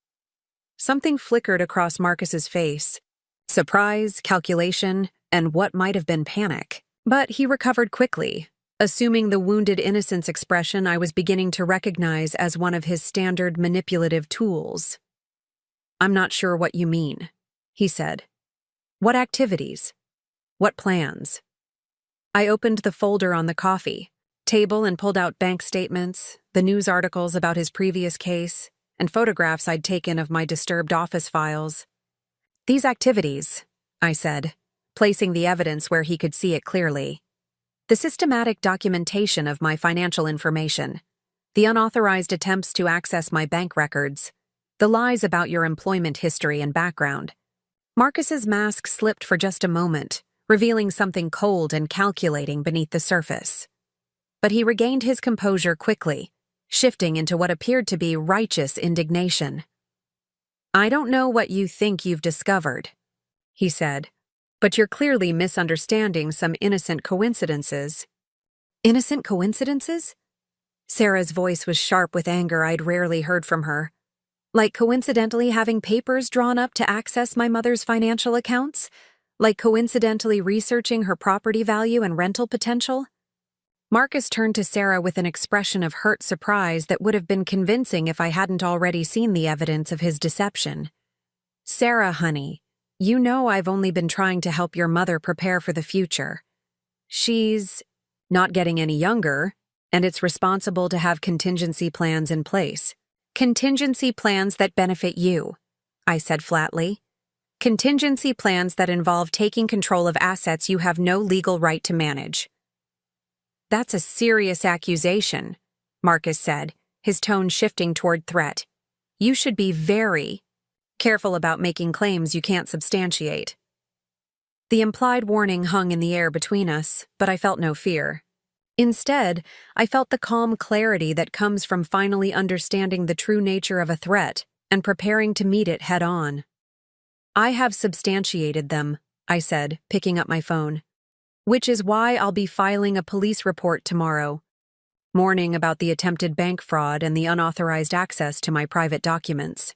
Something flickered across Marcus's face. Surprise, calculation, and what might have been panic. But he recovered quickly, assuming the wounded innocence expression I was beginning to recognize as one of his standard manipulative tools. "I'm not sure what you mean," he said. "What activities? What plans?" I opened the folder on the coffee table and pulled out bank statements, the news articles about his previous case, and photographs I'd taken of my disturbed office files. These activities, I said, placing the evidence where he could see it clearly. The systematic documentation of my financial information, the unauthorized attempts to access my bank records, the lies about your employment history and background. Marcus's mask slipped for just a moment, revealing something cold and calculating beneath the surface. But he regained his composure quickly, shifting into what appeared to be righteous indignation. "I don't know what you think you've discovered," he said, "but you're clearly misunderstanding some innocent coincidences." "Innocent coincidences?" Sarah's voice was sharp with anger I'd rarely heard from her. Like coincidentally having papers drawn up to access my mother's financial accounts? Like coincidentally researching her property value and rental potential? Marcus turned to Sarah with an expression of hurt surprise that would have been convincing if I hadn't already seen the evidence of his deception. "Sarah, honey, you know I've only been trying to help your mother prepare for the future. She's not getting any younger, and it's responsible to have contingency plans in place. Contingency plans that benefit you," I said flatly. "Contingency plans that involve taking control of assets you have no legal right to manage." "That's a serious accusation," Marcus said, his tone shifting toward threat. "You should be very careful about making claims you can't substantiate." The implied warning hung in the air between us, but I felt no fear. Instead, I felt the calm clarity that comes from finally understanding the true nature of a threat and preparing to meet it head-on. "I have substantiated them," I said, picking up my phone. "Which is why I'll be filing a police report tomorrow, warning about the attempted bank fraud and the unauthorized access to my private documents."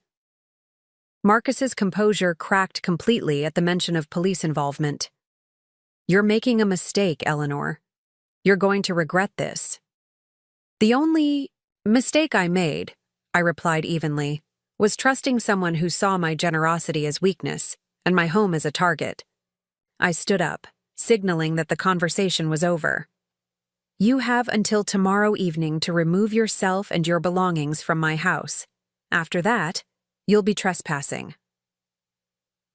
Marcus's composure cracked completely at the mention of police involvement. "You're making a mistake, Eleanor. You're going to regret this." "The only mistake I made," I replied evenly, "was trusting someone who saw my generosity as weakness and my home as a target." I stood up, signaling that the conversation was over. "You have until tomorrow evening to remove yourself and your belongings from my house. After that, you'll be trespassing."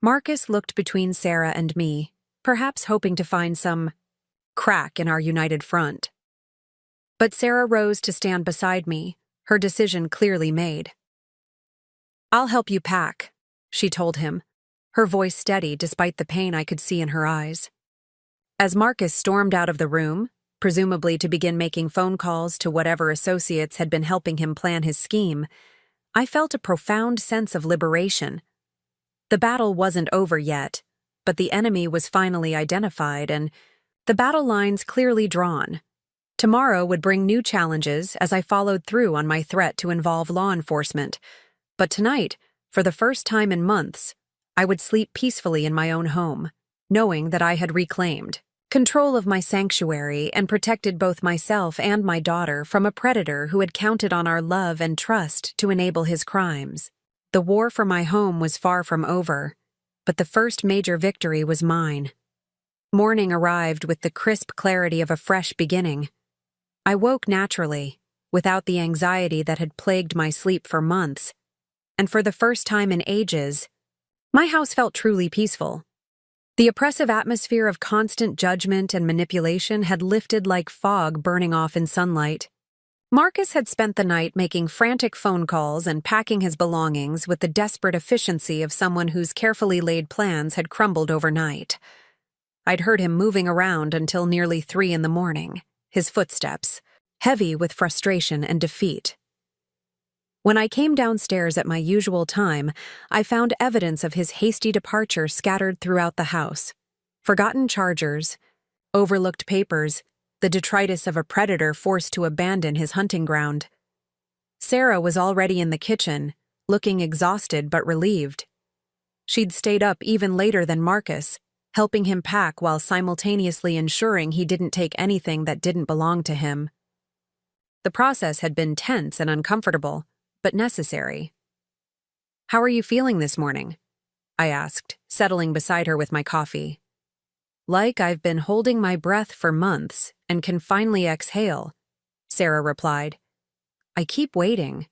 Marcus looked between Sarah and me, perhaps hoping to find some crack in our united front. But Sarah rose to stand beside me, her decision clearly made. "I'll help you pack," she told him, her voice steady despite the pain I could see in her eyes. As Marcus stormed out of the room, presumably to begin making phone calls to whatever associates had been helping him plan his scheme, I felt a profound sense of liberation. The battle wasn't over yet, but the enemy was finally identified and the battle lines clearly drawn. Tomorrow would bring new challenges as I followed through on my threat to involve law enforcement. But tonight, for the first time in months, I would sleep peacefully in my own home, knowing that I had reclaimed control of my sanctuary and protected both myself and my daughter from a predator who had counted on our love and trust to enable his crimes. The war for my home was far from over, but the first major victory was mine. Morning arrived with the crisp clarity of a fresh beginning. I woke naturally, without the anxiety that had plagued my sleep for months, and for the first time in ages, my house felt truly peaceful. The oppressive atmosphere of constant judgment and manipulation had lifted like fog burning off in sunlight. Marcus had spent the night making frantic phone calls and packing his belongings with the desperate efficiency of someone whose carefully laid plans had crumbled overnight. I'd heard him moving around until nearly 3 a.m, his footsteps, heavy with frustration and defeat. When I came downstairs at my usual time, I found evidence of his hasty departure scattered throughout the house. Forgotten chargers, overlooked papers, the detritus of a predator forced to abandon his hunting ground. Sarah was already in the kitchen, looking exhausted but relieved. She'd stayed up even later than Marcus, helping him pack while simultaneously ensuring he didn't take anything that didn't belong to him. The process had been tense and uncomfortable, but necessary. "How are you feeling this morning?" I asked, settling beside her with my coffee. Like I've been holding my breath for months and can finally exhale, Sarah replied. I keep waiting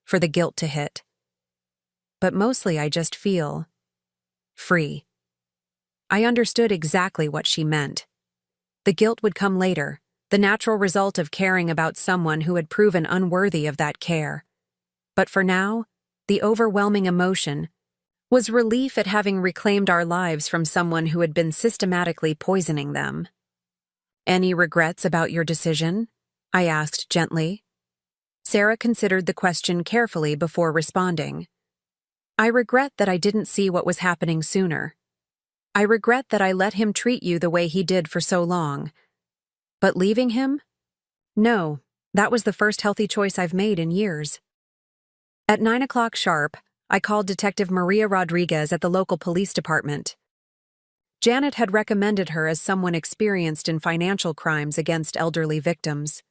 for the guilt to hit. But mostly I just feel free. I understood exactly what she meant. The guilt would come later, the natural result of caring about someone who had proven unworthy of that care. But for now, the overwhelming emotion was relief at having reclaimed our lives from someone who had been systematically poisoning them. Any regrets about your decision? I asked gently. Sarah considered the question carefully before responding. I regret that I didn't see what was happening sooner. I regret that I let him treat you the way he did for so long. But leaving him? No, that was the first healthy choice I've made in years. At 9 o'clock sharp, I called Detective Maria Rodriguez at the local police department. Janet had recommended her as someone experienced in financial crimes against elderly victims.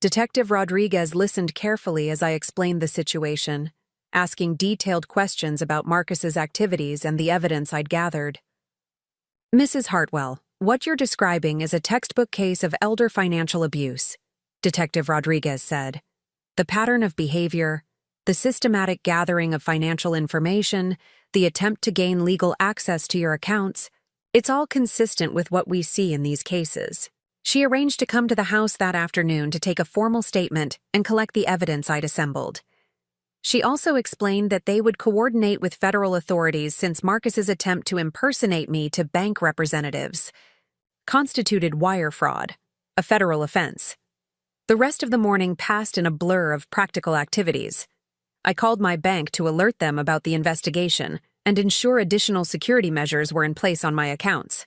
Detective Rodriguez listened carefully as I explained the situation, asking detailed questions about Marcus's activities and the evidence I'd gathered. Mrs. Hartwell, what you're describing is a textbook case of elder financial abuse, Detective Rodriguez said. The pattern of behavior, the systematic gathering of financial information, the attempt to gain legal access to your accounts, it's all consistent with what we see in these cases. She arranged to come to the house that afternoon to take a formal statement and collect the evidence I'd assembled. She also explained that they would coordinate with federal authorities since Marcus's attempt to impersonate me to bank representatives constituted wire fraud, a federal offense. The rest of the morning passed in a blur of practical activities. I called my bank to alert them about the investigation and ensure additional security measures were in place on my accounts.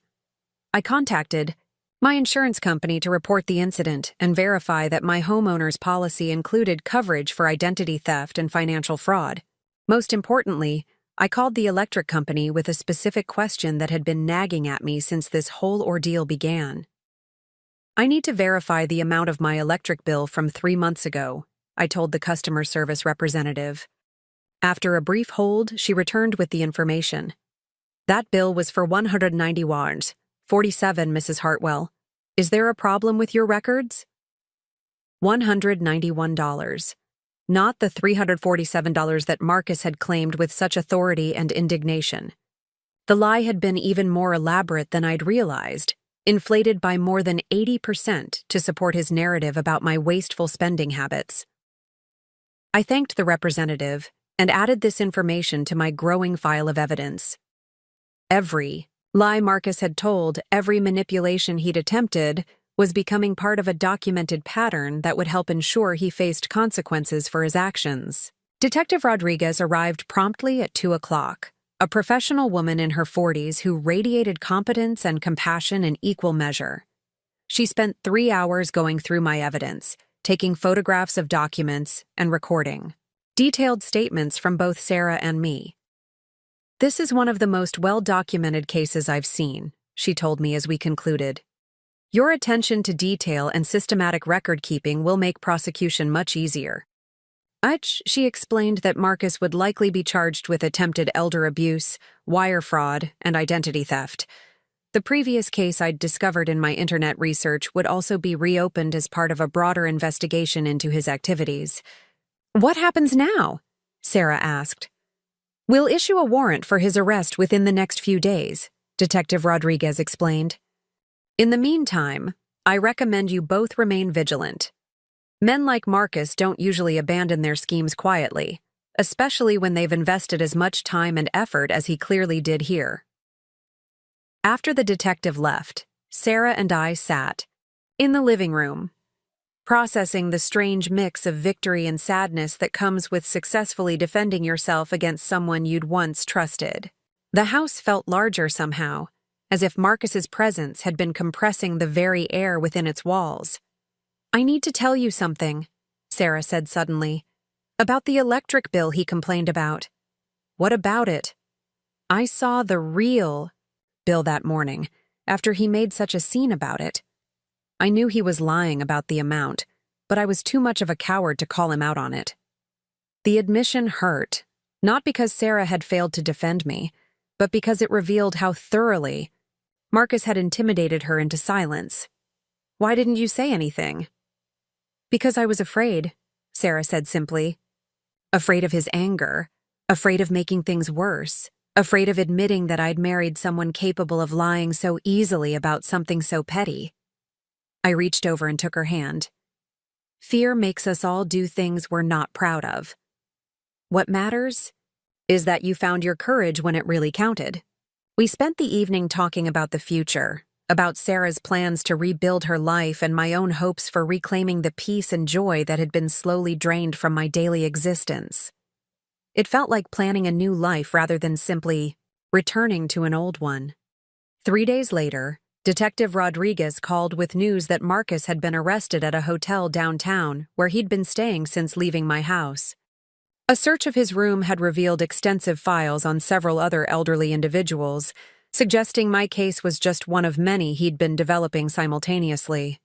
I contacted my insurance company to report the incident and verify that my homeowner's policy included coverage for identity theft and financial fraud. Most importantly, I called the electric company with a specific question that had been nagging at me since this whole ordeal began. I need to verify the amount of my electric bill from 3 months ago, I told the customer service representative. After a brief hold, she returned with the information. That bill was for 190 wards. 47, Mrs. Hartwell. Is there a problem with your records? $191. Not the $347 that Marcus had claimed with such authority and indignation. The lie had been even more elaborate than I'd realized, inflated by more than 80% to support his narrative about my wasteful spending habits. I thanked the representative and added this information to my growing file of evidence. Every lie Marcus had told, every manipulation he'd attempted, was becoming part of a documented pattern that would help ensure he faced consequences for his actions. Detective Rodriguez arrived promptly at 2 o'clock, a professional woman in her 40s who radiated competence and compassion in equal measure. She spent 3 hours going through my evidence, taking photographs of documents and recording detailed statements from both Sarah and me. This is one of the most well-documented cases I've seen, she told me as we concluded. Your attention to detail and systematic record-keeping will make prosecution much easier. She explained that Marcus would likely be charged with attempted elder abuse, wire fraud, and identity theft. The previous case I'd discovered in my internet research would also be reopened as part of a broader investigation into his activities. What happens now? Sarah asked. We'll issue a warrant for his arrest within the next few days, Detective Rodriguez explained. In the meantime, I recommend you both remain vigilant. Men like Marcus don't usually abandon their schemes quietly, especially when they've invested as much time and effort as he clearly did here. After the detective left, Sarah and I sat in the living room, processing the strange mix of victory and sadness that comes with successfully defending yourself against someone you'd once trusted. The house felt larger somehow, as if Marcus's presence had been compressing the very air within its walls. I need to tell you something, Sarah said suddenly, about the electric bill he complained about. What about it? I saw the real bill that morning, after he made such a scene about it. I knew he was lying about the amount, but I was too much of a coward to call him out on it. The admission hurt, not because Sarah had failed to defend me, but because it revealed how thoroughly Marcus had intimidated her into silence. "Why didn't you say anything?" "Because I was afraid," Sarah said simply. Afraid of his anger, afraid of making things worse, afraid of admitting that I'd married someone capable of lying so easily about something so petty. I reached over and took her hand. Fear makes us all do things we're not proud of. What matters is that you found your courage when it really counted. We spent the evening talking about the future, about Sarah's plans to rebuild her life and my own hopes for reclaiming the peace and joy that had been slowly drained from my daily existence. It felt like planning a new life rather than simply returning to an old one. 3 days later, Detective Rodriguez called with news that Marcus had been arrested at a hotel downtown where he'd been staying since leaving my house. A search of his room had revealed extensive files on several other elderly individuals, suggesting my case was just one of many he'd been developing simultaneously.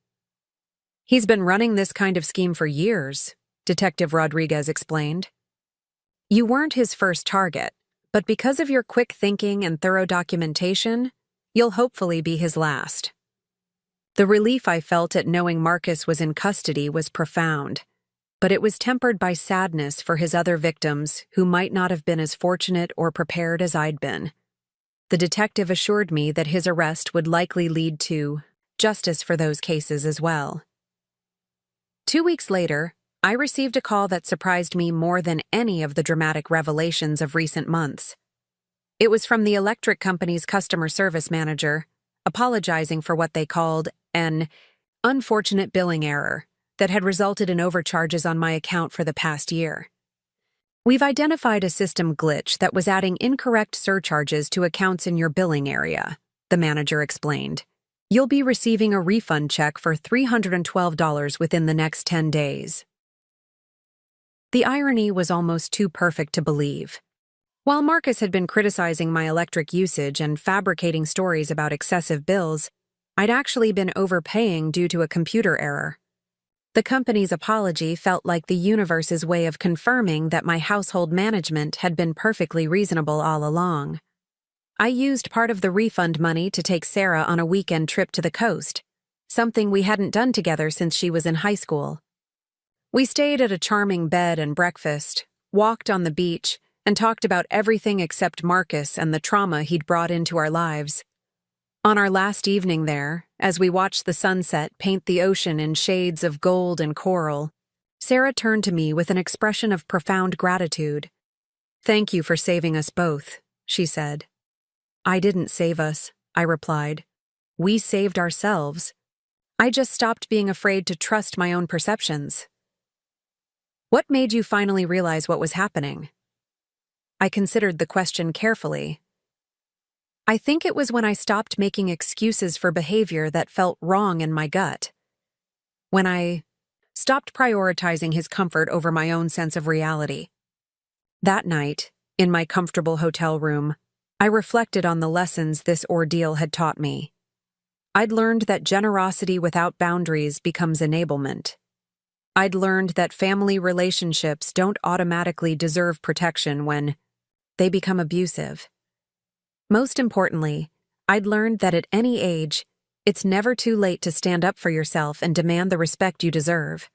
"He's been running this kind of scheme for years," Detective Rodriguez explained. "You weren't his first target, but because of your quick thinking and thorough documentation, you'll hopefully be his last." The relief I felt at knowing Marcus was in custody was profound, but it was tempered by sadness for his other victims who might not have been as fortunate or prepared as I'd been. The detective assured me that his arrest would likely lead to justice for those cases as well. 2 weeks later, I received a call that surprised me more than any of the dramatic revelations of recent months. It was from the electric company's customer service manager, apologizing for what they called an unfortunate billing error that had resulted in overcharges on my account for the past year. "We've identified a system glitch that was adding incorrect surcharges to accounts in your billing area," the manager explained. "You'll be receiving a refund check for $312 within the next 10 days. The irony was almost too perfect to believe. While Marcus had been criticizing my electric usage and fabricating stories about excessive bills, I'd actually been overpaying due to a computer error. The company's apology felt like the universe's way of confirming that my household management had been perfectly reasonable all along. I used part of the refund money to take Sarah on a weekend trip to the coast, something we hadn't done together since she was in high school. We stayed at a charming bed and breakfast, walked on the beach, and talked about everything except Marcus and the trauma he'd brought into our lives. On our last evening there, as we watched the sunset paint the ocean in shades of gold and coral, Sarah turned to me with an expression of profound gratitude. "Thank you for saving us both," she said. "I didn't save us," I replied. "We saved ourselves. I just stopped being afraid to trust my own perceptions." "What made you finally realize what was happening?" I considered the question carefully. I think it was when I stopped making excuses for behavior that felt wrong in my gut. When I stopped prioritizing his comfort over my own sense of reality. That night, in my comfortable hotel room, I reflected on the lessons this ordeal had taught me. I'd learned that generosity without boundaries becomes enablement. I'd learned that family relationships don't automatically deserve protection when they become abusive. Most importantly, I'd learned that at any age, it's never too late to stand up for yourself and demand the respect you deserve.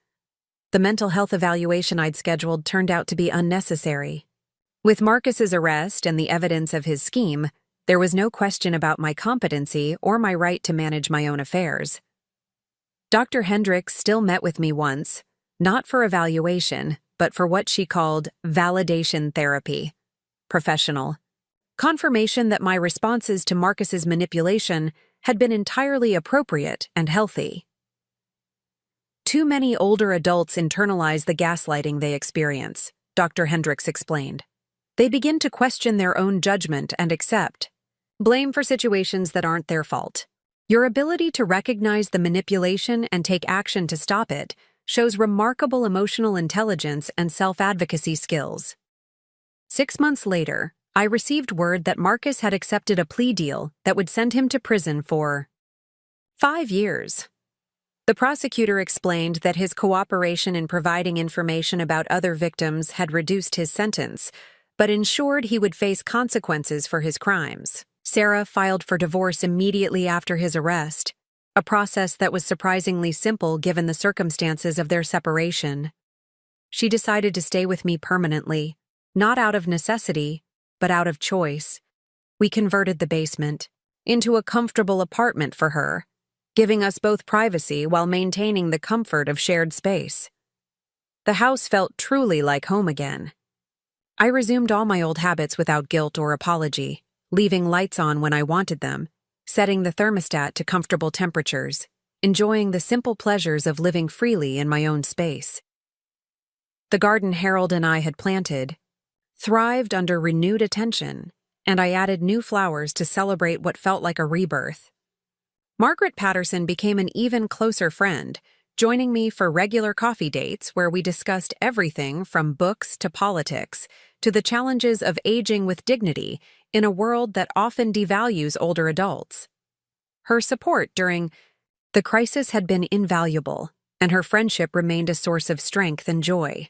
The mental health evaluation I'd scheduled turned out to be unnecessary. With Marcus's arrest and the evidence of his scheme, there was no question about my competency or my right to manage my own affairs. Dr. Hendricks still met with me once, not for evaluation, but for what she called validation therapy. Professional. Confirmation that my responses to Marcus's manipulation had been entirely appropriate and healthy. Too many older adults internalize the gaslighting they experience, Dr. Hendricks explained. They begin to question their own judgment and accept blame for situations that aren't their fault. Your ability to recognize the manipulation and take action to stop it shows remarkable emotional intelligence and self-advocacy skills. 6 months later, I received word that Marcus had accepted a plea deal that would send him to prison for 5 years. The prosecutor explained that his cooperation in providing information about other victims had reduced his sentence, but ensured he would face consequences for his crimes. Sarah filed for divorce immediately after his arrest, a process that was surprisingly simple given the circumstances of their separation. She decided to stay with me permanently, not out of necessity, but out of choice. We converted the basement into a comfortable apartment for her, giving us both privacy while maintaining the comfort of shared space. The house felt truly like home again. I resumed all my old habits without guilt or apology, leaving lights on when I wanted them, setting the thermostat to comfortable temperatures, enjoying the simple pleasures of living freely in my own space. The garden Harold and I had planted thrived under renewed attention, and I added new flowers to celebrate what felt like a rebirth. Margaret Patterson became an even closer friend, joining me for regular coffee dates where we discussed everything from books to politics to the challenges of aging with dignity in a world that often devalues older adults. Her support during the crisis had been invaluable, and her friendship remained a source of strength and joy.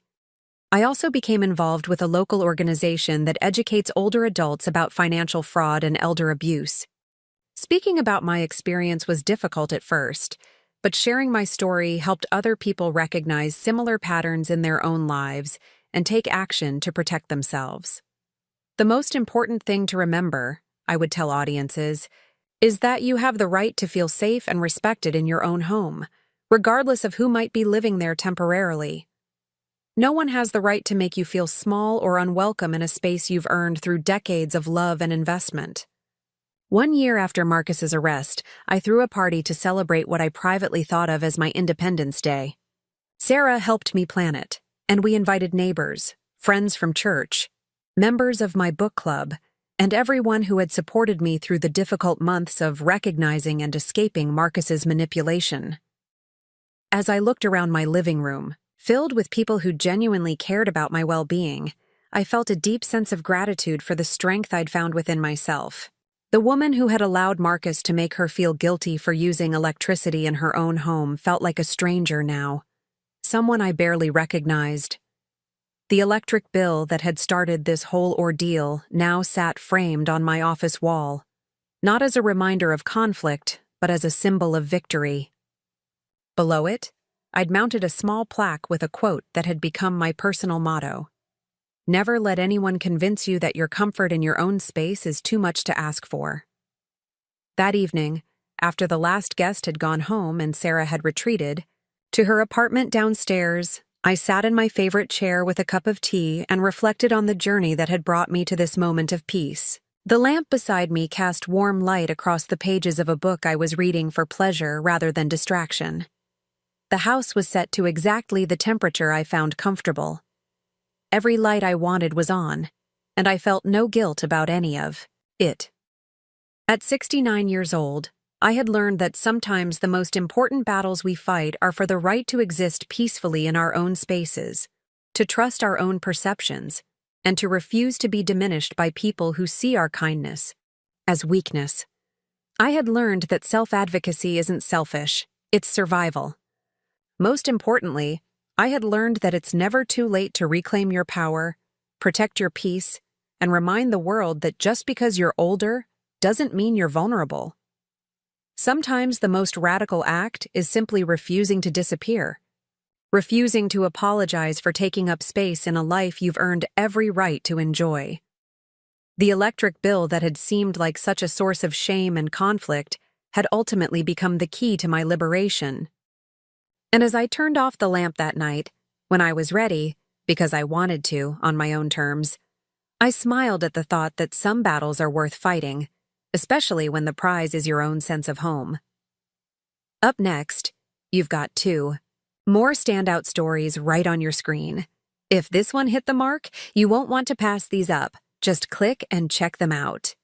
I also became involved with a local organization that educates older adults about financial fraud and elder abuse. Speaking about my experience was difficult at first, but sharing my story helped other people recognize similar patterns in their own lives and take action to protect themselves. The most important thing to remember, I would tell audiences, is that you have the right to feel safe and respected in your own home, regardless of who might be living there temporarily. No one has the right to make you feel small or unwelcome in a space you've earned through decades of love and investment. 1 year after Marcus's arrest, I threw a party to celebrate what I privately thought of as my Independence Day. Sarah helped me plan it, and we invited neighbors, friends from church, members of my book club, and everyone who had supported me through the difficult months of recognizing and escaping Marcus's manipulation. As I looked around my living room, filled with people who genuinely cared about my well-being, I felt a deep sense of gratitude for the strength I'd found within myself. The woman who had allowed Marcus to make her feel guilty for using electricity in her own home felt like a stranger now, someone I barely recognized. The electric bill that had started this whole ordeal now sat framed on my office wall, not as a reminder of conflict, but as a symbol of victory. Below it, I'd mounted a small plaque with a quote that had become my personal motto. Never let anyone convince you that your comfort in your own space is too much to ask for. That evening, after the last guest had gone home and Sarah had retreated to her apartment downstairs, I sat in my favorite chair with a cup of tea and reflected on the journey that had brought me to this moment of peace. The lamp beside me cast warm light across the pages of a book I was reading for pleasure rather than distraction. The house was set to exactly the temperature I found comfortable. Every light I wanted was on, and I felt no guilt about any of it. At 69 years old, I had learned that sometimes the most important battles we fight are for the right to exist peacefully in our own spaces, to trust our own perceptions, and to refuse to be diminished by people who see our kindness as weakness. I had learned that self-advocacy isn't selfish, it's survival. Most importantly, I had learned that it's never too late to reclaim your power, protect your peace, and remind the world that just because you're older doesn't mean you're vulnerable. Sometimes the most radical act is simply refusing to disappear, refusing to apologize for taking up space in a life you've earned every right to enjoy. The electric bill that had seemed like such a source of shame and conflict had ultimately become the key to my liberation. And as I turned off the lamp that night, when I was ready, because I wanted to, on my own terms, I smiled at the thought that some battles are worth fighting, especially when the prize is your own sense of home. Up next, you've got 2 more standout stories right on your screen. If this one hit the mark, you won't want to pass these up. Just click and check them out.